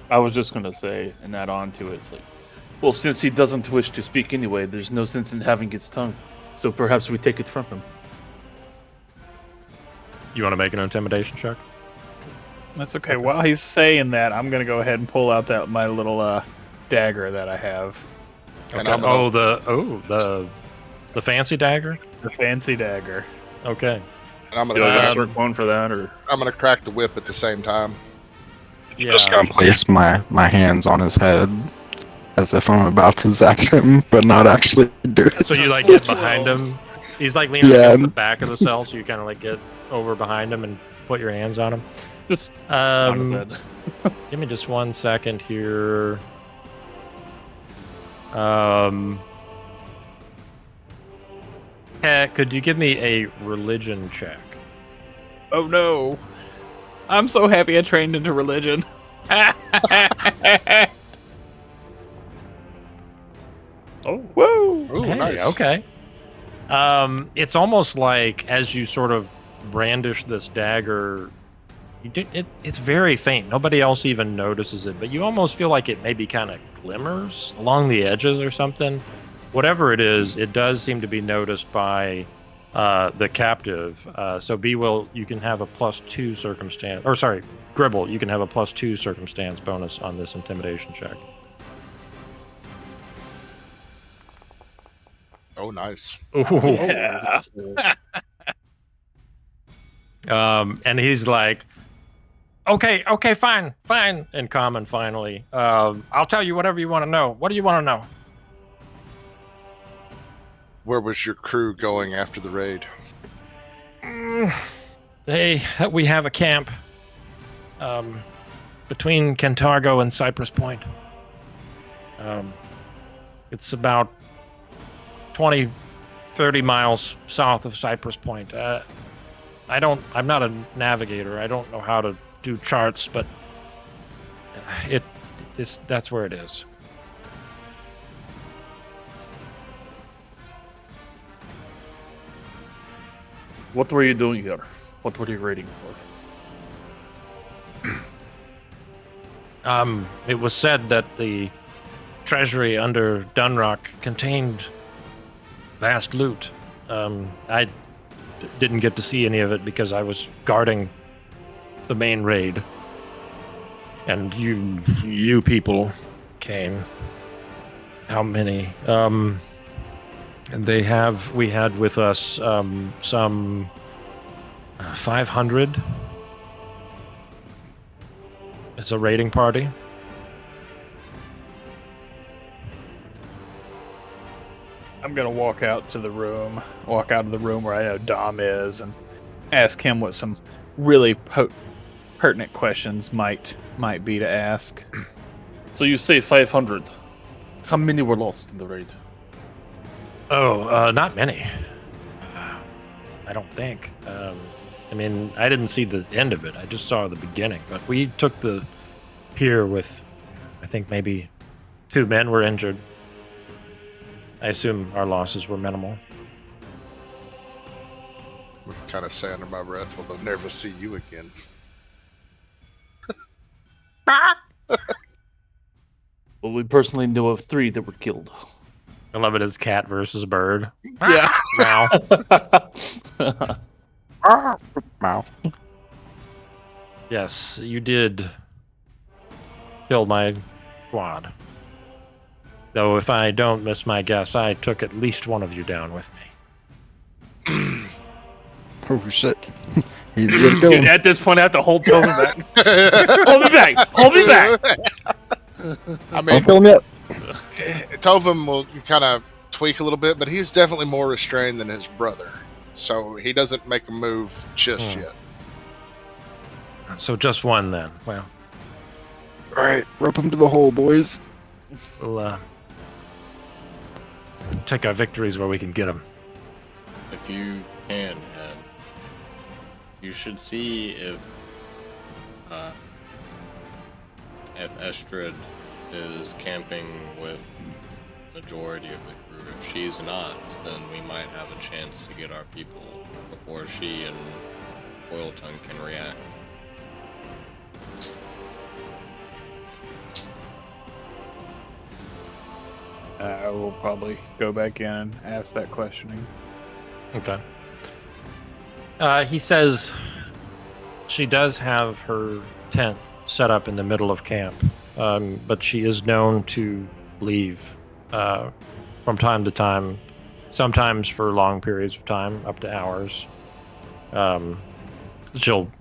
I was just going to say, and add on to it, it's like, well, since he doesn't wish to speak anyway, there's no sense in having his tongue. So perhaps we take it from him. You want to make an intimidation check? That's okay. While he's saying that, I'm gonna go ahead and pull out my little dagger that I have, And Okay. I'm gonna- The fancy dagger. the fancy dagger. Okay. And I'm Do I get a gonna, short one for that, or I'm gonna crack the whip at the same time. Yeah. Just gonna place my hands on his head as if I'm about to zap him, but not actually do it. So you like get behind him. He's like leaning Yeah. against the back of the cell, so you kind of like get over behind him and put your hands on him. just on his Um, head? give me just 1 second here. Could you give me a religion check? Oh no! I'm so happy I trained into religion. Oh, Woo! Ooh, Hey, nice. okay. It's almost like as you sort of brandish this dagger, it's very faint. Nobody else even notices it, but you almost feel like it maybe kind of glimmers along the edges or something. Whatever it is, it does seem to be noticed by the captive. So Bewill, you can have a +2 circumstance, or sorry, Gribble, you can have a +2 circumstance bonus on this intimidation check. Oh, nice. Ooh. Yeah. And he's like, okay, fine. In common, finally. I'll tell you whatever you want to know. What do you want to know? Where was your crew going after the raid? We have a camp between Cantargo and Cypress Point. It's about 20, 30 miles south of Cypress Point. I'm not a navigator. I don't know how to do charts, but that's where it is. what were you doing here? What were you raiding for? It was said that the treasury under Dunrock contained vast loot. I didn't get to see any of it because I was guarding the main raid, and you people came. How many? And we had with us some 500. It's a raiding party. I'm gonna walk out of the room where I know Dom is, and ask him what some really pertinent questions might be to ask. So you say 500. How many were lost in the raid? Oh, not many. I don't think. I mean, I didn't see the end of it. I just saw the beginning. But we took the pier with, I think maybe 2 men were injured. I assume our losses were minimal. I'm kind of say under my breath, well, they'll never see you again. Well, we personally know of 3 that were killed. I love it as cat versus bird. Yeah. Meow. Mouth. Yes, you did kill my squad. Though if I don't miss my guess, I took at least one of you down with me. Oh shit. He's gonna kill Dude, him. at this point, I have to hold Tobin back. Hold me back! Hold me back! I Don't mean, kill him yet. Tovim will kind of tweak a little bit, but he's definitely more restrained than his brother. So he doesn't make a move just yet. So just one then. Well, Alright, rope him to the hole, boys. we'll take our victories where we can get them. If you can, Ed, you should see if Estrid is camping with majority of the crew. If she's not, then we might have a chance to get our people before she and Oil Tongue can react. I will probably go back in and ask that questioning. Okay. He says she does have her tent set up in the middle of camp, but she is known to leave from time to time, sometimes for long periods of time, up to hours.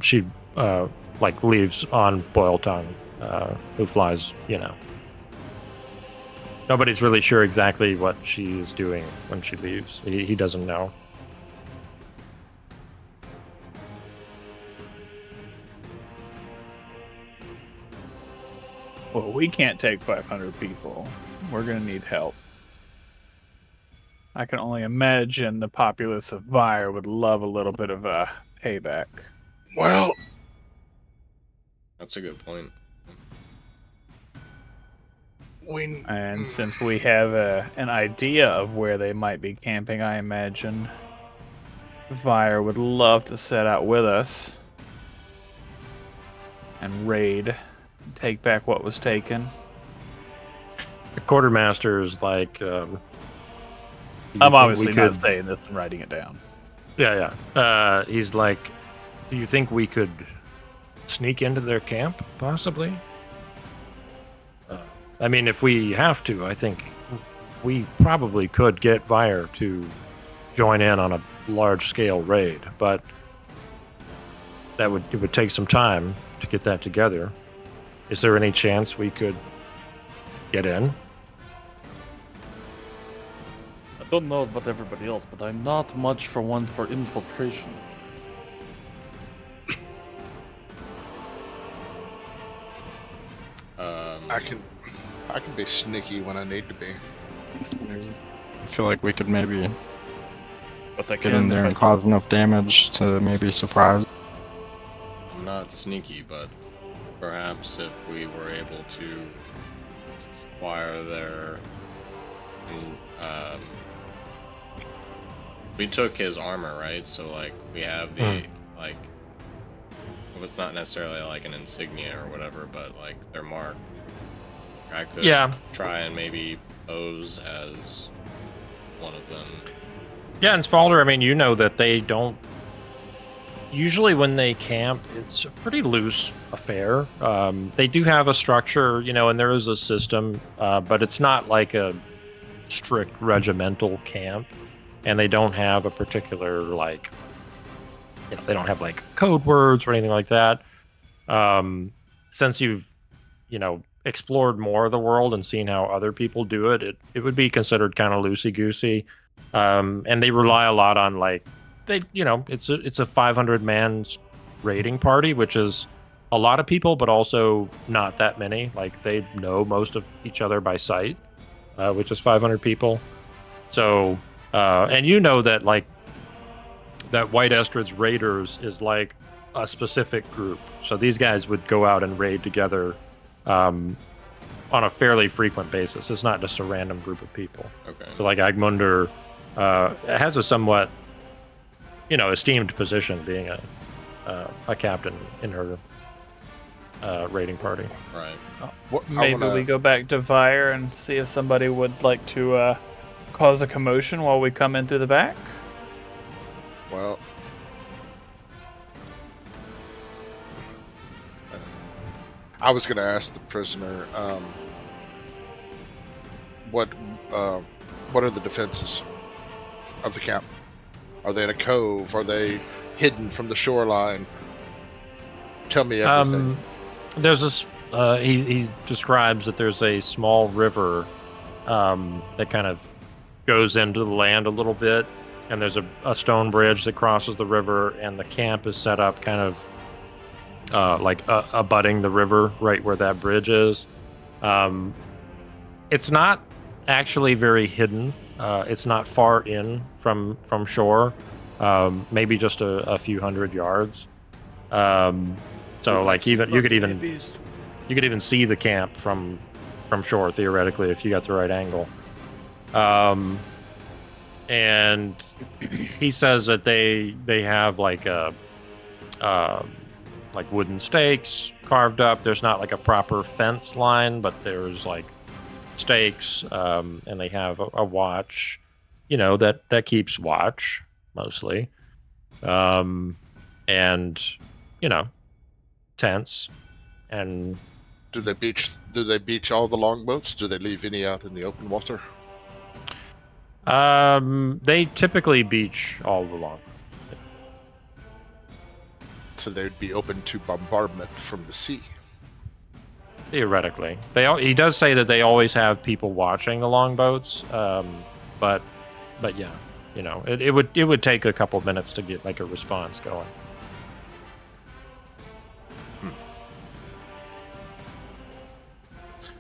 She like leaves on Boil Tongue, who flies, Nobody's really sure exactly what she's doing when she leaves. He doesn't know. Well, we can't take 500 people. We're gonna need help. I can only imagine the populace of Vire would love a little bit of a payback. Well, That's a good point. And since we have an idea of where they might be camping, I imagine Vire would love to set out with us and raid, take back what was taken. The quartermaster is like. I'm obviously not saying this and writing it down. Yeah. He's like, do you think we could sneak into their camp, possibly? I mean, if we have to, I think we probably could get Vire to join in on a large-scale raid, but it would take some time to get that together. Is there any chance we could get in? I don't know about everybody else, but I'm not much for one for infiltration. I can be sneaky when I need to be. I feel like we could maybe But I get in there and cause enough damage to maybe surprise. I'm not sneaky, but perhaps if we were able to acquire their... we took his armor, right? So, like, we have the, like... Well, it's not necessarily, like, an insignia or whatever, but, like, their mark. I could try and maybe pose as one of them. Yeah, and Spalder, I mean, you know that they don't... Usually when they camp, it's a pretty loose affair. They do have a structure, and there is a system, but it's not like a strict regimental camp. And they don't have a particular, like... they don't have, like, code words or anything like that. Since you've, explored more of the world and seen how other people do it, it would be considered kind of loosey goosey. And they rely a lot on like it's a 500 man raiding party, which is a lot of people, but also not that many. Like they know most of each other by sight, which is 500 people. So, and that like that White Estrid's Raiders is like a specific group. So these guys would go out and raid together on a fairly frequent basis. It's not just a random group of people. Okay. So like Agmundur has a somewhat, esteemed position, being a captain in her raiding party. Right. Maybe we go back to Vire and see if somebody would like to cause a commotion while we come in through the back. Well, I was going to ask the prisoner, what are the defenses of the camp? Are they in a cove? Are they hidden from the shoreline? Tell me everything. There's this. He describes that there's a small river that kind of goes into the land a little bit, and there's a stone bridge that crosses the river, and the camp is set up kind of like abutting the river right where that bridge is. It's not actually very hidden. It's not far in from shore, maybe just a few hundred yards. So like you could even see the camp from shore theoretically if you got the right angle. And he says that they have like like wooden stakes carved up. There's not like a proper fence line, but there's like stakes, and they have a watch, that keeps watch mostly, and tents. And do they beach all the longboats? Do they leave any out in the open water? They typically beach all along. So they'd be open to bombardment from the sea. Theoretically, he does say that they always have people watching the longboats. But yeah, it would take a couple minutes to get like a response going.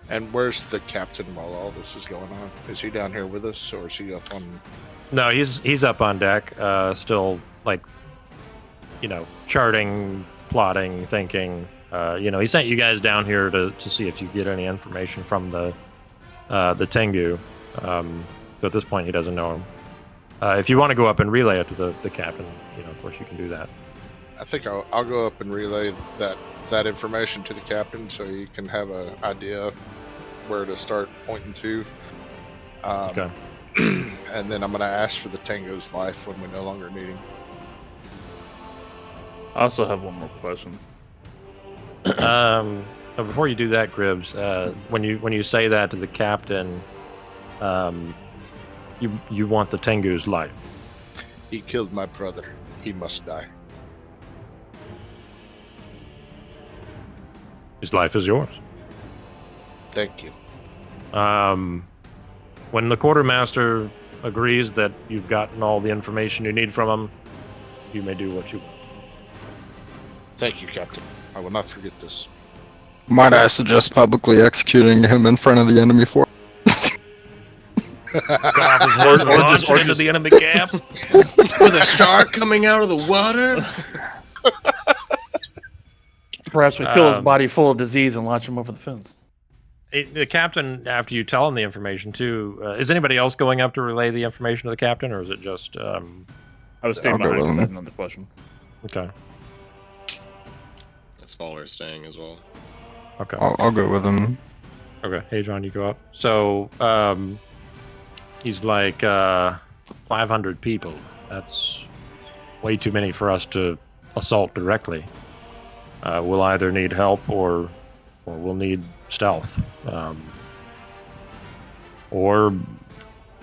And where's the captain while all this is going on? Is he down here with us, or is he up on? No, he's up on deck, still like, charting, plotting, thinking. He sent you guys down here to see if you get any information from the Tengu. So at this point, he doesn't know him. If you want to go up and relay it to the captain, of course you can do that. I think I'll go up and relay that information to the captain so he can have an idea where to start pointing to. Okay. And then I'm going to ask for the Tengu's life when we no longer need him. I also have one more question. Before you do that, Gribbs, when you say that to the captain, you want the Tengu's life. He killed my brother. He must die. His life is yours. Thank you. When the quartermaster agrees that you've gotten all the information you need from him, you may do what you want. Thank you, Captain. I will not forget this. Might I suggest publicly executing him in front of the enemy force? Cut off his head and launch him into the enemy camp with a shark coming out of the water. Perhaps we fill his body full of disease and launch him over the fence. The captain, after you tell him the information too, is anybody else going up to relay the information to the captain, or is it just? I was staying I'll go behind. with I him. had another question. Okay. Scholar staying as well. Okay. I'll go with him. Okay. Hey, John, you go up. So, he's like 500 people. That's way too many for us to assault directly. We'll either need help or we'll need stealth, or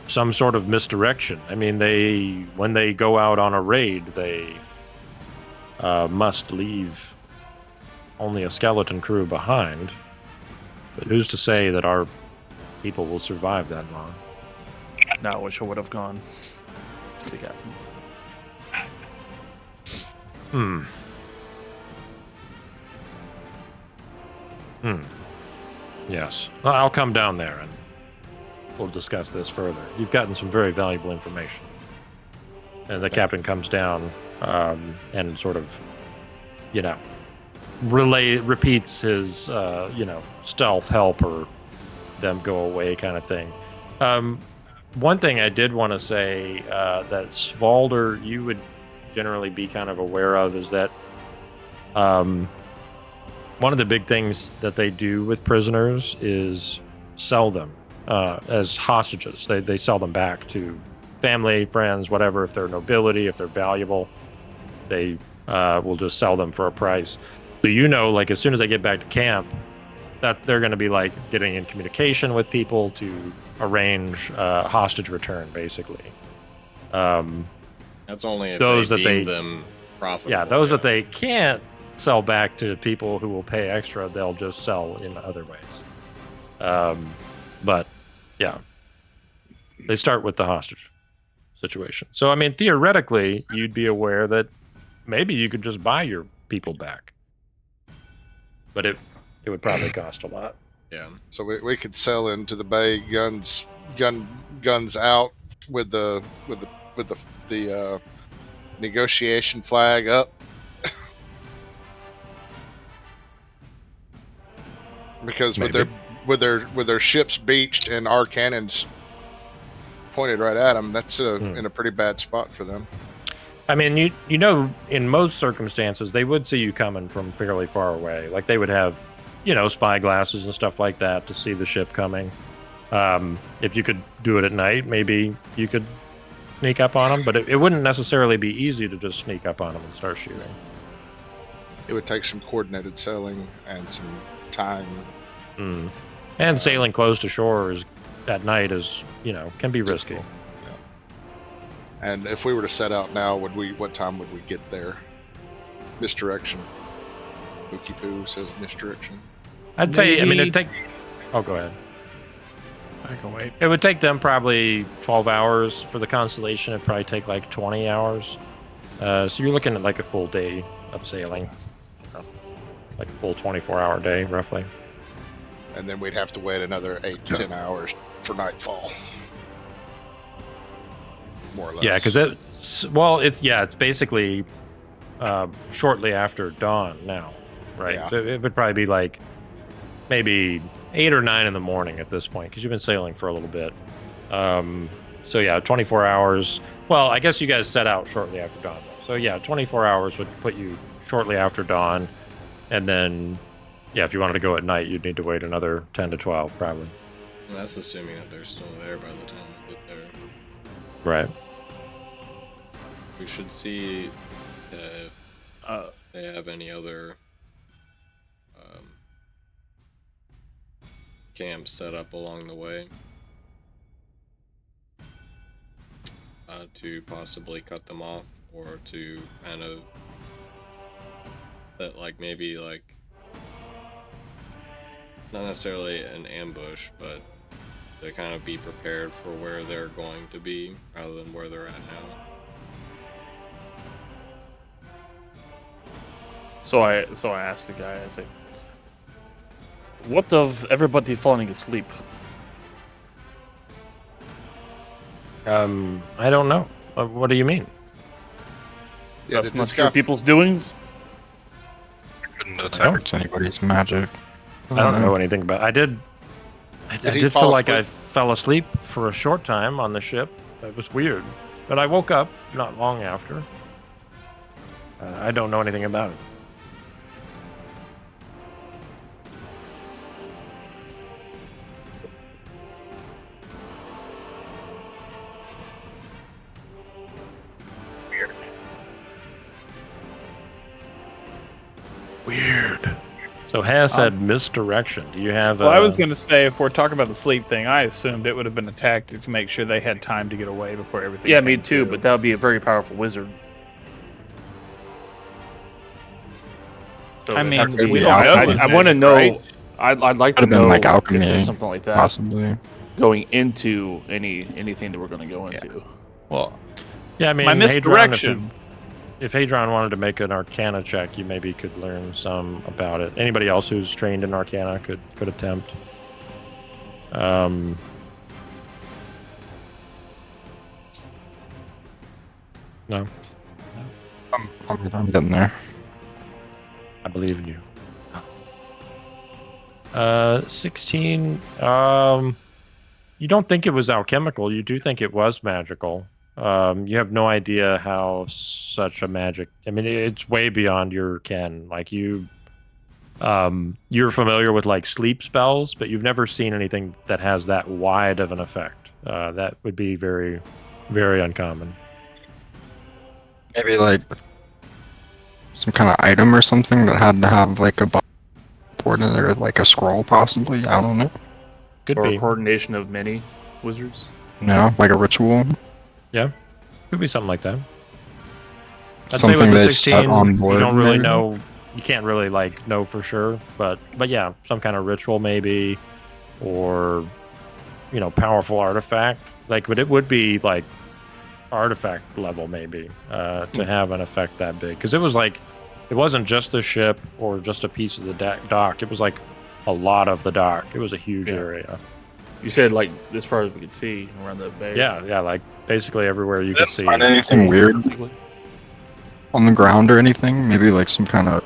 some sort of misdirection. I mean, when they go out on a raid, they must leave only a skeleton crew behind. But who's to say that our people will survive that long? No, I wish I would have gone to the captain. Yes. Well, I'll come down there and we'll discuss this further. You've gotten some very valuable information. And the captain comes down and sort of, repeats his, stealth help or them go away kind of thing. One thing I did want to say that Svalder, you would generally be kind of aware of is that one of the big things that they do with prisoners is sell them as hostages. They sell them back to family, friends, whatever. If they're nobility, if they're valuable, they will just sell them for a price. So like as soon as they get back to camp, that they're going to be like getting in communication with people to arrange hostage return, basically. That's only if those they that deem they- them profitable. Yeah, those that they can't sell back to people who will pay extra, they'll just sell in other ways. But yeah, they start with the hostage situation. So I mean, theoretically, you'd be aware that maybe you could just buy your people back, but it would probably cost a lot. Yeah. So we could sell into the bay, guns out with the negotiation flag up. Because Maybe. with their ships beached and our cannons pointed right at them, that's in a pretty bad spot for them. I mean, in most circumstances, they would see you coming from fairly far away. Like they would have, spy glasses and stuff like that to see the ship coming. If you could do it at night, maybe you could sneak up on them, but it wouldn't necessarily be easy to just sneak up on them and start shooting. It would take some coordinated sailing and some time. And sailing close to shore at night is, can be risky. Yeah. And if we were to set out now, what time would we get there? Misdirection. Pookie Poo says misdirection. I'd say, Maybe- it'd take... Oh, go ahead. I can wait. It would take them probably 12 hours. For the Constellation, it'd probably take like 20 hours. So you're looking at like a full day of sailing. Like a full 24-hour day, roughly. And then we'd have to wait another 8 to 10 hours for nightfall. More or less. Yeah, because it's basically shortly after dawn now, right? Yeah. So it would probably be like maybe 8 or 9 in the morning at this point, because you've been sailing for a little bit. So yeah, 24 hours. Well, I guess you guys set out shortly after dawn. So yeah, 24 hours would put you shortly after dawn, and then yeah, if you wanted to go at night, you'd need to wait another 10 to 12 probably. And that's assuming that they're still there by the time we get there. Right. We should see if they have any other camps set up along the way to possibly cut them off, or to kind of set maybe not necessarily an ambush, but to kind of be prepared for where they're going to be rather than where they're at now. So I asked the guy, I said, what of everybody falling asleep? I don't know. What do you mean? Yeah, That's did not this your guy people's doings? Couldn't attack anybody's magic. I don't know anything about. I did he feel fall like I asleep? fell asleep for a short time on the ship. It was weird, but I woke up not long after. I don't know anything about it. Weird. So Haz said misdirection. Do you have? Well, I was going to say, if we're talking about the sleep thing, I assumed it would have been a tactic to make sure they had time to get away before everything. Yeah, me came too, to. but that would be a very powerful wizard. So I it'd mean, have to be- we don't I know want to know. right? I'd like to Could have been know like if alchemy, there's something like that possibly. going into anything that we're going to go into. Well, Yeah, I mean, my Hadron, misdirection. if Hadron wanted to make an Arcana check, you maybe could learn some about it. Anybody else who's trained in Arcana could attempt. No, I'm getting there. I believe in you. 16. You don't think it was alchemical. You do think it was magical. You have no idea how such a magic. I mean, it's way beyond your ken. Like you're familiar with like sleep spells, but you've never seen anything that has that wide of an effect. That would be very, very uncommon. Maybe like some kind of item or something that had to have like a board in there, like a scroll, possibly. I don't know. Could Or be. a coordination of many wizards. No, like a ritual. Could be something like that. I'd say Something with the they 16, set on you board. don't really maybe? know. You can't really like know for sure, but yeah, some kind of ritual maybe, or powerful artifact. Like, but it would be like artifact level maybe to have an effect that big, because it wasn't just the ship or just a piece of the dock. It was like a lot of the dock. It was a huge area. You said like as far as we could see around the bay. Yeah, like basically everywhere you could see. Find anything weird on the ground or anything? Maybe like some kind of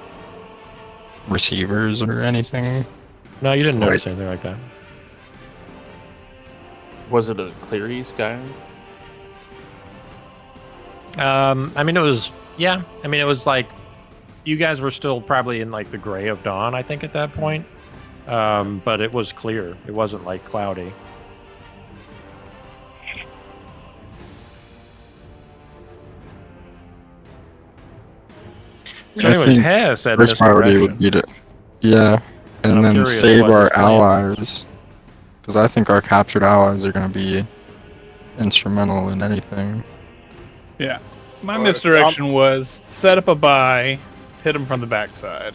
receivers or anything? No, you didn't Like- notice anything like that. Was it a cleary sky? I mean, it was, I mean, it was like, you guys were still probably in like the gray of dawn, I think, at that point. But it was clear. It wasn't like cloudy. So I anyways, think Heh said First priority would misdirection. be to, yeah, and I'm then curious save what our his plan allies, because I think our captured allies are going to be instrumental in anything. Yeah. My Well, misdirection was set up a buy, hit him from the backside.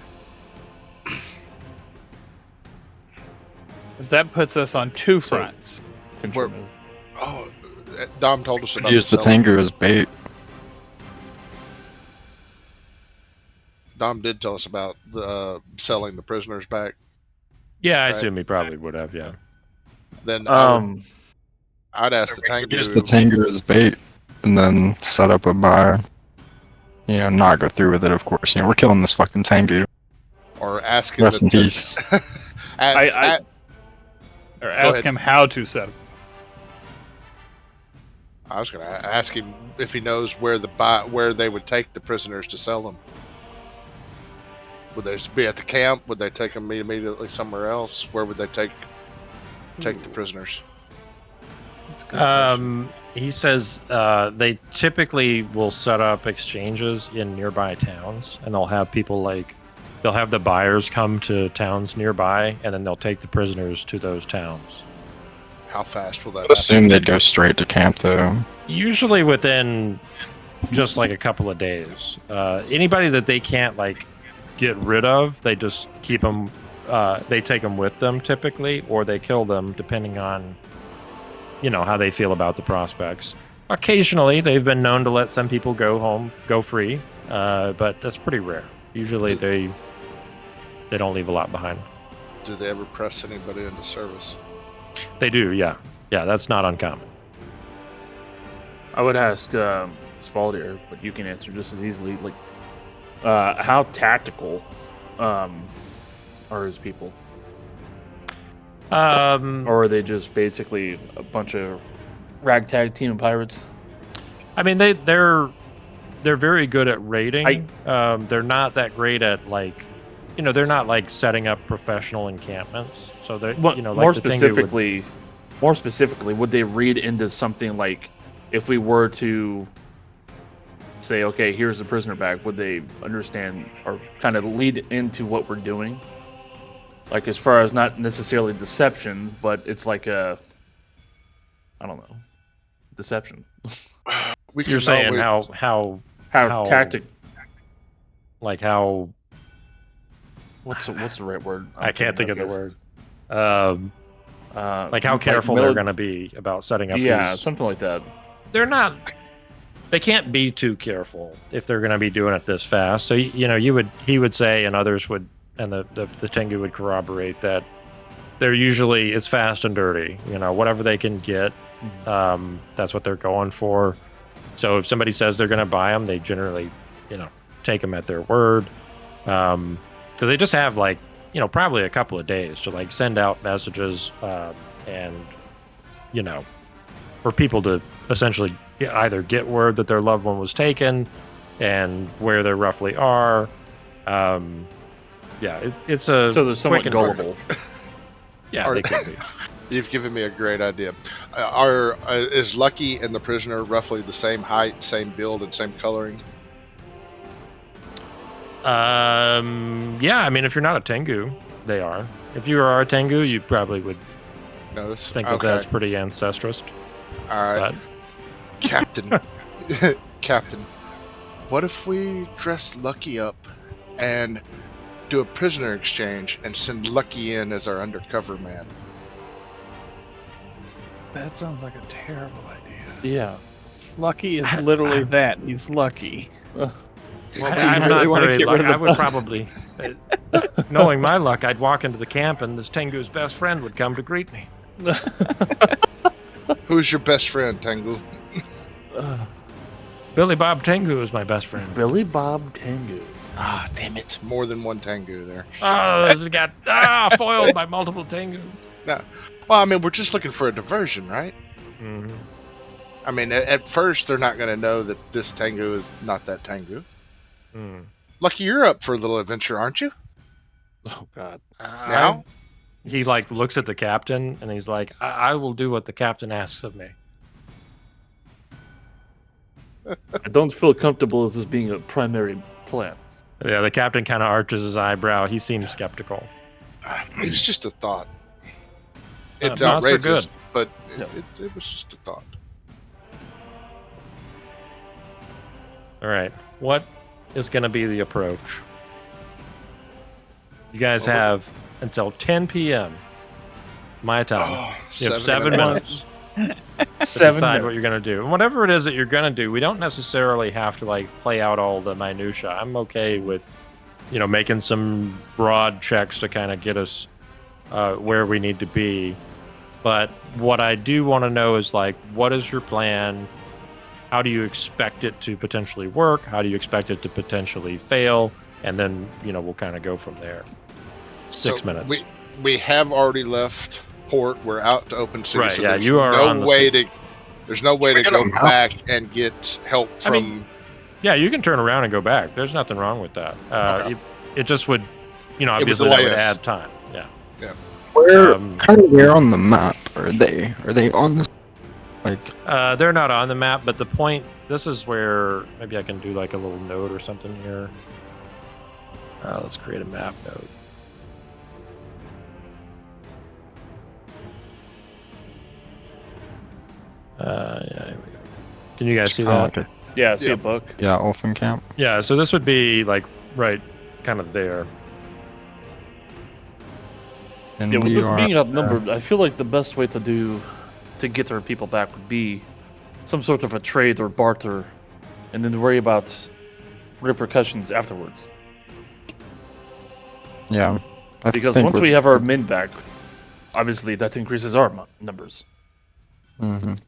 Because that puts us on two So- fronts. Control move. Oh, Dom told us about Use the selling- Tengu as bait. Dom did tell us about the selling the prisoners back. Yeah, I Right. assume he probably would have, yeah. Then I'd ask the Tengu. Use the Tengu as bait, and then set up a buy. Not go through with it, of course. We're killing this fucking Tengu. Or asking Rest in the- peace. Or ask ahead. him how to set up. I was going to ask him if he knows where they would take the prisoners to sell them. Would they be at the camp? Would they take them immediately somewhere else? Where would they take the prisoners? That's a good question. He says they typically will set up exchanges in nearby towns, and they'll have people they'll have the buyers come to towns nearby, and then they'll take the prisoners to those towns. How fast will that I'd happen? assume they'd go straight to camp, though. Usually within just like a couple of days. Anybody that they can't get rid of, they just keep them. They take them with them typically, or they kill them depending on how they feel about the prospects. Occasionally, they've been known to let some people go home, go free, but that's pretty rare. Usually, they don't leave a lot behind. Do they ever press anybody into service? They do, yeah. That's not uncommon. I would ask Svaldir, but you can answer just as easily. How tactical are his people? Or are they just basically a bunch of ragtag team of pirates? I mean, they're very good at raiding. They're not that great at they're not setting up professional encampments. So they More specifically, would they read into something like, if we were to say, okay, here's the prisoner bag, would they understand or kind of lead into what we're doing? As far as not necessarily deception, but it's like I don't know, deception. We You're can saying always- how How tactic? like how what's the right word? I can't think of the here. word. Like how careful they're going to be about setting up Yeah, these. something like that. They're not. They can't be too careful if they're going to be doing it this fast. So he would say, and others would, and the Tengu would corroborate that they're usually it's fast and dirty. Whatever they can get, that's what they're going for. So if somebody says they're going to buy them, they generally, take them at their word. Because they just have probably a couple of days to send out messages and for people to essentially either get word that their loved one was taken and where they roughly are. It's a So they're somewhat quick and gullible. Yeah, they could be. You've given me a great idea. Is Lucky and the prisoner roughly the same height, same build, and same coloring? Yeah, I mean, if you're not a Tengu, they are. If you are a Tengu, you probably would Notice. think that Okay. that's pretty ancestrous. All right, But Captain. Captain, what if we dress Lucky up and do a prisoner exchange and send Lucky in as our undercover man? That sounds like a terrible idea. Yeah. Lucky is literally that. He's lucky. Well, I'm not very lucky. I would probably, knowing my luck, I'd walk into the camp and this Tengu's best friend would come to greet me. Who's your best friend, Tengu? Billy Bob Tengu is my best friend. Billy Bob Tengu. Ah, damn it. More than one Tengu there. Oh, this got foiled by multiple Tengu. Well, I mean, we're just looking for a diversion, right? Mm-hmm. I mean, at first, they're not going to know that this Tengu is not that Tengu. Mm. Lucky, you're up for a little adventure, aren't you? Oh God. Now? He looks at the captain and he's like, I will do what the captain asks of me. I don't feel comfortable as this being a primary plan. Yeah, the captain kind of arches his eyebrow. He seems skeptical. It's just a thought. It's not for outrageous, good. but Yeah. it was just a thought. All right, what is going to be the approach? You guys have until 10 p.m. my time. Oh, You have 7 7 minutes. minutes to decide what you're going to do. And whatever it is that you're going to do, we don't necessarily have to play out all the minutia. I'm okay with, making some broad checks to kind of get us where we need to be. But what I do want to know is what is your plan? How do you expect it to potentially work? How do you expect it to potentially fail? And then, we'll kind of go from there. 6 So minutes. We have already left port. We're out to open sea. Right, so yeah, there's you are no on the way sea. There's no way to got go a map. back and get help from. I mean, Yeah, you can turn around and go back. There's nothing wrong with that. Okay. It just would, obviously that delay would us. add time. Yeah. Where Um, where on the map are they? Are they on the They're not on the map, but the point. This is where maybe I can do a little note or something here. Let's create a map note. Yeah, here we go. Can you guys see that? okay. Yeah, I see Yeah. a book. Yeah, Olfen Camp. Yeah, so this would be right kind of there. And Yeah, with we this are, being outnumbered, I feel like the best way to get our people back would be some sort of a trade or barter, and then worry about repercussions afterwards. yeah. I Because think once with- we have our men back, obviously that increases our numbers. Mhm.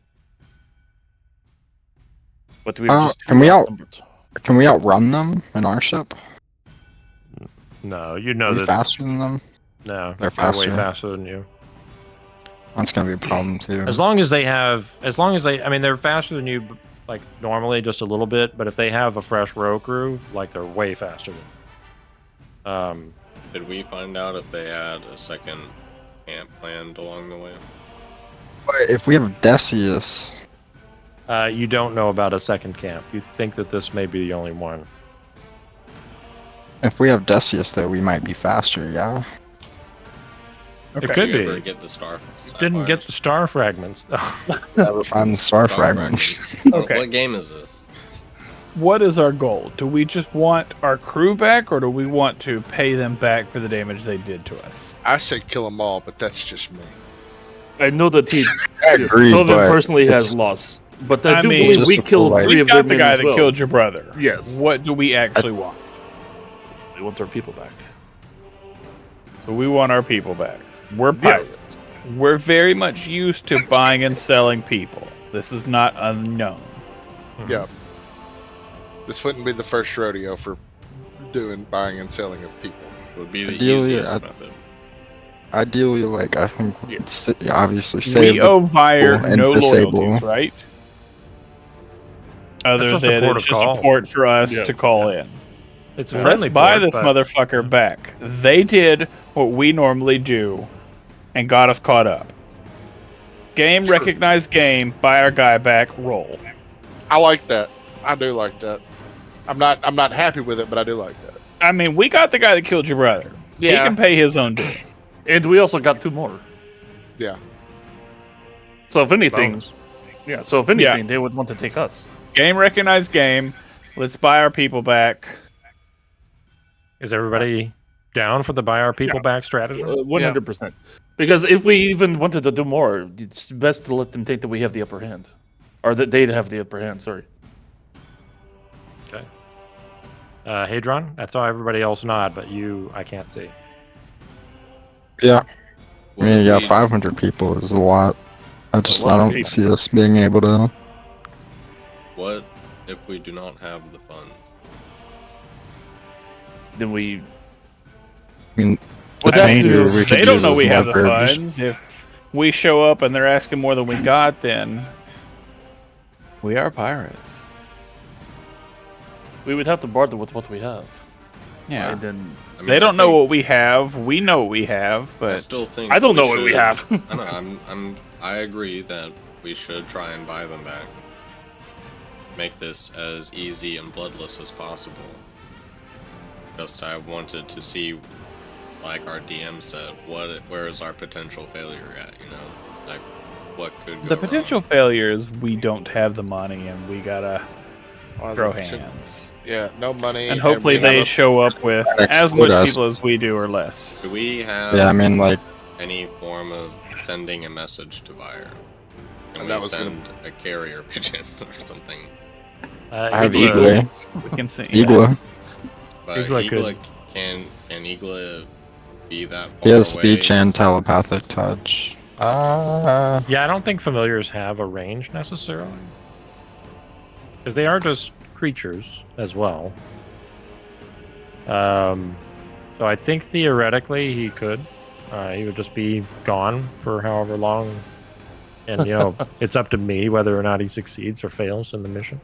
But we are just can we outnumbered. Can we outrun them in our ship? No, Are we that. faster than them? No, They're they're way faster. faster than you. That's gonna be a problem too. As long as they, I mean, they're faster than you, normally just a little bit. But if they have a fresh row crew, they're way faster than. Did we find out if they had a second camp planned along the way? But if we have Decius, You don't know about a second camp. You think that this may be the only one. if we have Decius, though, we might be faster. Yeah. It Okay. could Did you ever be. get the star? Didn't get the star fragments though. Never find the star fragments. What- Okay. What game is this? what is our goal? Do we just want our crew back, or do we want to pay them back for the damage they did to us? I say kill them all, but that's just me. I know that he I agree, Sylvan but personally has it's- lost, but I I do mean, believe we just killed like- 3 We of their got the men guy as that well. killed your brother. Yes. What do we actually want? We want our people back. So we want our people back. We're Yes. pirates. We're very much used to buying and selling people. This is not unknown. Yeah. This wouldn't be the first rodeo for doing buying and selling of people. Would be the Ideally, easiest method. Ideally, like I think, Yeah. obviously save We the owe Fire people and no disable. loyalties, right? Other just a than port it's of just call. support for us Yeah. to call in. It's a Let's friendly buy port, this but- motherfucker back. They did what we normally do and got us caught up. Game, recognize game, buy our guy back, roll. I like that. I do like that. I'm not happy with it, but I do like that. I mean, we got the guy that killed your brother. He Yeah. can pay his own due. And we also got 2 more. Yeah. So if anything, Bonus. yeah. So if anything, they would want to take us. Game, recognize game. Let's buy our people back. Is everybody down for the buy our people back strategy? 100%. Because if we even wanted to do more, it's best to let them think that we have the upper hand, or that they'd have the upper hand. Sorry. Okay. Hadron, I saw everybody else nod, but you, I can't see. Yeah, I mean, yeah, We- 500 people is a lot. I lot of don't people. see us being able to. What if we do not have the funds? Then we. I mean, Would the that changer do- we could They don't use know as we have the leverage. funds. If we show up and they're asking more than we got, then we are pirates. We would have to barter with what we have. Yeah. And then I mean, They I don't know think- what we have. We know what we have, I but still think I don't know what we should- have. I know. I agree that we should try and buy them back. Make this as easy and bloodless as possible. Just I wanted to see, like our DM said, where is our potential failure at? You know, like what could go the wrong. potential failure is we don't have the money and we gotta throw 100%. hands. Yeah, no money. And hopefully we have they a- show up with Exploit as much us. people as we do or less. Do we have Yeah, I mean, like, any form of sending a message to Vire? Can And we that was gonna- send a carrier pigeon or something? I have Igla- Igla. We can see. Igla. But Igla could- Igla can Igla be that far He has away? speech and telepathic touch. Yeah, I don't think familiars have a range necessarily. Because they are just creatures as well. So I think theoretically he could. He would just be gone for however long. And, you know, it's up to me whether or not he succeeds or fails in the mission.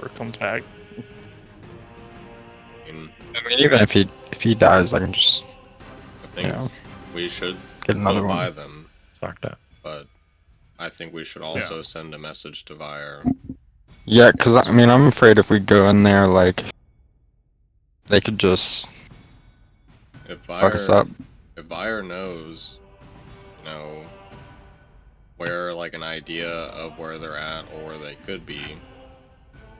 or comes back. I mean, I mean, even if he dies, I can just, I think you know, we should get another go one. buy them, It's fucked up. but I think we should also send a message to Vire. Yeah, because I mean, I'm afraid if we go in there, like, they could just If fuck us up. If Vire knows, you know, where like an idea of where they're at or where they could be.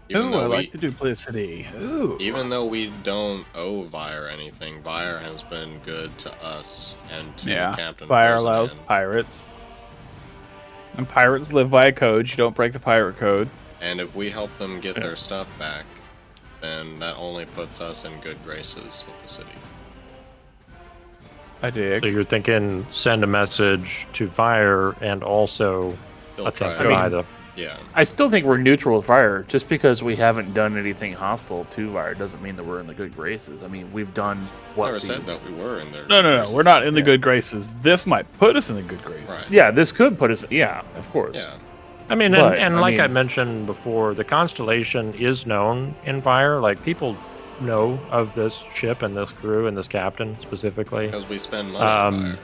Even Ooh, though I we, like the duplicity. Ooh. even though we don't owe Vire anything, Vire has been good to us and to Yeah, Captain Fire allows Frozenman. pirates. And pirates live by a code. You don't break the pirate code. And if we help them get their stuff back, then that only puts us in good graces with the city. I dig. So you're thinking send a message to Fire and also Still attempt try. to I buy mean- the. Yeah. I still think we're neutral with Fire. Just because we haven't done anything hostile to Fire doesn't mean that we're in the good graces. I mean, we've done what Never the- said that we were in there. No. We're not in the good graces. This might put us in the good graces. Right. Yeah, this could put us. Yeah, of course. Yeah. I mean, But, and I like I mean- mentioned before, the constellation is known in Fire. Like people know of this ship and this crew and this captain specifically. Because we spend money on Vire.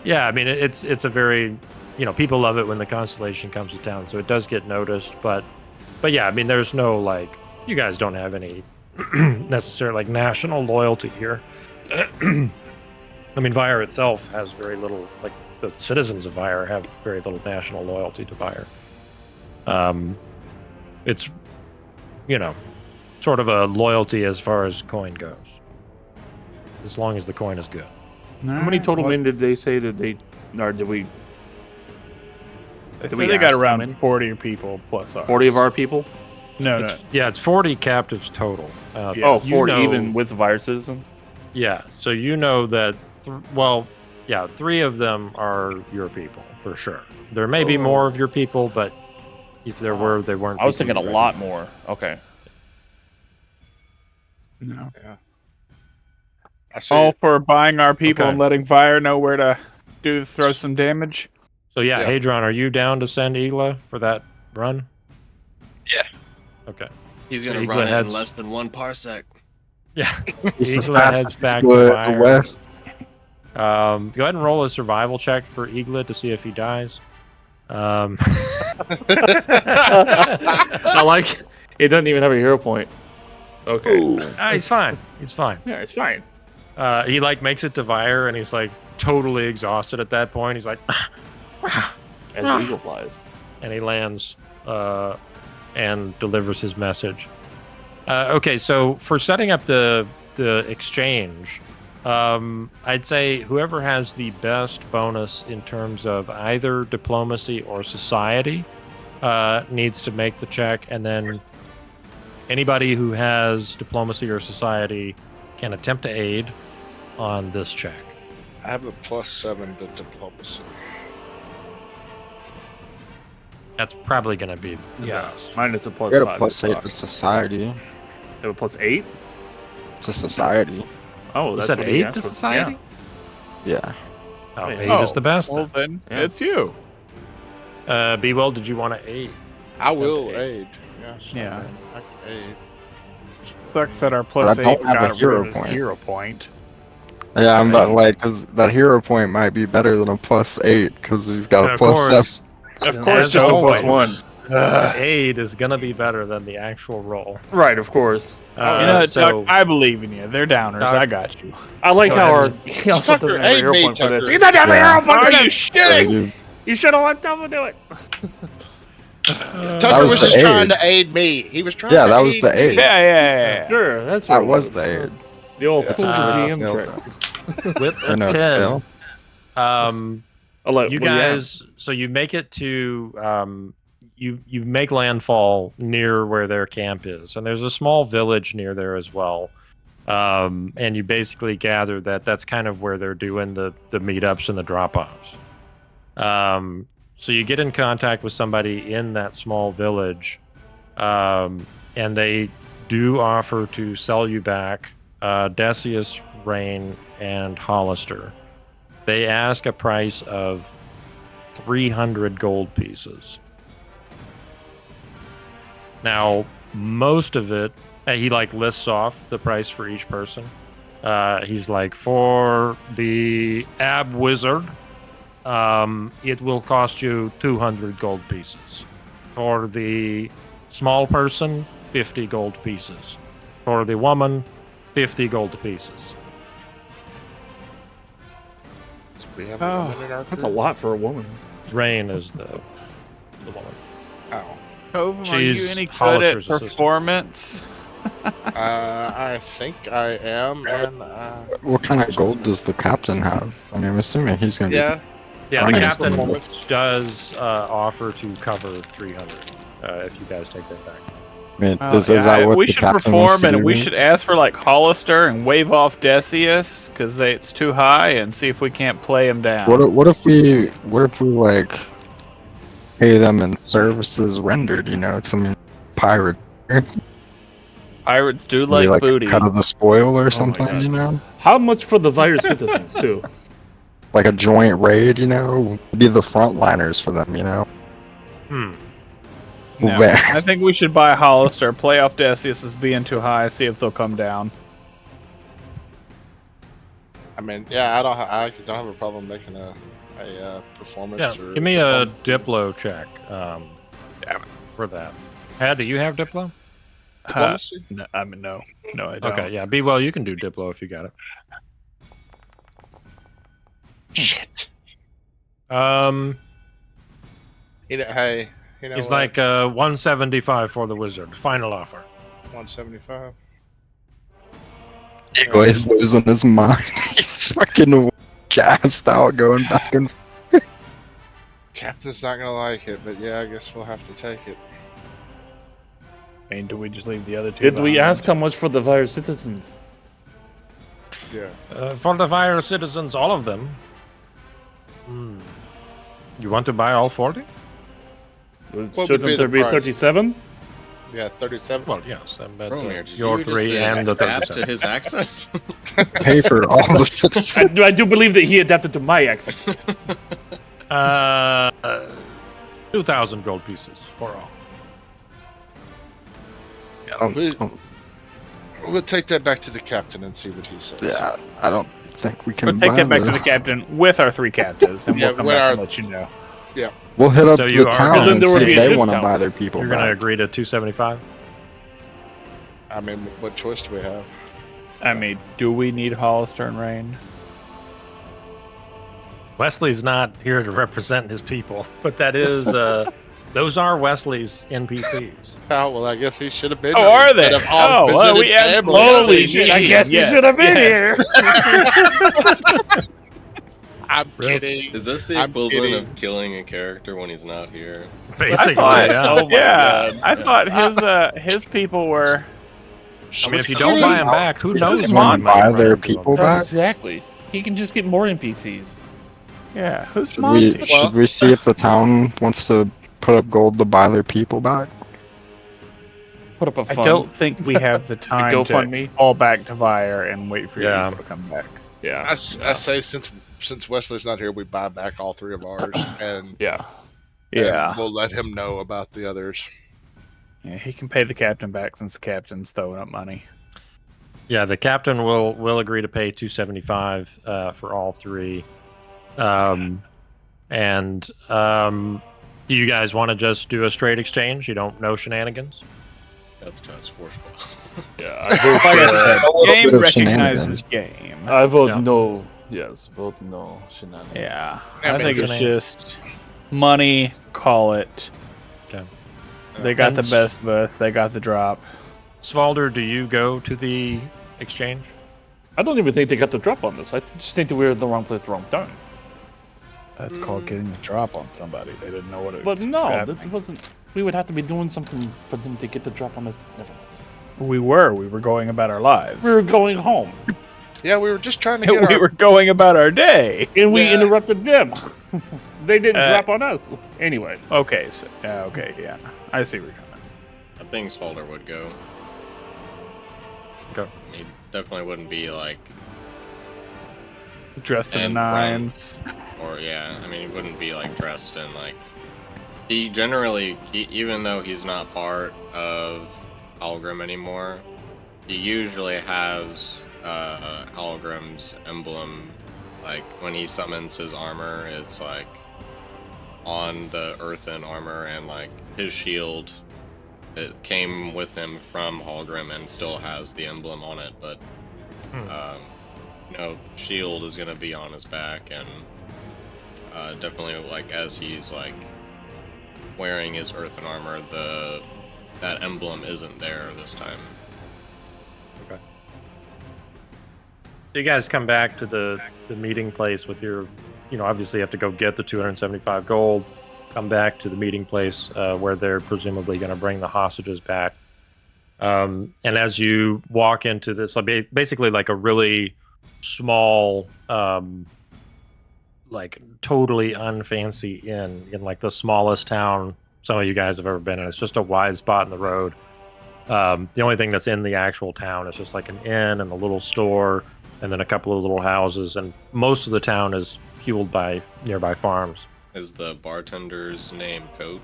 Yeah, I mean it's a very, you know, people love it when the constellation comes to town, so it does get noticed. But yeah, I mean there's no like you guys don't have any necessary like national loyalty here. I mean Vire itself has very little like the citizens of Vire have very little national loyalty to Vire. It's you know, sort of a loyalty as far as coin goes. As long as the coin is good. How many total men did they say that they, or did we? They Did said we they got ask how around many? 40 people plus ours. 40 of our people? No, no. It's 40 captives total. Yeah. Oh, you 40 know- even with Virus citizens? Yeah, so you know that, 3 of them are your people, for sure. There may be more of your people, but if there were, they weren't. I was people thinking a you lot more. Okay. No. I see. All for buying our people Okay. and letting Fire know where to throw some damage. So yeah, Yeah. Hadron, are you down to send Igla for that run? Yeah. Okay. He's gonna Igla run it in heads- less than 1 parsec. Yeah. He's the Igla heads fastest back to to the fire. west. Go ahead and roll a survival check for Igla to see if he dies. I like it doesn't even have a hero point. Okay. He's fine. He's fine. Yeah, it's fine. He like makes it to Vire and he's like totally exhausted at that point. He's like, As the eagle flies. and he lands and delivers his message. Okay, so for setting up the exchange, I'd say whoever has the best bonus in terms of either diplomacy or society needs to make the check, and then anybody who has diplomacy or society can attempt to aid on this check. I have a +7 to diplomacy. That's probably going to be the Yeah. best. Mine is a I plus got a 5. +8 to society. You have a +8? To society. Oh, You that's said what he 8 asked to for. society? Yeah. Oh, Wait, 8 is the best. Well, then Yeah. it's you. B-Well, did you want to aid? I will Okay. aid. Yes. Yeah. I can aid. Sucks that our But plus I don't 8 have a got rid hero of his point. hero point. Yeah, I'm about like, cause that hero point might be better than a +8, cause he's got a Of +7. course, Of As course, just a always. +1. aid is going to be better than the actual roll. Right, of course. You know, So, Chuck, I believe in you. They're downers. Tuck- I got you. I like Go how our ahead. he also Tucker, doesn't have a aid hero me, point for this. Tucker. He doesn't have a Yeah. hero point for Are you this! shitting? You should have let Devil do it. Tucker was was the just trying aid. to aid me. He was trying Yeah, to that was the me. aid. Yeah. Sure, that's That what was it the aid. The old Yeah. fool GM failed trick. that. with Or a no, 10, fail. What you do have? guys, so you make it to, you make landfall near where their camp is, and there's a small village near there as well. And you basically gather that that's kind of where they're doing the meetups and the drop-offs. So you get in contact with somebody in that small village, and they do offer to sell you back Decius, Rain, and Hollister. They ask a price of 300 gold pieces. Now, most of it, he like lists off the price for each person. He's like, for the Ab Wizard, it will cost you 200 gold pieces. For the small person, 50 gold pieces. For the woman, 50 gold pieces. We have Oh, women in our That's a crew? lot for a woman. Rain is the woman. Oh. Cove, are you She's any good at Hollister's assistant. performance? I think I am, and What kind of gold does the captain have? I mean, I'm assuming he's gonna yeah. Yeah, the Running captain performance. does offer to cover 300 if you guys take that back. be. I mean, Oh, is that what we the should captain wants perform, to and we do? should ask for like Hollister and wave off Decius because it's too high, and see if we can't play him down. What if we like pay them in services rendered? You know, 'cause I mean, pirate. Pirates do Maybe, like booty. cut of the spoil or my something. God. You know, How much for the virus citizens too? like a joint raid. You know, be the frontliners for them. You know. No, Well, I think we should buy Hollister, play off Decius as being too high, see if they'll come down. I mean, yeah, I don't have a problem making a performance. Yeah, or give me a performance. Diplo check for that. Had, do you have Diplo? Diplomacy? No, I mean, no, I don't. Okay, yeah. Well, you can do Diplo if you got it. Shit. He's Hey, you know like what? 175 for the wizard. Final offer. 175. Ego's losing his mind. He's fucking gassed out, going back and Captain's not gonna like it, but yeah, I guess we'll have to take it. I mean, do we just leave the other two? Did we behind? ask how much for the virus citizens? Yeah. For the virus citizens, all of them. You want to buy all 40? What would Shouldn't be the there be price? 37? Yeah, 37. Well, yes. I bet Romeo, did your you just 3 say and the adapt to 37. his accent? pay for all the citizens. I do believe that he adapted to my accent. 2,000 gold pieces for all. We'll take that back to the captain and see what he says. Yeah, I don't think we We'll can take buy that back to this. the captain with our 3 captives, and Yeah, we'll come with back our- and let you know. We'll hit up So you the are town gonna- and There see would if be a they want to discount. buy their people You're going to back. agree to 275? I mean, what choice do we have? I mean, do we need Hollister and Rain? Wesley's not here to represent his people, but that is, those are Wesley's NPCs. Oh, well, I guess he should have been Oh, here are instead they? of all Oh, well, visited we family. absolutely Holy shit, I need- guess yes, he should have been yes. here. I'm Really? kidding. Is this the I'm equivalent kidding. of killing a character when he's not here? Basically, I thought, yeah. Oh my yeah, God. I thought his people were. I mean, if you don't buy them back, who knows Does when anyone you might buy run their into 'em. people back? Exactly. He can just get more NPCs. Yeah, who's Should Monty? we, should we see if the town wants to put up gold to buy their people back? Put up a I fund. don't think we have the time to GoFundMe. fall back to Vire and wait for Yeah. your people to come back. Yeah. I say since Wesley's not here, we buy back all 3 of ours, and Yeah. Yeah. and we'll let him know about the others. Yeah, he can pay the captain back since the captain's throwing up money. Yeah, the captain will agree to pay 275 for all 3. Do you guys want to just do a straight exchange? You don't know shenanigans? That's just forceful. Yeah. Like I A little said, game bit of recognizes game. I vote Yeah. no. Yes, vote no. Shenanigans. Yeah, I I mean, think it's shenanigans. just money. Call it. Okay. They got the And- best of us. They got the drop. Svalder, do you go to the exchange? I don't even think they got the drop on this. I just think that we were in the wrong place at the wrong time. That's called getting the drop on somebody. They didn't know what it But was. no, happening. that wasn't. We would have to be doing something for them to get the drop on us. Never mind. We were going about our lives. We were going home, Yeah, we were just trying to get we our. were going about our day. and we Yeah. interrupted them. They didn't Uh, drop on us. Anyway, Okay, so, okay, yeah. I see where you're coming. I think Spalder would go. Go. He definitely wouldn't be like, Dressed in the And nines. or yeah, I mean, he wouldn't be like dressed in like. He generally, even though he's not part of Algrim anymore, he usually has Algrim's emblem. Like when he summons his armor, it's like on the earthen armor, and like his shield, it came with him from Hallgrim and still has the emblem on it, but shield is gonna be on his back, and definitely like as he's like wearing his earthen armor, that emblem isn't there this time. Okay. So you guys come back to the meeting place with your, obviously you have to go get the 275 gold, come back to the meeting place where they're presumably going to bring the hostages back. And as you walk into this, like basically like a really small, like totally unfancy inn in like the smallest town some of you guys have ever been in. It's just a wide spot in the road. The only thing that's in the actual town is just like an inn and a little store and then a couple of little houses, and most of the town is fueled by nearby farms. Is the bartender's name Coat?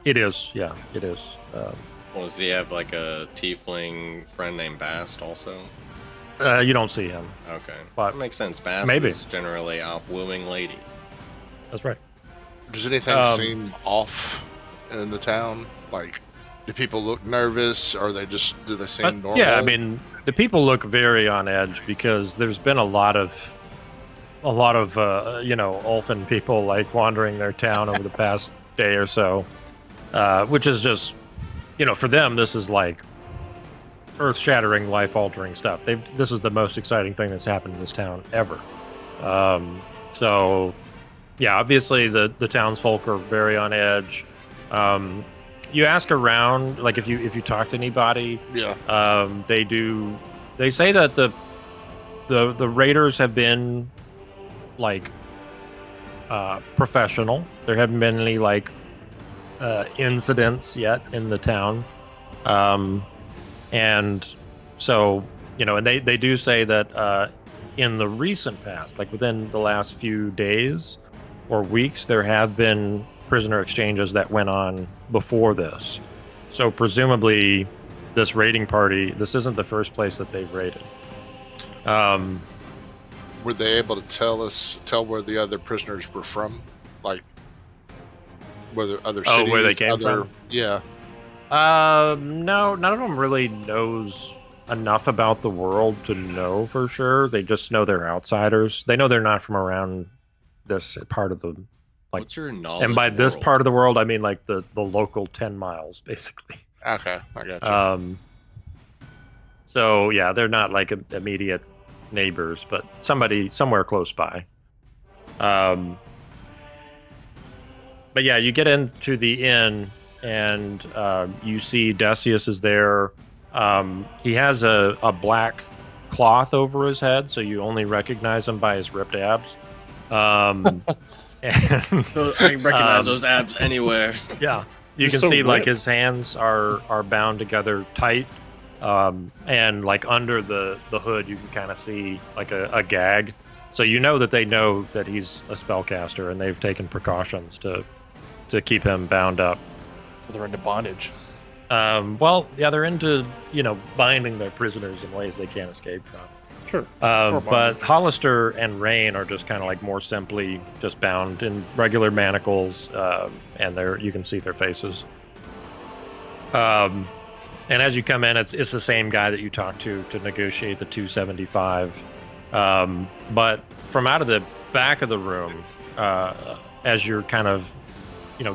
It is, yeah, it is. Well, does he have like a tiefling friend named Bast also? You don't see him. Okay, But that makes sense. Bast maybe. is generally off wooing ladies. That's right. Does anything seem off in the town? Like, do people look nervous, or do they seem normal? Yeah, I mean, the people look very on edge because there's been a lot of Ulfin people like wandering their town over the past day or so, which is just for them, this is like earth-shattering, life-altering stuff. This is the most exciting thing that's happened in this town ever. So, yeah, obviously the townsfolk are very on edge. You ask around, like if you talk to anybody, they say that the raiders have been like professional. There haven't been any like incidents yet in the town. And so, and they do say that in the recent past, like within the last few days or weeks, there have been prisoner exchanges that went on before this. So presumably this raiding party, this isn't the first place that they've raided. Were they able to tell where the other prisoners were from? Like, whether other cities? Oh, where they came from? Yeah. No, none of them really knows enough about the world to know for sure. They just know they're outsiders. They know they're not from around this part of the, like, what's your knowledge? And by this part of the world, I mean like the local 10 miles, basically. Okay, I got you. So yeah, they're not like immediate neighbors, but somewhere close by. But yeah, you get into the inn and you see Decius is there. He has a black cloth over his head, so you only recognize him by his ripped abs. And So I recognize those abs anywhere. yeah, you can so see like ripped. his hands are bound together tight, and like under the hood you can kind of see like a gag, so you know that they know that he's a spellcaster and they've taken precautions to keep him bound up. They're into bondage. Well, yeah, they're into binding their prisoners in ways they can't escape from. Sure. But Hollister and Rain are just kind of like more simply just bound in regular manacles, and you can see their faces. And as you come in, it's the same guy that you talked to negotiate the 275. But from out of the back of the room, as you're kind of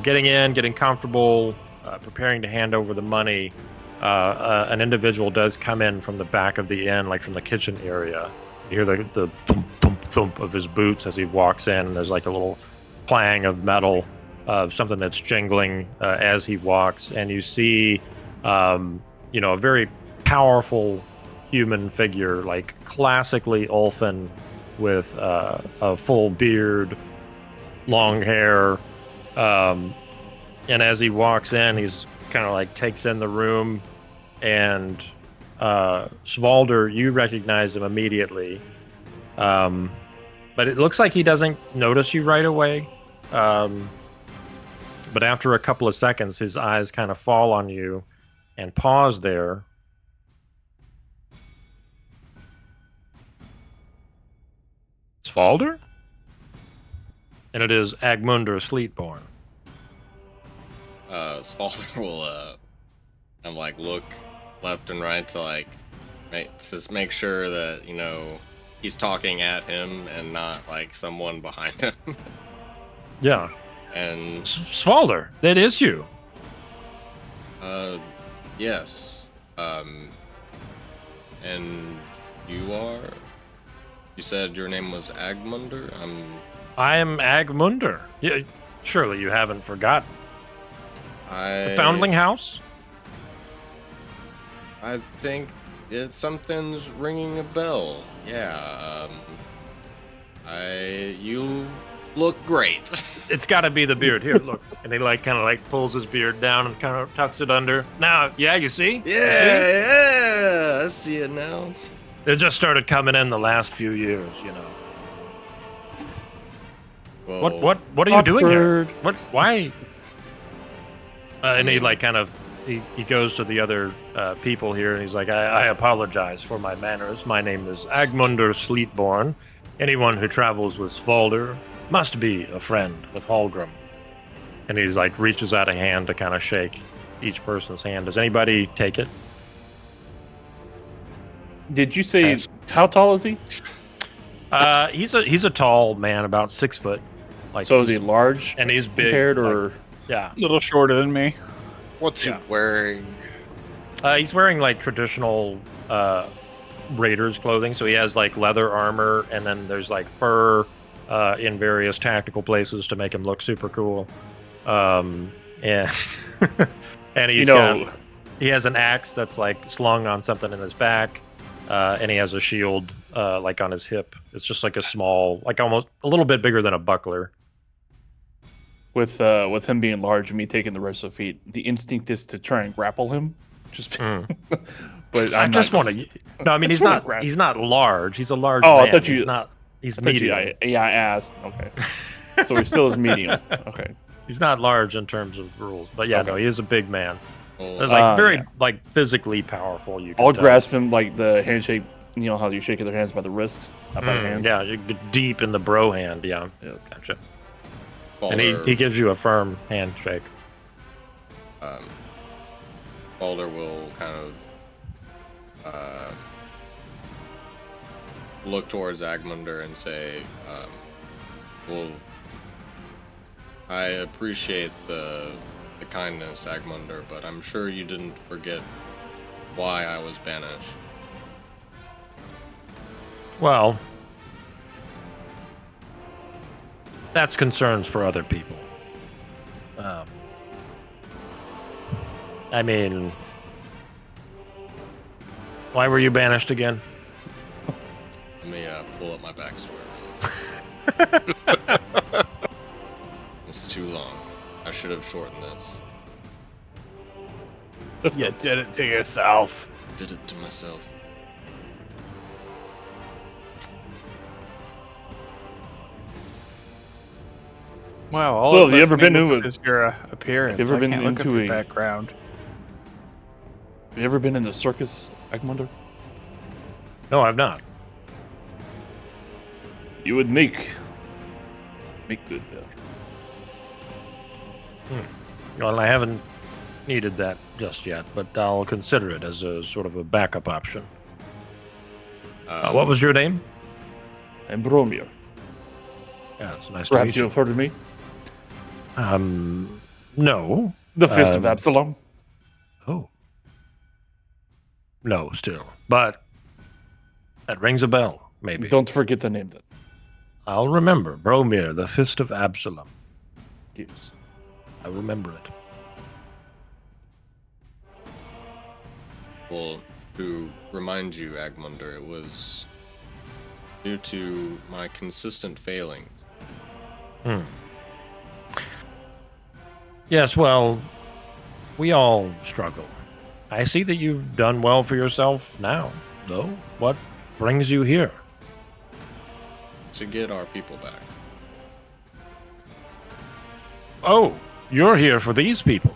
getting in, getting comfortable, preparing to hand over the money, an individual does come in from the back of the inn, like from the kitchen area. You hear the thump, thump, thump of his boots as he walks in, and there's like a little clang of metal, something that's jingling as he walks, and you see, a very powerful human figure, like classically Ulfin, with a full beard, long hair, and as he walks in, he's kind of like takes in the room. And Svalder, you recognize him immediately, but it looks like he doesn't notice you right away. But after a couple of seconds, his eyes kind of fall on you and pause there. Svalder? And it is Agmunder Sleetborn. Svalder will kind of like look left and right to like make sure that he's talking at him and not like someone behind him. Yeah. And Svalder, that is you. yes. And you are? You said your name was Agmunder? I am Agmunder. Yeah, surely you haven't forgotten. The Foundling House? I think something's ringing a bell. Yeah. You look great. It's got to be the beard. Here, look. And he kind of pulls his beard down and kind of tucks it under. Now, yeah, you see? Yeah, I see it now. It just started coming in the last few years, Well, What are you doing here? Awkward. Why? And he he goes to the other people here, and he's like, I apologize for my manners. My name is Agmunder Sleetborn. Anyone who travels with Svalder must be a friend of Hallgrim. And he's reaches out a hand to kind of shake each person's hand. Does anybody take it? Did you say how tall is he? He's a tall man, about 6 foot. So is he large? And he's big. Compared, or yeah. A little shorter than me. What's Yeah. he wearing? He's wearing like traditional raiders clothing, so he has like leather armor, and then there's like fur in various tactical places to make him look super cool. And and he's he has an axe that's like slung on something in his back, and he has a shield like on his hip. It's just like a small, like almost a little bit bigger than a buckler. with him being large and me taking the rest of the feet, the instinct is to try and grapple him. Just, but I just want to. No, I mean he's not. grapple. He's not large. He's a large. Oh, I man. thought you- He's not. He's I thought you- medium. I asked. Okay, so he still is medium. Okay. He's not large in terms of rules, but yeah, Okay. no, he is a big man. Well, Like very yeah. like physically powerful. You can I'll tell. grasp him like the handshake. You know how you shake their hands by the wrist, not by the hand. Yeah, you get deep in the bro hand. Yeah, Yes. gotcha. Balder, And he gives you a firm handshake. Balder will kind of look towards Agmunder and say, well, I appreciate the kindness, Agmunder, but I'm sure you didn't forget why I was banished. Well, that's concerns for other people. I mean, why were you banished again? Let me pull up my backstory. It's too long. I should have shortened this. You did it to yourself. Did it to myself. Wow, all Well, of have you us ever been knew to a- is your appearance. Have you ever I been can't look up into your a- background. Have you ever been in the circus, Agmunder? No, I've not. You would make good there. Well, I haven't needed that just yet, but I'll consider it as a sort of a backup option. What was your name? And Bromir. Yeah, it's nice Perhaps to you meet have heard of me? you. No. The Fist of Um, Absalom. Oh. No, still. But that rings a bell, maybe. Don't forget the name then. I'll remember. Bromir, the Fist of Absalom. Yes. I remember it. Well, to remind you, Agmunder, it was due to my consistent failings. Yes, well, we all struggle. I see that you've done well for yourself now, though. What brings you here? To get our people back. Oh, you're here for these people.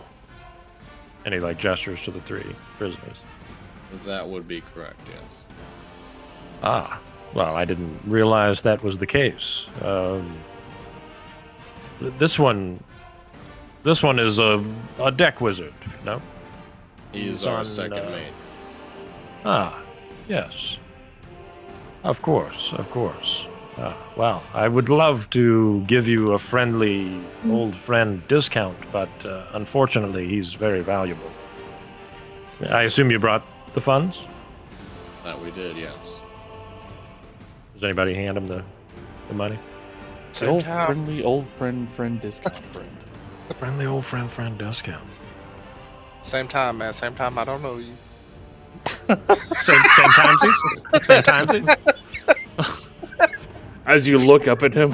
And he like gestures to the three prisoners. That would be correct, yes. Ah, well, I didn't realize that was the case. This one is a deck wizard, no? He is He's our on, second mate. Ah, yes. Of course, of course. Well, I would love to give you a friendly old friend discount, but unfortunately, he's very valuable. I assume you brought the funds? That we did, yes. Does anybody hand him the money? The Same old time. friendly old friend discount friend. Friendly old friend discount. Same time, man. Same time. I don't know you. Same timesies? Same timesies? As you look up at him,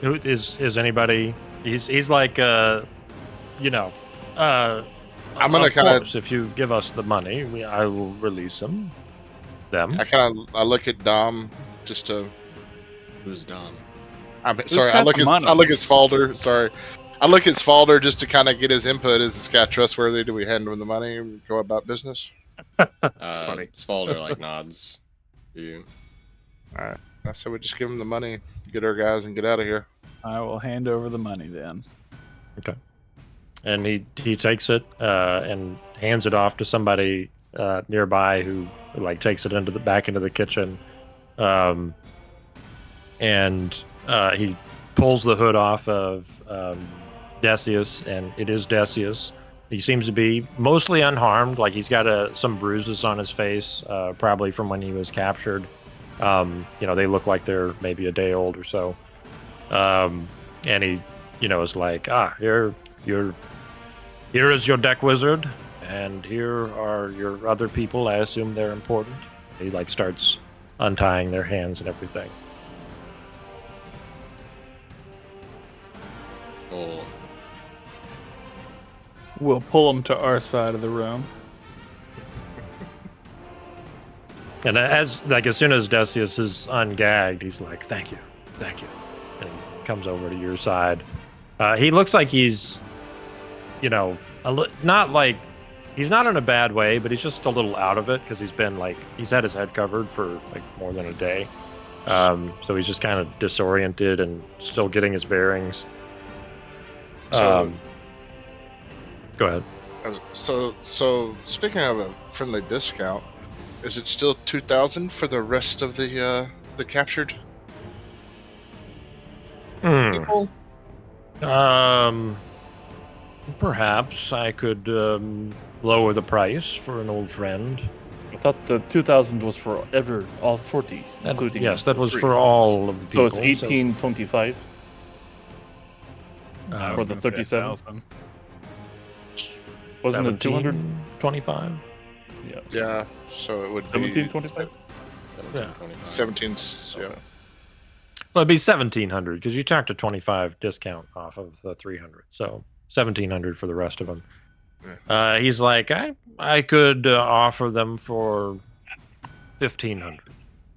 Who is anybody? He's like you know, I'm gonna of kinda- course, if you give us the money, I will release them. I look at Dom just to. Who's Dom? I'm sorry. I got look the at money? I look at Spalder. Sorry. I look at Spalder just to kind of get his input. Is this guy trustworthy? Do we hand him the money and go about business? funny. Spalder like nods to you. I said we just give him the money, get our guys, and get out of here. I will hand over the money then. And he takes it and hands it off to somebody nearby who like takes it back into the kitchen, and he pulls the hood off of Decius, and it is Decius. He seems to be mostly unharmed. Like he's got some bruises on his face, probably from when he was captured. They look like they're maybe a day old or so. And he, is like, here is your deck wizard, and here are your other people. I assume they're important. He like starts untying their hands and everything. Cool. We'll pull them to our side of the room. And as soon as Decius is ungagged, he's like, thank you, and he comes over to your side. He looks like he's, not like, he's not in a bad way, but he's just a little out of it because he's had his head covered for like more than a day. So he's just kind of disoriented and still getting his bearings. Go ahead. So speaking of a friendly discount, is it still 2,000 for the rest of the captured people? Perhaps I could lower the price for an old friend. I thought the 2,000 was for all 40, including yes, that was three. for all of the people. So it's 1825 I for was the gonna say 37. 1,000. Wasn't it 200? 25? Yeah. Yeah, so it would 1725. Yeah. 1725. 17. Yeah. Well, it'd be 1,700 because you talked a 25 discount off of the 300, so 1,700 for the rest of them. Yeah. He's like, I could offer them for 1,500.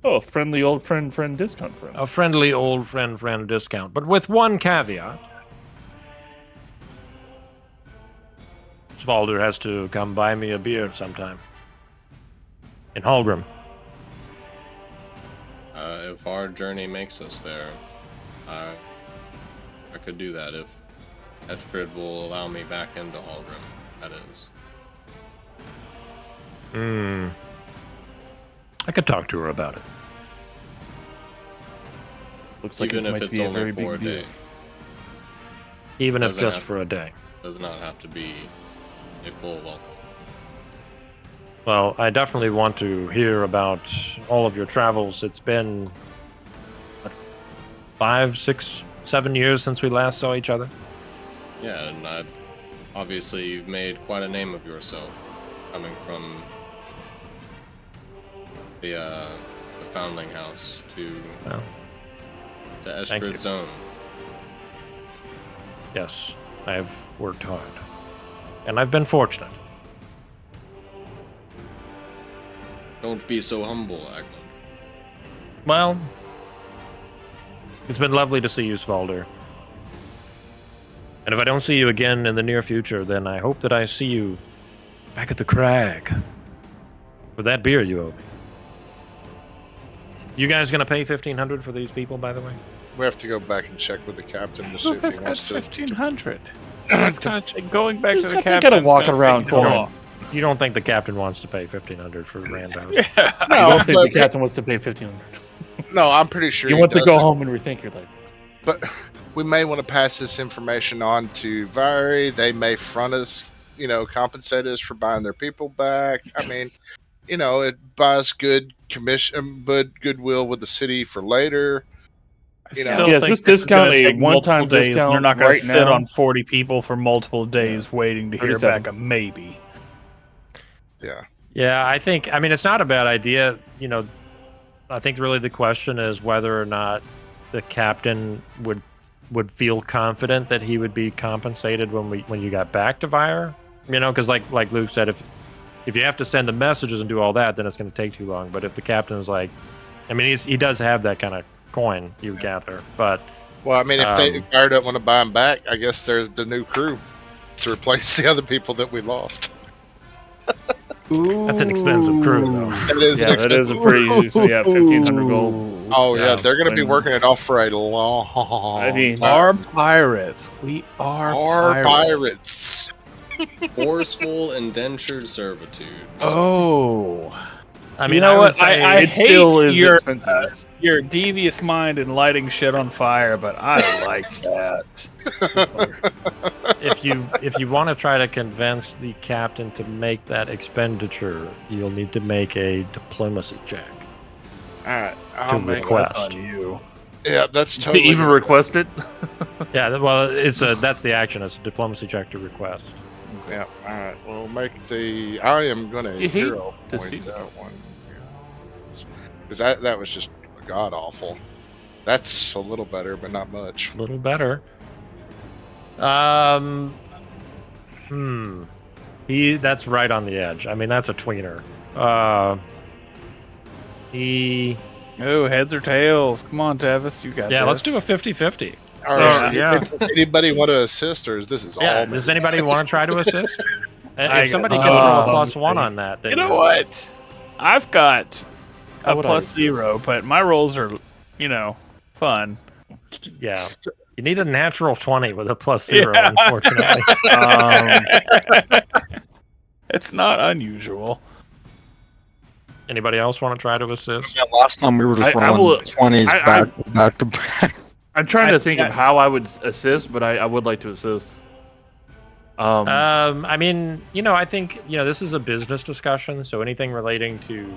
Oh, friendly old friend discount friend. A friendly old friend discount, but with one caveat. Svalder has to come buy me a beer sometime. In Hallgrim. If our journey makes us there, I could do that if Estrid will allow me back into Hallgrim. That is. I could talk to her about it. Looks like Even it if might it's be a only very for a big deal. day. Even if Doesn't just have- for a day. Does not have to be a full welcome. Well, I definitely want to hear about all of your travels. It's been 5, 6, 7 years since we last saw each other. Yeah, and obviously you've made quite a name of yourself, coming from the Foundling House to Oh. Thank you. Estrid's Zone. Yes, I've worked hard. And I've been fortunate. Don't be so humble, Ackland. Well, it's been lovely to see you, Svalder. And if I don't see you again in the near future, then I hope that I see you back at the crag for that beer you owe me. You guys gonna pay 1,500 for these people, by the way? We have to go back and check with the captain to see if Lucas he got wants to. 1,500. It's gonna take going back to the They captain. gotta walk around coin. You don't think the captain wants to pay 1,500 for Randhouse? Yeah. I No, don't think the but, captain wants to pay 1,500. no, I'm pretty sure You he want to go doesn't. home and rethink your life. But we may want to pass this information on to Vari. They may front us, compensate us for buying their people back. I mean, it buys good commission, but goodwill with the city for later. I You know. still Yes, think this is discount, gonna a take one-time multiple days, and discount They're not going right to sit now. on 40 people for multiple days waiting to hear 37. back a maybe. Yeah. Yeah, I mean, it's not a bad idea. I think really the question is whether or not the captain would feel confident that he would be compensated when you got back to Vire. Because like Luke said, if you have to send the messages and do all that, then it's going to take too long. But if the captain's like, I mean, he does have that kind of coin, you gather. But Well, I mean, if Vari don't want to buy them back, I guess they're the new crew to replace the other people that we lost. that's an expensive crew, though. It is Yeah, that is a pretty 1,500 gold. Oh yeah, Yeah, they're going to be when- working it off for a long. I mean, Our time. pirates. We are Our pirates. pirates. Forceful indentured servitude. Oh. I mean, You know I would what? say I It hate still is your- expensive. your devious mind and lighting shit on fire, but I like that. If you want to try to convince the captain to make that expenditure, you'll need to make a diplomacy check All right, to I'll make. request. You. Yeah, that's To totally. even gonna- request it. Yeah, well, that's the action. It's a diplomacy check to request. Yeah. All right. We'll make the. I am gonna You hate hero to point see that one. Because that was just god awful. That's a little better, but not much. A little better. That's right on the edge. I mean, that's a tweener. Oh, heads or tails? Come on, Tavis, you got Yeah, this. let's do a 50-50. All right. yeah. Does anybody want to assist, or is this is Yeah, all? does anybody want to try to assist? I If somebody got- can throw a Oh, +1 on that, then You know what? I've got How a would I +0, but my rolls are, fun. Yeah. You need a natural 20 with a +0, Yeah. unfortunately. It's not unusual. Anybody else want to try to assist? Yeah, last time we were just I rolling will- 20s I- back to back. I'm trying to I- think yeah. of how I would assist, but I would like to assist. I mean, I think, this is a business discussion, so anything relating to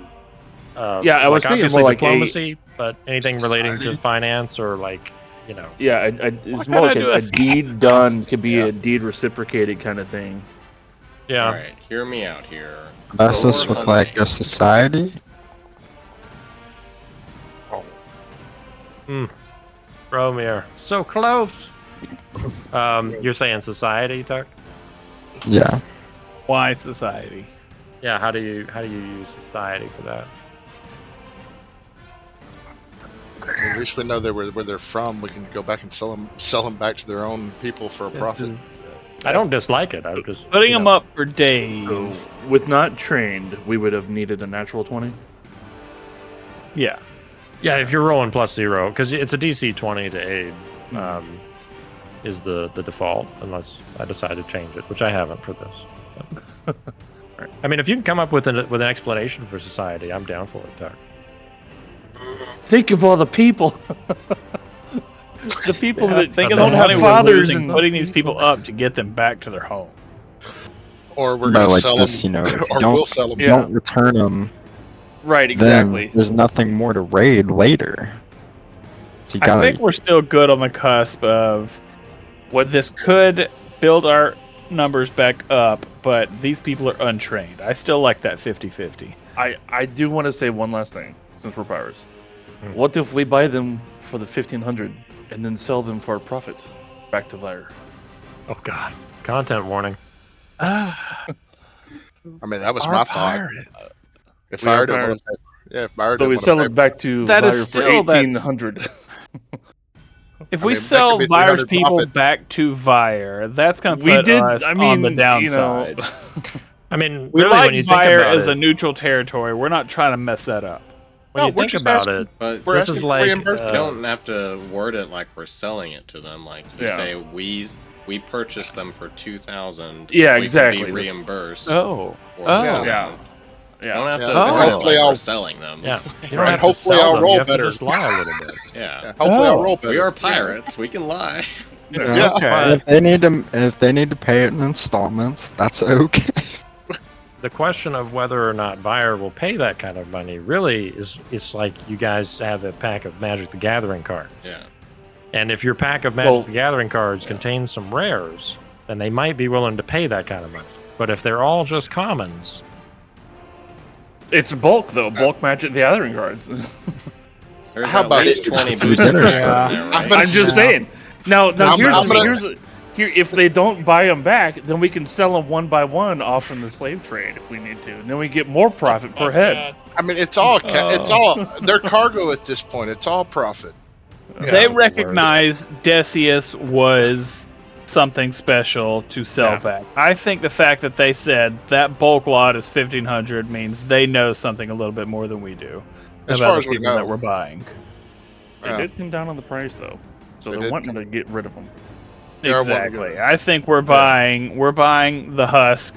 Yeah, I was thinking obviously more like a- diplomacy, but anything relating to finance or Yeah, it's What more like can I do a if- deed done could be Yeah. a deed reciprocated kind of thing. yeah. All right, hear me out here. That's So just we're with like hunting. a society. Bromir. So close. You're saying society, Tuck? Yeah. Why society? Yeah, how do you use society for that? At least we know where they're from. We can go back and sell them back to their own people for a profit. I don't dislike it. I'm just Putting you them know. up for days. So, with not trained, we would have needed a natural 20. Yeah. Yeah, if you're rolling +0, because it's a DC 20 to aid, is the default, unless I decide to change it, which I haven't for this. But- I mean, if you can come up with an explanation for society, I'm down for it, Tuck. Think of all the people. The people that Think of don't the have money we're fathers losing, and putting these people up to get them back to their home. Or we're No, gonna like sell this, them, if you or don't, we'll sell them. if you don't return them, right, then exactly. there's nothing more to raid later. So you I gotta, think we're still good on the cusp of what this could build our numbers back up, but these people are untrained. I still like that 50-50. I do want to say one last thing since we're pirates. Hmm. What if we buy them for the 1500 and then sell them for a profit back to Vire? Oh God, content warning. I mean, that was Our my thought. pirate. If We are Fire didn't want pirates. to, yeah, if Fire So didn't we want sell to it back to That is Vire for still- that's- 1800. If I we mean, that sell could be Vire's 300 people profit. back to Vire, that's going to We put did. us I on mean, the downside. You know, I mean, We really, like when you think Vire about as it, a neutral territory. We're not trying to mess that up. when No, you we're think just about asking- it, But We're this asking is for like reimbursement. you don't have to word it like we're selling it to them. Like you Yeah. say, we purchased them for 2,000. Yeah, we exactly. Can be reimbursed. Oh. for Oh. this amount. Yeah. You don't yeah. have to Yeah. word it Hopefully like I'll- we're selling them. yeah. You don't Right, have hopefully to sell I'll them. roll You have better. to just lie a little bit. Yeah, Yeah. hopefully Oh. I'll roll better. We are pirates. We can lie. Yeah. But if they need to pay it in installments, that's okay. the question of whether or not Vire will pay that kind of money really is like you guys have a pack of Magic the Gathering cards. Yeah. And if your pack of Magic Well- the Gathering cards Yeah. contains some rares, then they might be willing to pay that kind of money. But if they're all just commons, It's bulk though. Bulk Magic the Gathering cards. There's How at about least it? 20 It's booster beginner's packs club. in there, I'm right? gonna I'm just saying. Now I'm gonna- here. If they don't buy them back, then we can sell them one by one off from the slave trade if we need to, and then we get more profit per head. I mean, it's all their cargo at this point. It's all profit. They Yeah. recognize Decius was something special to sell Yeah. back. I think the fact that they said that bulk lot is 1,500 means they know something a little bit more than we do As about far the as we people that know. we're buying. They Yeah. did come down on the price though, so They they're did wanting come- to get rid of them. They are wanting to Exactly. get- I think we're buying the husk.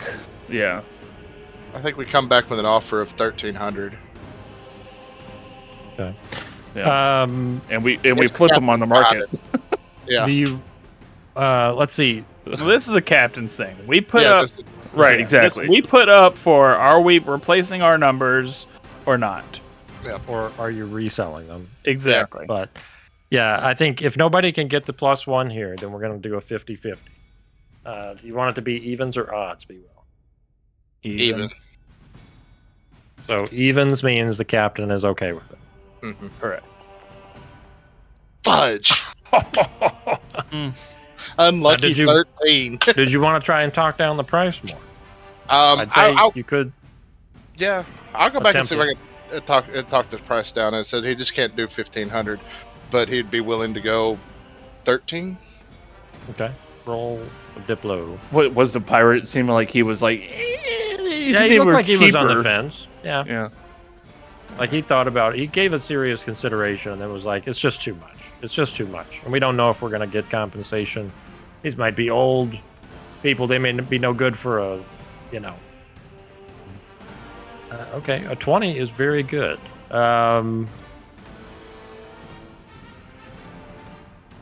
Yeah. I think we come back with an offer of 1,300. Yeah. Um, And we It's flip them on the market. Yeah. Do you? Let's see. Well, this is the captain's thing. We put Yeah, up. this- Right, yeah, exactly. we put up for are we replacing our numbers or not? Or are you reselling them? Exactly. But yeah, I think if nobody can get the +1 here, then we're going to do a 50-50. Do you want it to be evens or odds, be well? Evens. So evens means the captain is okay with it. Mhm. Correct. Fudge. Unlucky did you- 13. Did you want to try and talk down the price more? I'd I'd say you could. yeah, I'll go back and see if I Attempt can talk the price down. And said he just can't do 1500, but he'd be willing to go 13. Okay. Roll a Diplo. What was the pirate seeming like he was like? Yeah, he looked like he was on the fence. Yeah. Yeah. Like he thought about it. He gave it serious consideration and then was like, it's just too much. It's just too much. And we don't know if we're going to get compensation. These might be old people. They may be no good for a, you know. Okay, a 20 is very good.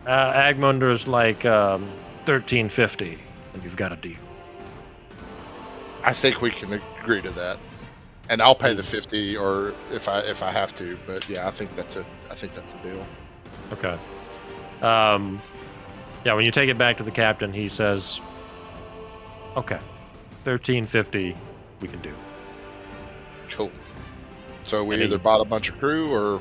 Agmunder's like 1350, and you've got a deal. I think we can agree to that, and I'll pay the 50, or if I have to. But yeah, I think that's a deal. Okay. Yeah, when you take it back to the captain, he says, okay, 1350 we can do. Cool. So we And either he- bought a bunch of crew, or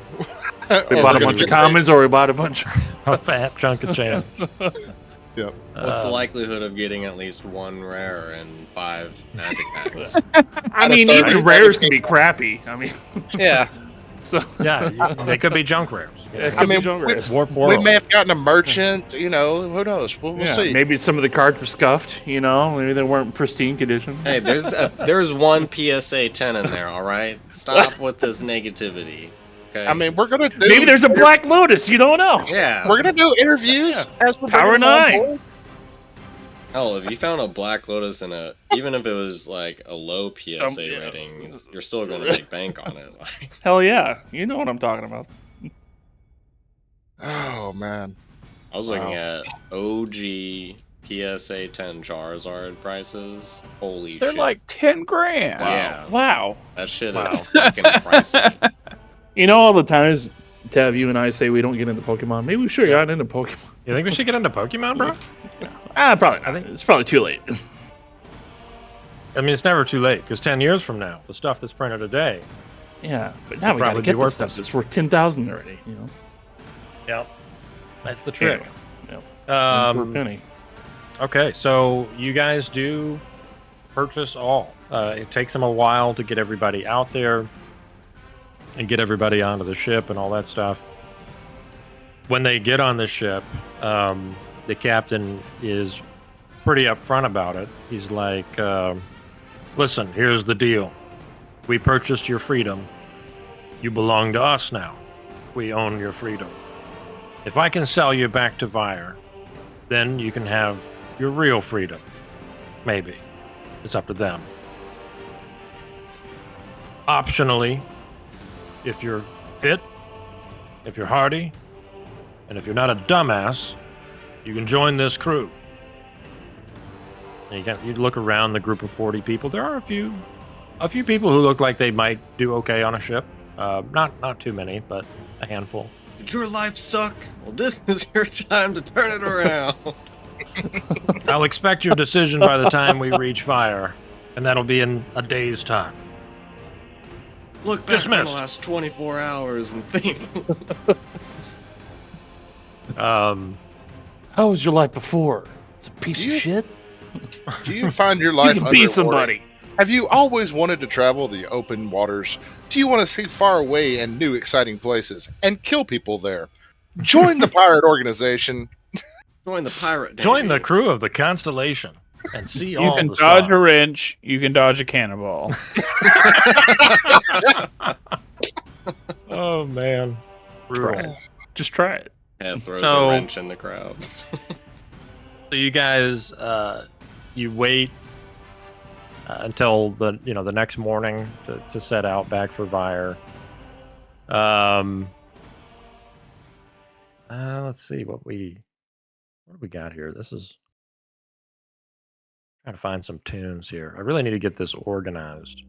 We or bought we're a gonna bunch of get commons, or we bought a bunch. A fat chunk of change. Yeah. What's the Uh, likelihood of getting at least 1 rare and 5 magic packs? I Out of mean, 30, even rares can be crappy. I mean, Yeah. so Yeah, they could be junk rares. you know. it could be mean, junk we- rares. Warp We World. may have gotten a merchant. You know, who knows? We'll Yeah, see. maybe some of the cards were scuffed. You know, maybe they weren't pristine condition. Hey, there's one PSA 10 in there, all right? Stop with this negativity. Okay. I mean, we're gonna do. Maybe there's a Black Lotus. You don't know. yeah. We're gonna do interviews as we're Power bringing them on 9. board. Hell, if you found a Black Lotus in even if it was like a low PSA yeah. rating, you're still gonna make bank on it. Like, Hell yeah, you know what I'm talking about. Oh man. I was looking at OG PSA 10 Charizard prices. Holy They're shit! like 10 grand. yeah, Wow. that shit Wow. is fucking pricey. You know, all the times, Tav, you and I say we don't get into Pokemon. Maybe we should have gotten into Pokemon. You think we should get into Pokemon, bro? Probably. I think- It's probably too late. I mean, it's never too late, because 10 years from now, the stuff that's printed today, Yeah, but now we gotta Probably get be this worthless. stuff. It's worth 10,000 already. You know, yeah, that's the trick. Anyway, for a Um, penny. okay, so you guys do purchase all. It takes them a while to get everybody out there and get everybody onto the ship and all that stuff. When they get on the ship, the captain is pretty upfront about it. He's like, listen, here's the deal. We purchased your freedom. You belong to us now. We own your freedom. If I can sell you back to Vire, then you can have your real freedom. Maybe. It's up to them. Optionally, if you're fit, if you're hardy, and if you're not a dumbass, you can join this crew. And you look around the group of 40 people. There are a few people who look like they might do okay on a ship. Not too many, but a handful. Did your life suck? Well, this is your time to turn it around. I'll expect your decision by the time we reach Fire, and that'll be in a day's time. Look back on the Dismissed. last 24 hours and think. How was your life before? It's a piece You- of shit. Do you find your You life can be underwater? somebody. Have you always wanted to travel the open waters? Do you want to see far away and new exciting places and kill people there? Join the pirate organization. Join the pirate. Join the Navy. crew of the Constellation and see You all can the dodge a stars. wrench. You can dodge a cannonball. Oh man, Try it. Just try it. Head throws So- a wrench in the crowd. So you guys, you wait until the next morning to set out back for Vire. Let's see what do we got here. This is trying to find some tunes here. I really need to get this organized.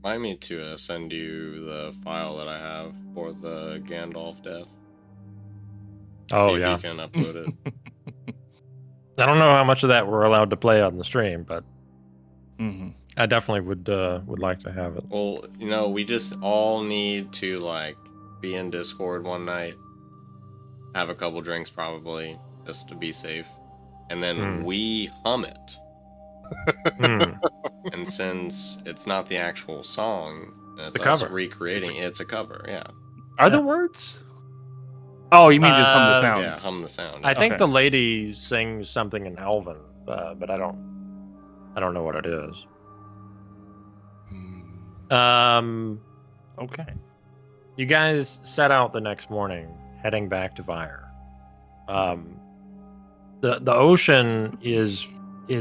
Remind me to send you the file that I have for the Gandalf death. Oh, See if yeah. you can upload it. I don't know how much of that we're allowed to play on the stream, but Mm-hmm. I definitely would like to have it. Well, you know, we just all need to like be in Discord one night, have a couple drinks probably, just to be safe, and then we hum it. And since it's not the actual song, and it's a us cover. recreating it, it's a cover. Yeah. Are there words? Oh, you mean just hum the sounds? Yeah, hum the sound. I think Okay. the lady sings something in Elven, but I don't know what it is. Okay. You guys set out the next morning, heading back to Vire. The ocean is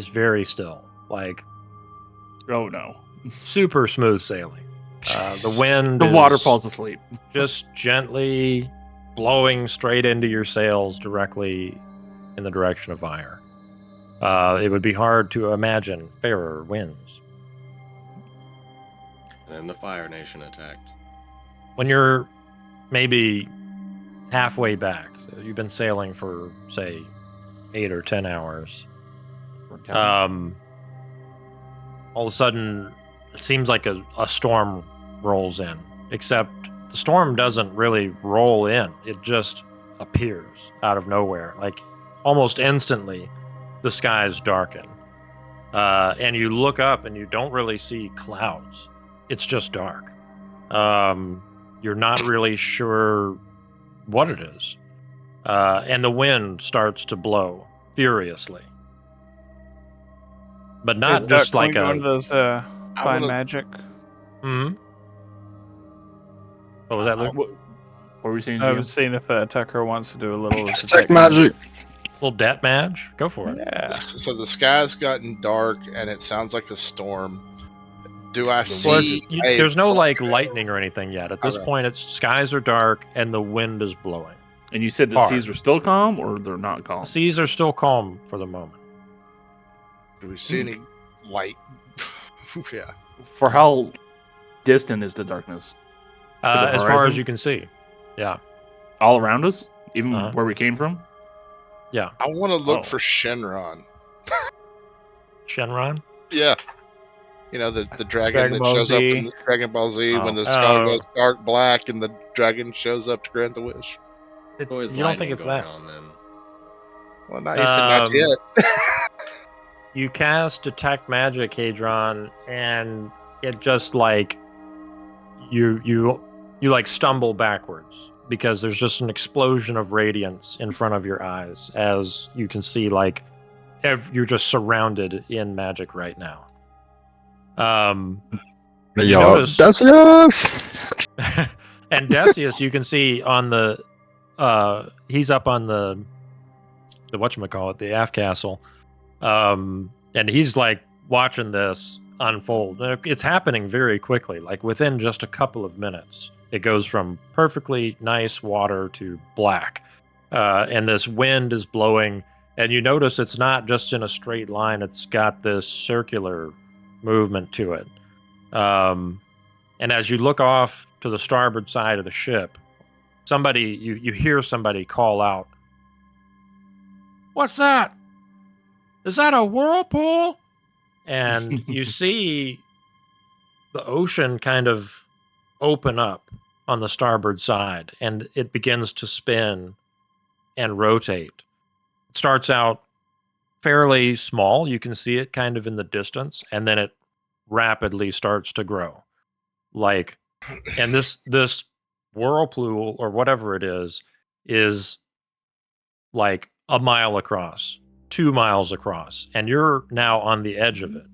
very still, like Oh no. super smooth sailing. The Jeez. wind, The is water falls asleep. just gently blowing straight into your sails directly in the direction of Vire. It would be hard to imagine fairer winds. And then the Fire Nation attacked. When you're maybe halfway back, so you've been sailing for say 8 or 10 hours. All of a sudden, it seems like a storm rolls in, except the storm doesn't really roll in. It just appears out of nowhere. Like almost instantly, the skies darken. And you look up and you don't really see clouds. It's just dark. You're not really sure what it is. And the wind starts to blow furiously. But not just Can we like go a... into those I find wanna- magic. Hmm? What was that, Luke? What were we saying? I GM? was seeing if Tucker wants to do a little Detect magic. Little debt match? Go for it. Yeah. So the sky's gotten dark and it sounds like a storm. Do I see? Well, there's no like lightning. lightning or anything yet. At this Okay. point, it's skies are dark and the wind is blowing. And you said the Hard. seas are still calm, or they're not calm? The seas are still calm for the moment. Do we see any light? Yeah. For how distant is the darkness? the As far as horizon? you can see. Yeah. All around us, even Uh-huh. where we came from. Yeah. I want to look Oh. for Shenron. Shenron? Yeah. You know, the dragon Dragon that Ball shows up Z. in Dragon Ball Z Oh. when the sky Oh. goes dark black and the dragon shows up to grant the wish. Always You don't think lightning it's going that? on then. Well, not, you said not yet. You cast Detect Magic, Hadron, and it just like you like stumble backwards because there's just an explosion of radiance in front of your eyes as you can see like you're just surrounded in magic right now. Yo, notice- that's yes. And Decius, you can see on the he's up on the whatchamacallit, the aft castle. And he's like watching this unfold. It's happening very quickly, like within just a couple of minutes. It goes from perfectly nice water to black. And this wind is blowing, and you notice it's not just in a straight line, it's got this circular movement to it. And as you look off to the starboard side of the ship, you hear somebody call out, "What's that? Is that a whirlpool?" And you see the ocean kind of open up on the starboard side, and it begins to spin and rotate. It starts out fairly small. You can see it kind of in the distance, and then it rapidly starts to grow. Like, and this whirlpool or whatever it is like a mile across, 2 miles across, and you're now on the edge of it.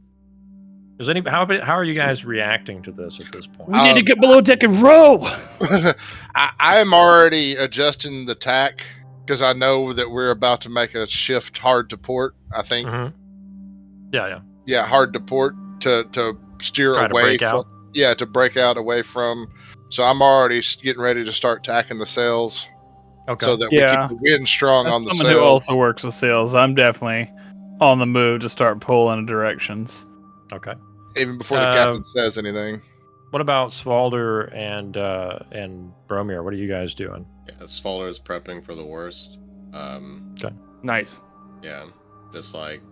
How are you guys reacting to this at this point? We need to get below deck and row. I'm already adjusting the tack because I know that we're about to make a shift hard to port. I think, Mhm. Yeah. yeah, hard to port to steer Try to away break from. out. Yeah, to break out away from. So I'm already getting ready to start tacking the sails. Okay. so that we Yeah. keep the wind strong That's on the someone who sails. also works with sails. I'm definitely on the move to start pulling directions. Okay. Even before the captain says anything. What about Svalder and Bromir? What are you guys doing? Yeah, Svalder is prepping for the worst. Nice. Yeah, just like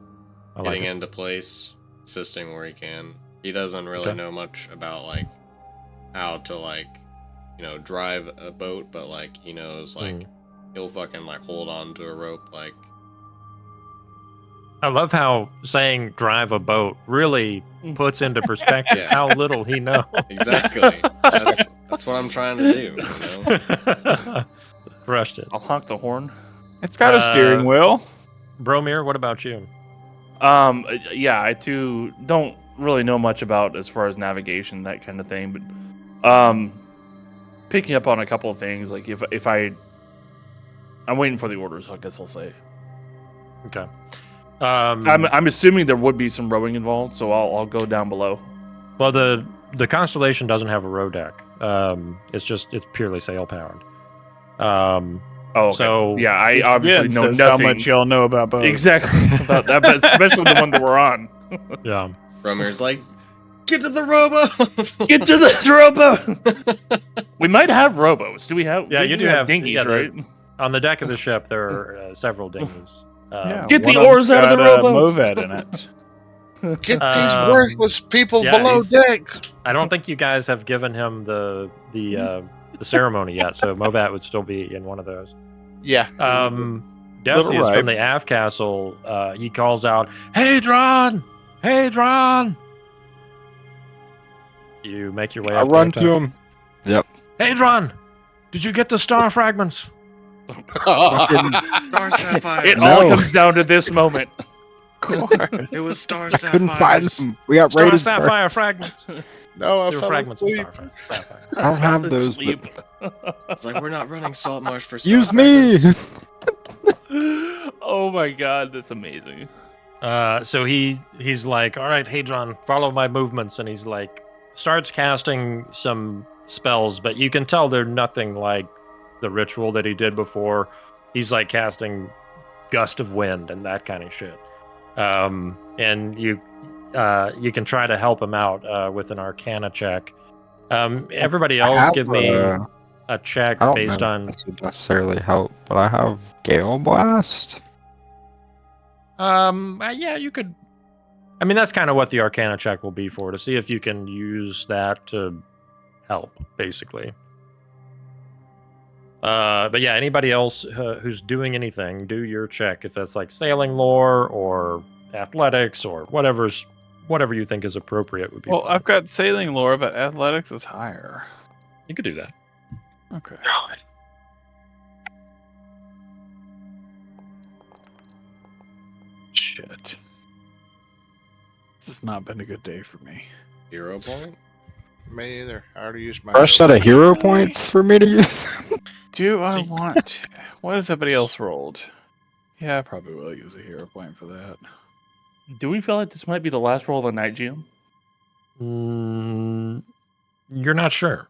I like getting it. into place, assisting where he can. He doesn't really Okay. know much about like how to like, you know, drive a boat, but like he knows like he'll fucking like hold on to a rope like. I love how saying drive a boat really puts into perspective Yeah. how little he knows. Exactly. That's what I'm trying to do. You know? Crushed it. I'll honk the horn. It's got a steering wheel. Bromir, what about you? Yeah, I too don't really know much about as far as navigation, that kind of thing, but picking up on a couple of things, like if I'm waiting for the orders, I guess I'll say. Okay. I'm assuming there would be some rowing involved, so I'll go down below. Well, the Constellation doesn't have a row deck. It's purely sail powered. Oh, okay. So yeah, I obviously Again, know says nothing. how much y'all know about boats. Exactly about that, but especially the one that we're on. yeah. Bromir's like, get to the rowboat. Get to the rowboat. We might have rowboats. Do we have? Yeah, we you do have dinghies, yeah, right? On the deck of the ship, there are several dinghies. Yeah, Get the one of them's oars out of the got, rowboats. Movad in it. Get these Um, worthless people yeah, below he's- deck. I don't think you guys have given him the ceremony yet, so Movat would still be in one of those. Yeah. Decius ripe. from the aft castle, he calls out, "Hadron! Hadron!" You make your way I up. run there, to him. Yep. Hadron! Did you get the star fragments? Star sapphire. It all No. comes down to this moment. It was star Couldn't find sapphires. them. We got Star raided. sapphire fragments. No, I They were fell fragments of asleep. star sapphire. I don't have those. Asleep. It's like we're not running salt marsh for star Use me. fragments. Oh my god, that's amazing. So he's like, "All right, Hadron, follow my movements," and he's like, starts casting some spells, but you can tell they're nothing like the ritual that he did before. He's like casting gust of wind and that kind of shit. And you can try to help him out with an Arcana check. Everybody I else, have, give me a check I don't based know on. if this would necessarily help, but I have Gale Blast. Yeah, you could. I mean, that's kind of what the Arcana check will be for, to see if you can use that to help, basically. But yeah, anybody else who's doing anything, do your check. If that's like sailing lore or athletics or whatever you think is appropriate would be Well, fine. I've got sailing lore, but athletics is higher. You could do that. Okay. Shit. This has not been a good day for me. Hero point? Me either. I already used my. Fresh set of hero points for me to use. Do I See- want... What has everybody else rolled? Yeah, I probably will use a hero point for that. Do we feel like this might be the last roll of the night, GM? You're not sure.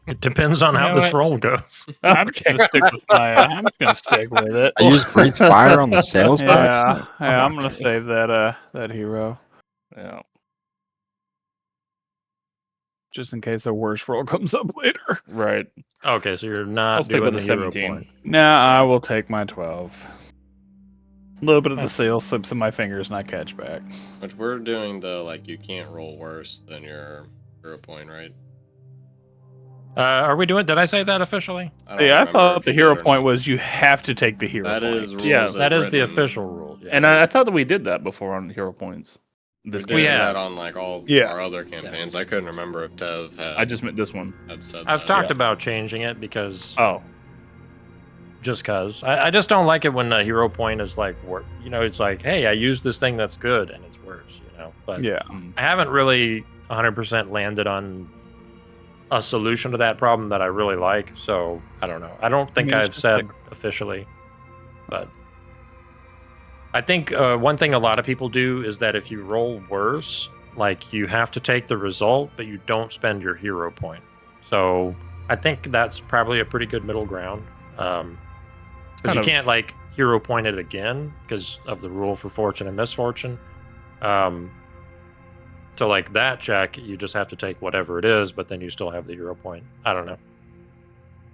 It depends on You how know this what? roll goes. I'm just gonna stick with my. I'm just gonna stick with it. I use Breathe Fire on the sales Yeah, box. yeah, I'm gonna Okay. save that hero Yeah. just in case a worse roll comes up later. Right. Okay, so you're I'll not stick doing with the the hero 17. point. Nah, I will take my 12. A little bit of the sail slips in my fingers and I catch back. Which we're doing the like you can't roll worse than your hero point, right? Are we doing? Did I say that officially? don't Yeah, I remember thought if the you hero did or point not. was you have to take the hero That point. is rules. Yeah, as That is the written. official rule. Yeah. And I thought that we did that before on hero points. This We game. did We have. that on like all Yeah. our other campaigns. I couldn't remember if Tev had. I just meant this one. had said I've that. talked about changing it because Oh. just cause I just don't like it when a hero point is like it's like, hey, I used this thing that's good and it's worse, But Yeah. I haven't really 100% landed on a solution to that problem that I really like. So I don't know. I don't think mean, it's I've just said officially, but I think one thing a lot of people do is that if you roll worse, like you have to take the result, but you don't spend your hero point. So I think that's probably a pretty good middle ground. Because Kind you of- can't like hero point it again because of the rule for fortune and misfortune. So like that check, you just have to take whatever it is, but then you still have the hero point. I don't know.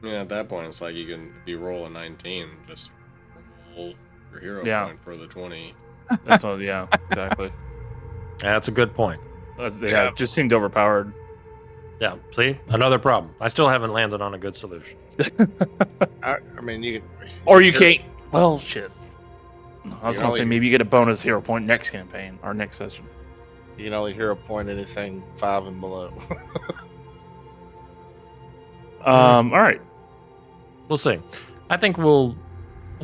Yeah, at that point, it's like you can be roll a 19, just roll your hero Yeah. point for the 20. That's all. Yeah, exactly. That's a good point. Yeah, it just seemed overpowered. Yeah, see, another problem. I still haven't landed on a good solution. I mean, you can. Or you can't. Well, shit. I was You gonna say only- maybe you get a bonus hero point next campaign or next session. You can only hero point anything 5 and below. All right. We'll see. I think we'll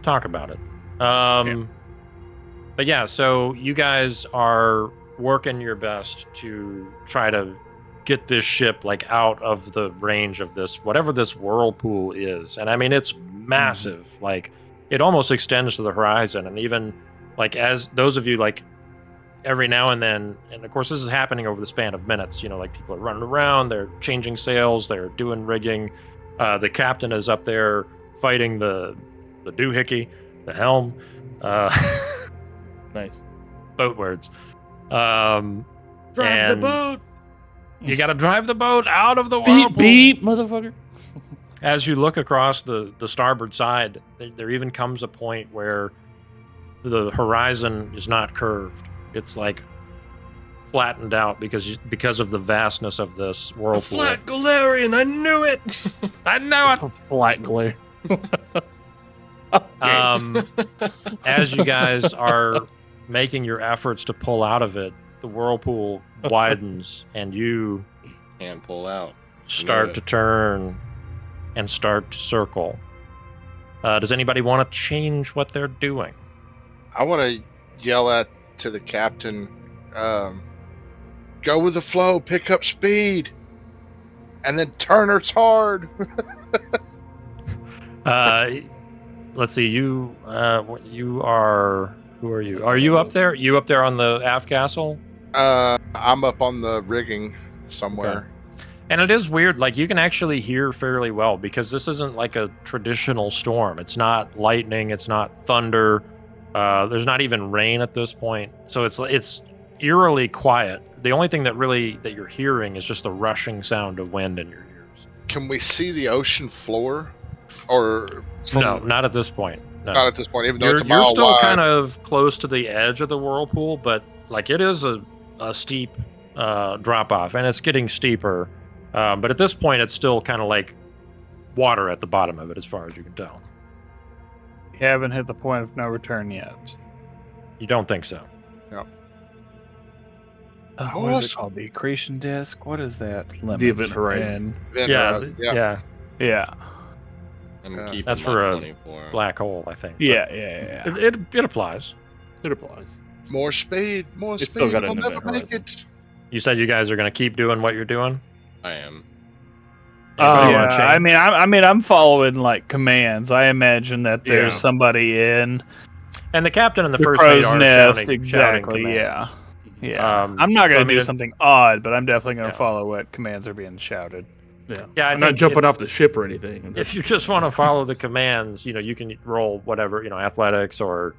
talk about it. But yeah, so you guys are working your best to try to get this ship like out of the range of this whatever this whirlpool is. And I mean it's massive. Like it almost extends to the horizon. And even like as those of you like every now and then, and of course this is happening over the span of minutes, you know, like people are running around, they're changing sails, they're doing rigging. The captain is up there fighting the doohickey, the helm. Nice. Boat words. Drive the And boat! You got to drive the boat out of the Beep whirlpool. beep, motherfucker. As you look across the starboard side, there even comes a point where the horizon is not curved. It's like flattened out because of the vastness of this A whirlpool. flat Galarian, I knew it! I know it. Flat glare. As you guys are making your efforts to pull out of it, the whirlpool widens and you Can't pull out. start to turn and start to circle. Does anybody want to change what they're doing? I want to yell at to the captain, go with the flow, pick up speed, and then turn her hard. Let's see. You are. Who are you? Are you up there? You up there on the aft castle? I'm up on the rigging somewhere. And it is weird. Like you can actually hear fairly well because this isn't like a traditional storm. It's not lightning. It's not thunder. There's not even rain at this point. So it's eerily quiet. The only thing that you're hearing is just the rushing sound of wind in your ears. Can we see the ocean floor? Or No, not at this point. No. not at this point, even though You're, it's a you're mile still wide. kind of close to the edge of the whirlpool, but like it is a steep drop off, and it's getting steeper. But at this point, it's still kind of like water at the bottom of it, as far as you can tell. You haven't hit the point of no return yet. You don't think so? What is it called? The accretion disk? What is that? Limit? The event horizon. Then, Yeah, yeah. Yeah. I'm Yeah. keeping That's my for a 24. black hole, I think. but Yeah. It applies. It applies. More speed, more It's speed. still got We'll an never event make horizon. it. You said you guys are going to keep doing what you're doing. I am. Anybody wanna Yeah, change? I mean, I'm following like commands. I imagine that there's Yeah. somebody in And the captain and the the first mate crow's are nest. shouting Exactly. commands. Yeah. Yeah. Um, I'm not so, gonna I mean, do something odd, but I'm definitely gonna Yeah. follow what commands are being shouted. Yeah. Yeah, I I'm not think jumping if- off the ship or anything. If you just want to follow the commands, you can roll whatever, athletics or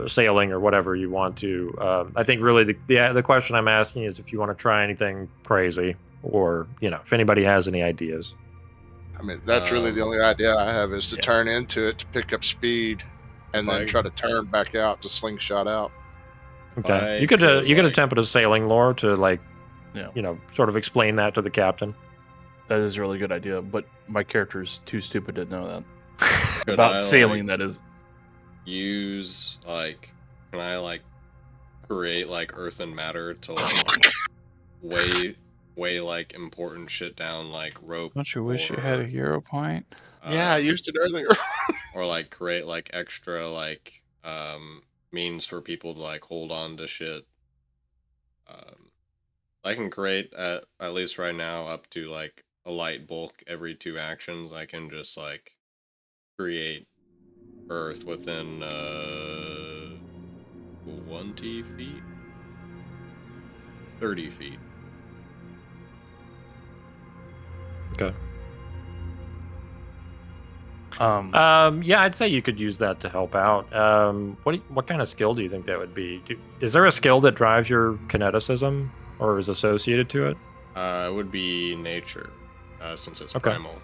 sailing or whatever you want to. I think really the question I'm asking is if you want to try anything crazy or, if anybody has any ideas. I mean, that's really the only idea I have is to Yeah. turn into it to pick up speed, and then Like- try to turn back out to slingshot out. Okay. I You could could, you could like- attempt a sailing lore to Yeah. sort of explain that to the captain. That is a really good idea, but my character's too stupid to know that. Could About I, sailing, like, that is. use can I create earth and matter to weigh important shit down like rope? Don't you wish you had a or, hero point? Yeah, I used it earlier. or create extra means for people to hold on to shit. I can create at least right now up to a light bulk every 2 actions. I can just create earth within 20 feet, 30 feet. Okay. Yeah, I'd say you could use that to help out. What kind of skill do you think that would be? Is there a skill that drives your kineticism or is associated to it? It would be nature, since it's Okay. primal.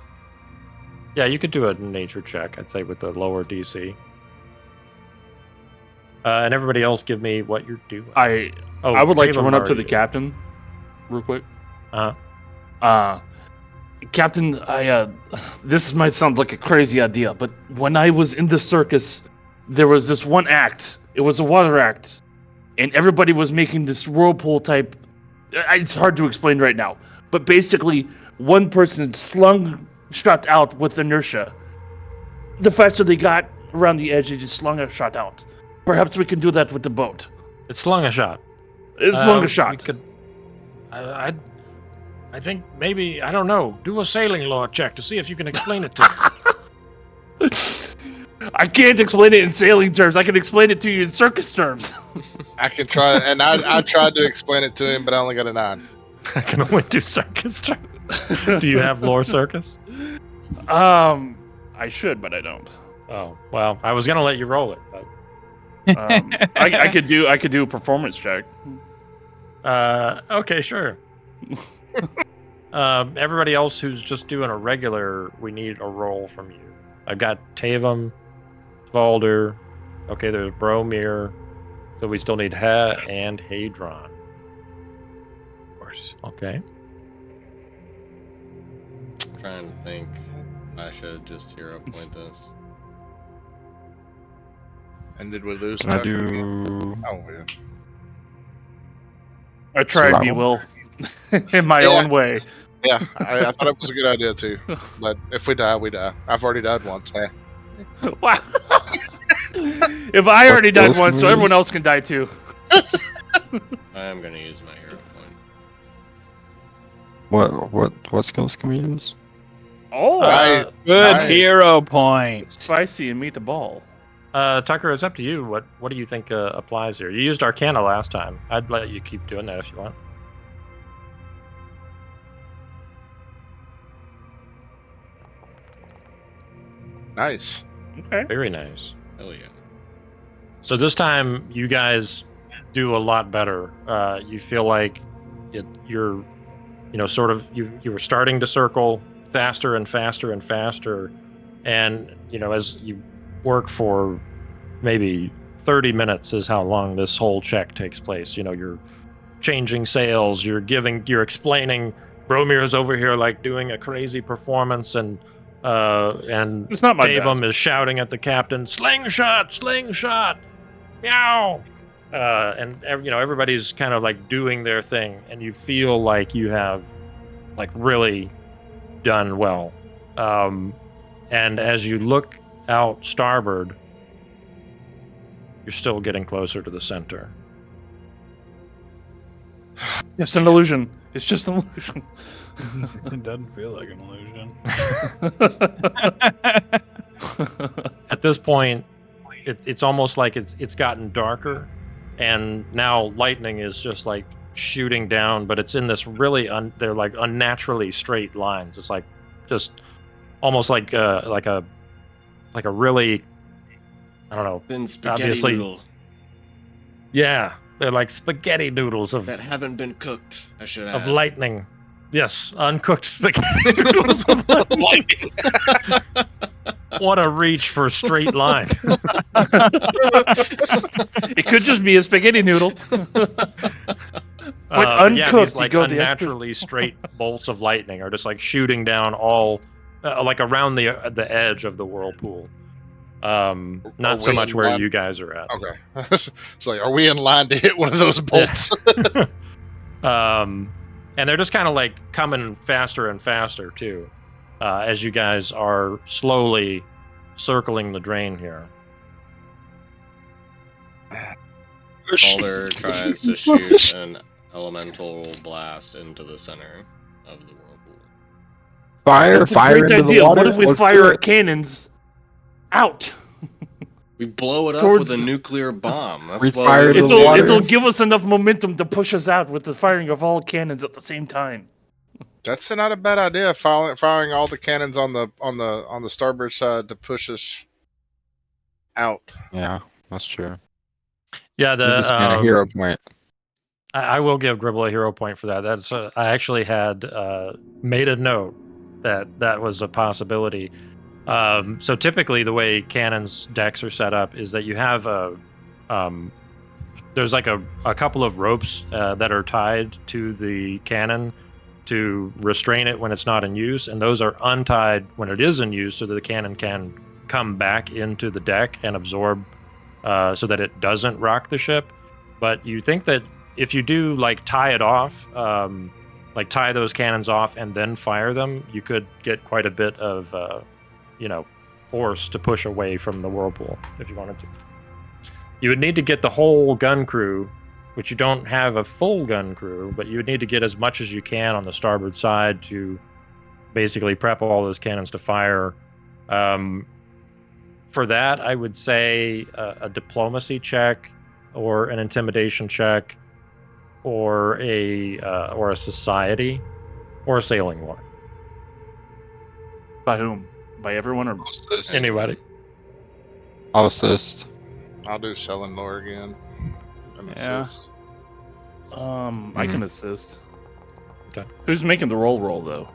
Yeah, you could do a nature check, I'd say, with the lower DC. And everybody else give me what you're doing. I would like to run up to the captain real quick. Captain, this might sound like a crazy idea, but when I was in the circus, there was this one act. It was a water act, and everybody was making this whirlpool type. It's hard to explain right now, but basically, one person shot out with inertia. The faster they got around the edge, they just slung a shot out. Perhaps we can do that with the boat. It's slung a shot. It's slung a shot. I think maybe, I don't know, do a sailing law check to see if you can explain it to me. I can't explain it in sailing terms. I can explain it to you in circus terms. I can try, and I tried to explain it to him, but I only got a 9. I can only do circus terms. Do you have lore circus? I should, but I don't. Oh, well, I was going to let you roll it, but... I could do a performance check. Okay, sure. Everybody else who's just doing a regular, we need a roll from you. I've got Tavam, Valder. Okay, there's Bromir. So we still need Ha and Hadron. Of course. Okay. I'm trying to think. I should just hero point this. And did we lose? Can I Tucker? do? Oh yeah. I tried to be Will in my own way. Yeah, I thought it was a good idea too. But if we die, we die. I've already died once. Eh. Wow. If I already died once, so everyone else can die too. I am gonna use my hero point. What skills can we use? Oh, Good Nice. hero point. spicy and meet the ball. Tucker, it's up to you. What do you think applies here? You used Arcana last time. I'd let you keep doing that if you want. Nice. Okay. Very nice. Hell yeah. So this time, you guys do a lot better. You feel like you're, sort of, you were starting to circle faster and faster and faster. And, as you work for maybe 30 minutes is how long this whole check takes place. You're changing sails, you're explaining. Bromir's over here like doing a crazy performance, and It's not my Tavam job. is shouting at the captain, slingshot, meow. And everybody's kind of like doing their thing, and you feel like you have like really done well. And as you look out starboard, you're still getting closer to the center. It's an illusion. It's just an illusion. It doesn't feel like an illusion. At this point, it's almost like it's gotten darker, and now lightning is just like shooting down, but it's in this really they're like unnaturally straight lines. It's like just almost like a really, I don't know. Then spaghetti Obviously- noodle Yeah, they're like spaghetti noodles of that haven't been cooked. I should of add. lightning. Yes, uncooked spaghetti noodles of lightning. What a reach for a straight line. It could just be a spaghetti noodle. But uncooked, these you like go the extra- unnaturally straight bolts of lightning are just like shooting down all, like around the edge of the whirlpool. Not so we much in where line? you guys are at. Okay. It's like, are we in line to hit one of those bolts? And they're just kind of like coming faster and faster too, as you guys are slowly circling the drain here. Balder tries to shoot an elemental blast into the center of the whirlpool. Fire That's a into great the idea. water. What if we Let's fire do our it. cannons out? We blow it up Towards- with a nuclear bomb. That's We what fire we the It'll, water. it'll give us enough momentum to push us out with the firing of all cannons at the same time. That's not a bad idea. Firing all the cannons on the starboard side to push us out. Yeah, that's true. Yeah, Give this man a hero point. I will give Gribble a hero point for that. That's I actually had made a note that was a possibility. So typically, the way cannons decks are set up is that you have there's like a couple of ropes that are tied to the cannon to restrain it when it's not in use, and those are untied when it is in use, so that the cannon can come back into the deck and absorb, so that it doesn't rock the ship. But you think that if you do like tie it off, like tie those cannons off and then fire them, you could get quite a bit of force to push away from the whirlpool if you wanted to. You would need to get the whole gun crew, which you don't have a full gun crew, but you would need to get as much as you can on the starboard side to basically prep all those cannons to fire. For that, I would say a diplomacy check or an intimidation check or a society or a sailing one. By whom? By everyone or Anybody? I'll assist. I'll do selling lore again. Yeah. I can assist. Okay. Who's making the roll though?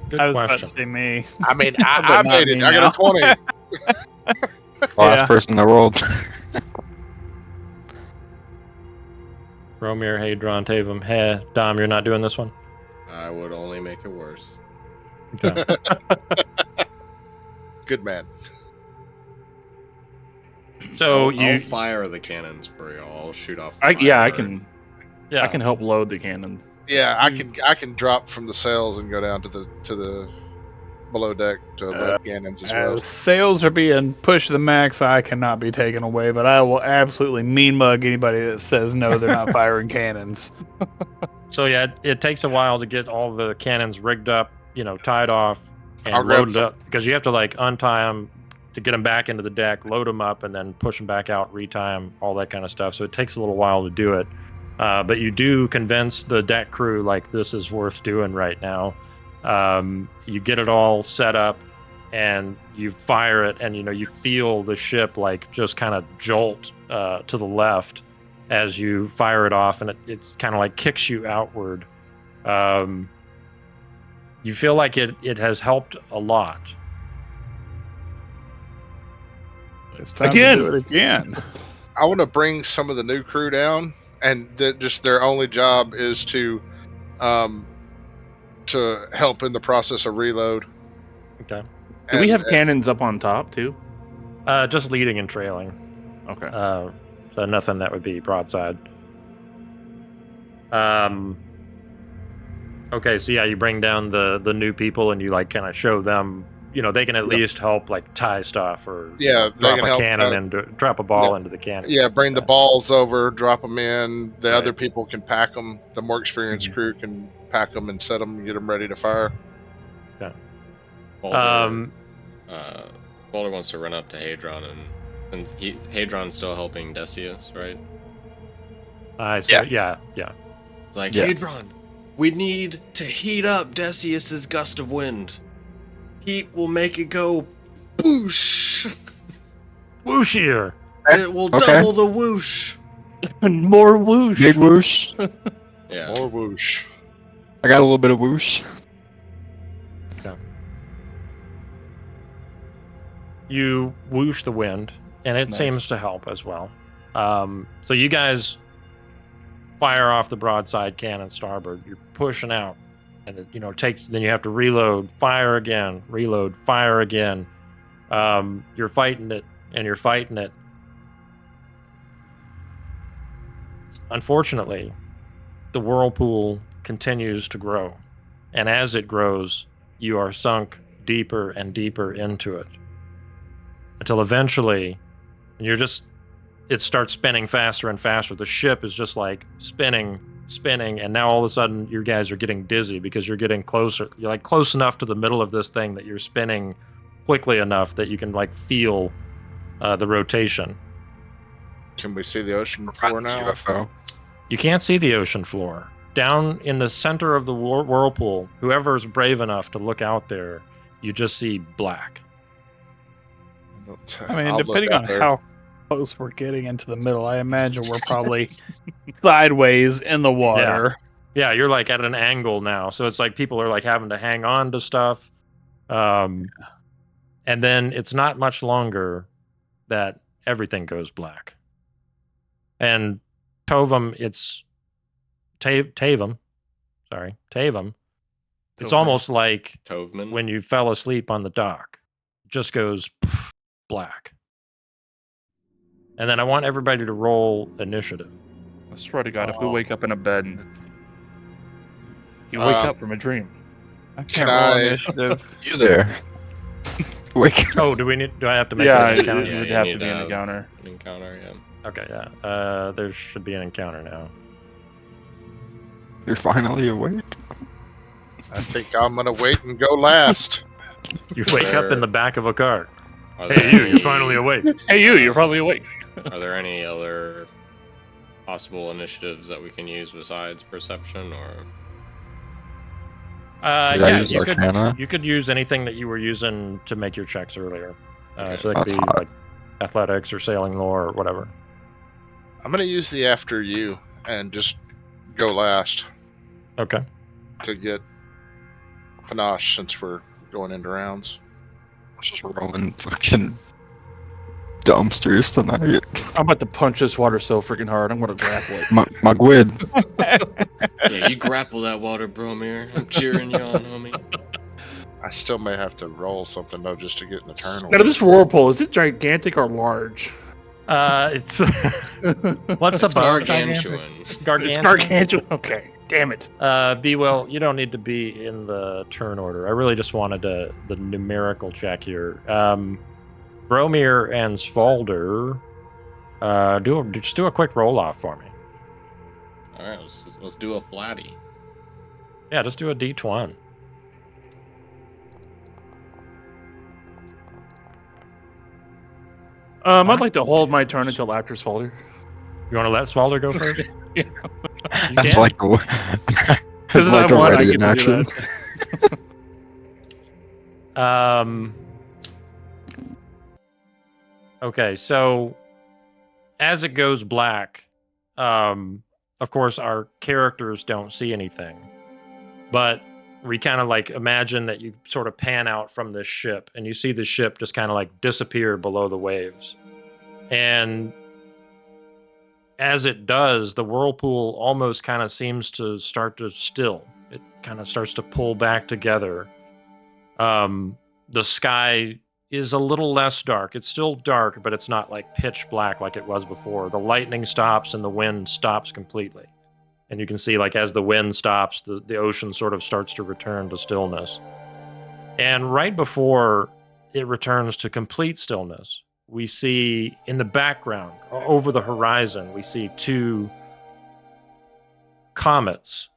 Good I was about question. to say me. I mean, But I not made it. me I got a 20. Last Yeah. person in the world. Romir, Hadron, Tavam. Hey, Dom, you're not doing this one? I would only make it worse. Okay. Good man. So I'll fire the cannons for y'all. I'll shoot off. I fire. can yeah. I can help load the cannon. Yeah, I can drop from the sails and go down to the below deck to load cannons as well. As sails are being pushed to the max, I cannot be taken away, but I will absolutely mean mug anybody that says no, they're not firing cannons. So yeah, it takes a while to get all the cannons rigged up, tied off I'll and grab loaded some- up, because you have to like untie them to get them back into the deck, load them up, and then push them back out, retie them, all that kind of stuff. So it takes a little while to do it. But you do convince the deck crew like this is worth doing right now. You get it all set up and you fire it, and you feel the ship like just kind of jolt to the left as you fire it off, and it's kind of like kicks you outward. You feel like it has helped a lot. It's time Again! to do it again. I want to bring some of the new crew down, and just their only job is to help in the process of reload. Okay. Do we And- have cannons up on top too? Just leading and trailing. Okay. So nothing that would be broadside. Okay, so yeah, you bring down the new people and you like kind of show them, they can at least help like tie stuff or Yeah, they drop can a help. cannon into drop a ball into the cannon. Yeah, stuff bring like the that. balls over, drop them in. The Right. other people can pack them. The more experienced crew can pack them and set them and get them ready to fire. Balder wants to run up to Hadron, and Hadron's still helping Decius, right? Yeah. It's like, Yeah. Hadron, we need to heat up Decius's gust of wind. Heat will make it go whoosh. Whoosh here. It will Okay. double the whoosh. More whoosh. Big whoosh. Yeah. More whoosh. I got a little bit of whoosh. You whoosh the wind, and it Nice. seems to help as well. So you guys fire off the broadside cannon starboard. You're pushing out, and it takes. Then you have to reload, fire again, reload, fire again. You're fighting it, and you're fighting it. Unfortunately, the whirlpool continues to grow, and as it grows, you are sunk deeper and deeper into it. Until eventually, it starts spinning faster and faster. The ship is just like spinning, and now all of a sudden, you guys are getting dizzy because you're getting closer. You're like close enough to the middle of this thing that you're spinning quickly enough that you can like feel the rotation. Can we see the ocean floor now? UFO. You can't see the ocean floor. down in the center of the whirlpool, whoever's brave enough to look out there, you just see black. I mean, I'll look depending out on there. how close we're getting into the middle, I imagine we're probably sideways in the water. Yeah, you're like at an angle now, so it's like people are like having to hang on to stuff. And then it's not much longer that everything goes black. And Tovum, it's Tavam. Sorry, Tavam. It's Tovum. almost like Tovman. when you fell asleep on the dock. It just goes black. And then I want everybody to roll initiative. I swear to God, if we Oh. wake up in a bed and you wake Um, up from a dream. I can't Can roll I- initiative. You there? Wake. Oh, do I have to make Yeah, an it encounter? Yeah, would you have need to be to an have- encounter. An encounter, yeah. Okay, yeah. There should be an encounter now. You're finally awake. I think I'm gonna wait and go last. You wake up There- in the back of a car. Are there Hey, you're any- finally awake. Hey, you're probably awake. Are there any other possible initiatives that we can use besides perception, or Did I Yeah, use you could, Arcana? you could use anything that you were using to make your checks earlier. Okay. So that could That's be hot. like athletics or sailing lore or whatever. I'm gonna use the after you and just go last Okay. to get panache since we're going into rounds. Just rolling fucking dumpsters tonight. I'm about to punch this water so freaking hard. I'm gonna grapple it. My guid. yeah, you grapple that water, Bromir. I'm cheering you on, homie. I still may have to roll something though just to get in the turn. Now, this whirlpool, is it gigantic or large? It's what's It's above gargantuan. It's Gargantuan. gargantuan. Okay, damn it. Be well. You don't need to be in the turn order. I really just wanted the numerical check here. Bromir and Svalder, just do a quick roll off for me. All right, let's do a flatty. Yeah, just do a D20. I'd like to hold my turn until after Svalder. You want to let Svalder go first? Yeah. You That's can. like the. Because It's like I a won, I ready get in to action. do that. Okay, so as it goes black, of course our characters don't see anything, but we kind of like imagine that you sort of pan out from this ship and you see the ship just kind of like disappear below the waves. And as it does, the whirlpool almost kind of seems to start to still. It kind of starts to pull back together. The sky is a little less dark. It's still dark, but it's not like pitch black like it was before. The lightning stops and the wind stops completely. And you can see, like, as the wind stops, the ocean sort of starts to return to stillness. And right before it returns to complete stillness, we see in the background, over the horizon, we see two comets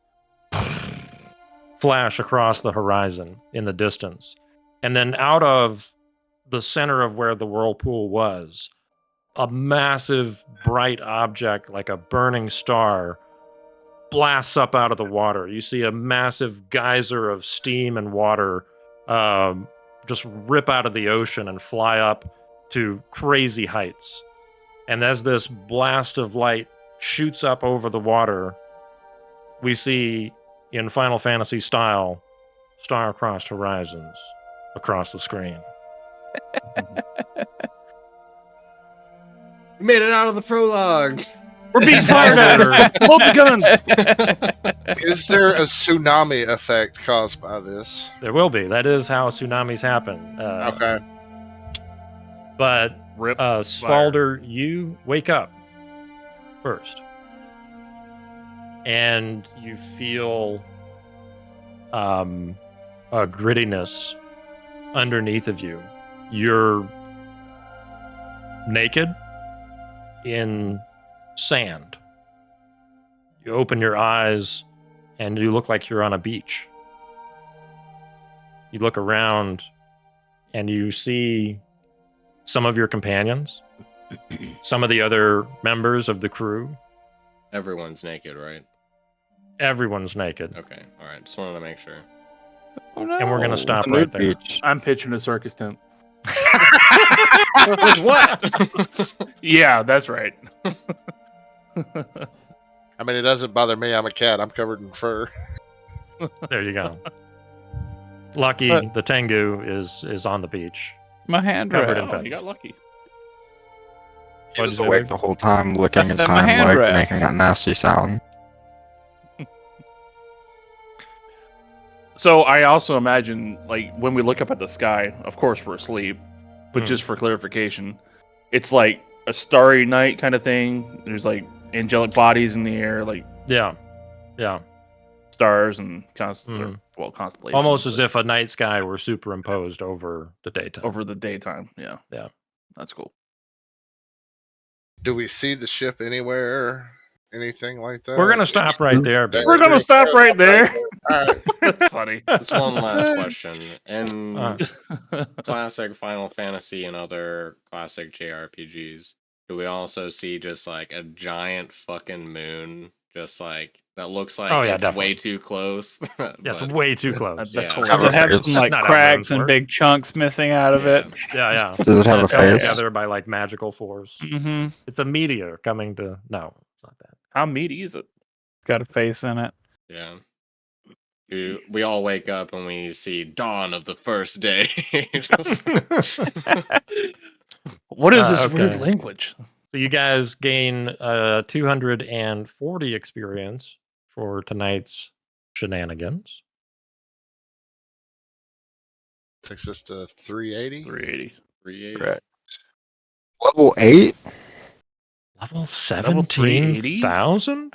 flash across the horizon in the distance. And then out of the center of where the whirlpool was, a massive bright object like a burning star blasts up out of the water. You see a massive geyser of steam and water just rip out of the ocean and fly up to crazy heights. And as this blast of light shoots up over the water, we see, in Final Fantasy style, star-crossed horizons across the screen. We made it out of the prologue. We're being fired at! Load the guns! Is there a tsunami effect caused by this? There will be. That is how tsunamis happen. Okay. But Rip. Svalder, you wake up first. And you feel a grittiness underneath of you. You're naked in sand. You open your eyes and you look like you're on a beach. You look around and you see some of your companions, some of the other members of the crew. Everyone's naked, right? Everyone's naked. Okay, all right. Just wanted to make sure. Oh, no. And we're gonna stop A right nude there. beach. I'm pitching a circus tent. With what? Yeah, that's right. I mean, it doesn't bother me. I'm a cat. I'm covered in fur. There you go. Lucky, But- the Tengu is on the beach. My hand Covered wrap. in Oh, fence. you got lucky. He What'd was you say, awake Luke? the whole time, licking I his said my hind hand leg, wraps. making that nasty sound. So I also imagine, like, when we look up at the sky, of course we're asleep, but Hmm. just for clarification, it's like a starry night kind of thing. There's like angelic bodies in the air, like Yeah. stars and Mhm. constellations. Almost as but if a night sky were superimposed over the daytime. over the daytime. Yeah. Yeah. That's cool. Do we see the ship anywhere? Anything like that? We're gonna stop right there, baby. We're gonna stop right there. All right. That's funny. Just one last question. In Uh, classic Final Fantasy and other classic JRPGs, do we also see just like a giant fucking moon, just like that looks like Oh, yeah, it's definitely. way too close? yeah, it's but- way too close. That's Yeah. Does hilarious. it have That's some like not how cracks moons and work. big chunks missing out of it? Yeah. Does it have a It's held face? together by like magical force. Mm-hmm. It's a meteor coming to. No, it's not that. How meaty is it? Got a face in it. Yeah. We all wake up and we see dawn of the first day. Just- What is this weird okay. language? So you guys gain 240 experience for tonight's shenanigans. Takes us to 380. 380. 380. Correct. Level 8? Level 380? 17,000?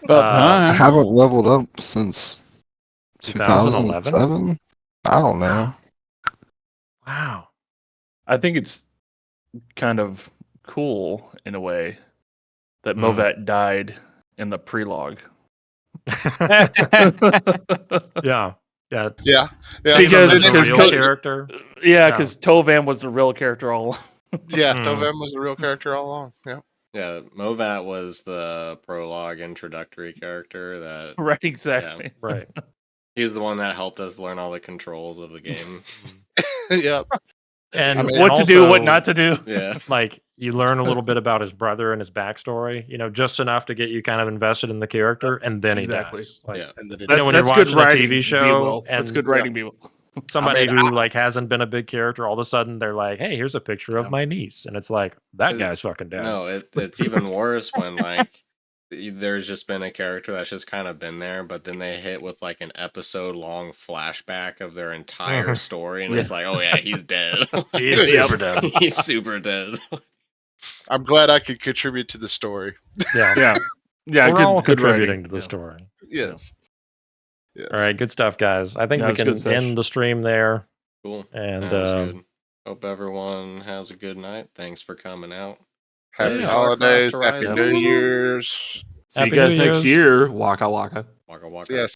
About Uh, I time. haven't leveled up since 2011? 2007? I don't know. Wow. I think it's kind of cool in a way that Hmm. Movat died in the prelogue. Yeah. Yeah. Because- He's a because real Co- character. Yeah, Yeah. because Tovan was the real character all along. Yeah, Hmm. Tovem was a real character all along. Yeah. Yeah, Movat was the prologue introductory character that Right, exactly. Right. he's the one that helped us learn all the controls of the game. Yep. And I mean, What to do, what also, not to do. Yeah. Like, you learn a little bit about his brother and his backstory, just enough to get you kind of invested in the character, and then he Exactly. dies. Like, Yeah. And then it, You know, when you're That's good watching a writing, TV show That's and- good writing, people. somebody I mean, who like hasn't been a big character, all of a sudden they're like, "Hey, here's a picture of Yeah. my niece," and it's like that It- guy's fucking dead. No, it's even worse when like there's just been a character that's just kind of been there, but then they hit with like an episode long flashback of their entire Mhm. story, and it's like, oh yeah, he's dead. He's Yep. super dead. He's super dead. I'm glad I could contribute to the story. Yeah, Yeah. Yeah, we're good, all good contributing writing. to the Yeah. story. Yes. Yes. All right, good stuff, guys. I think Yeah, we it's can good stuff. end the stream there, Cool. and Sounds good. Hope everyone has a good night. Thanks for coming out. Happy Yeah. holidays. Star Class Happy to New rise. Year's. See you Happy guys New next Year's. year. Waka waka. Waka waka. Yes.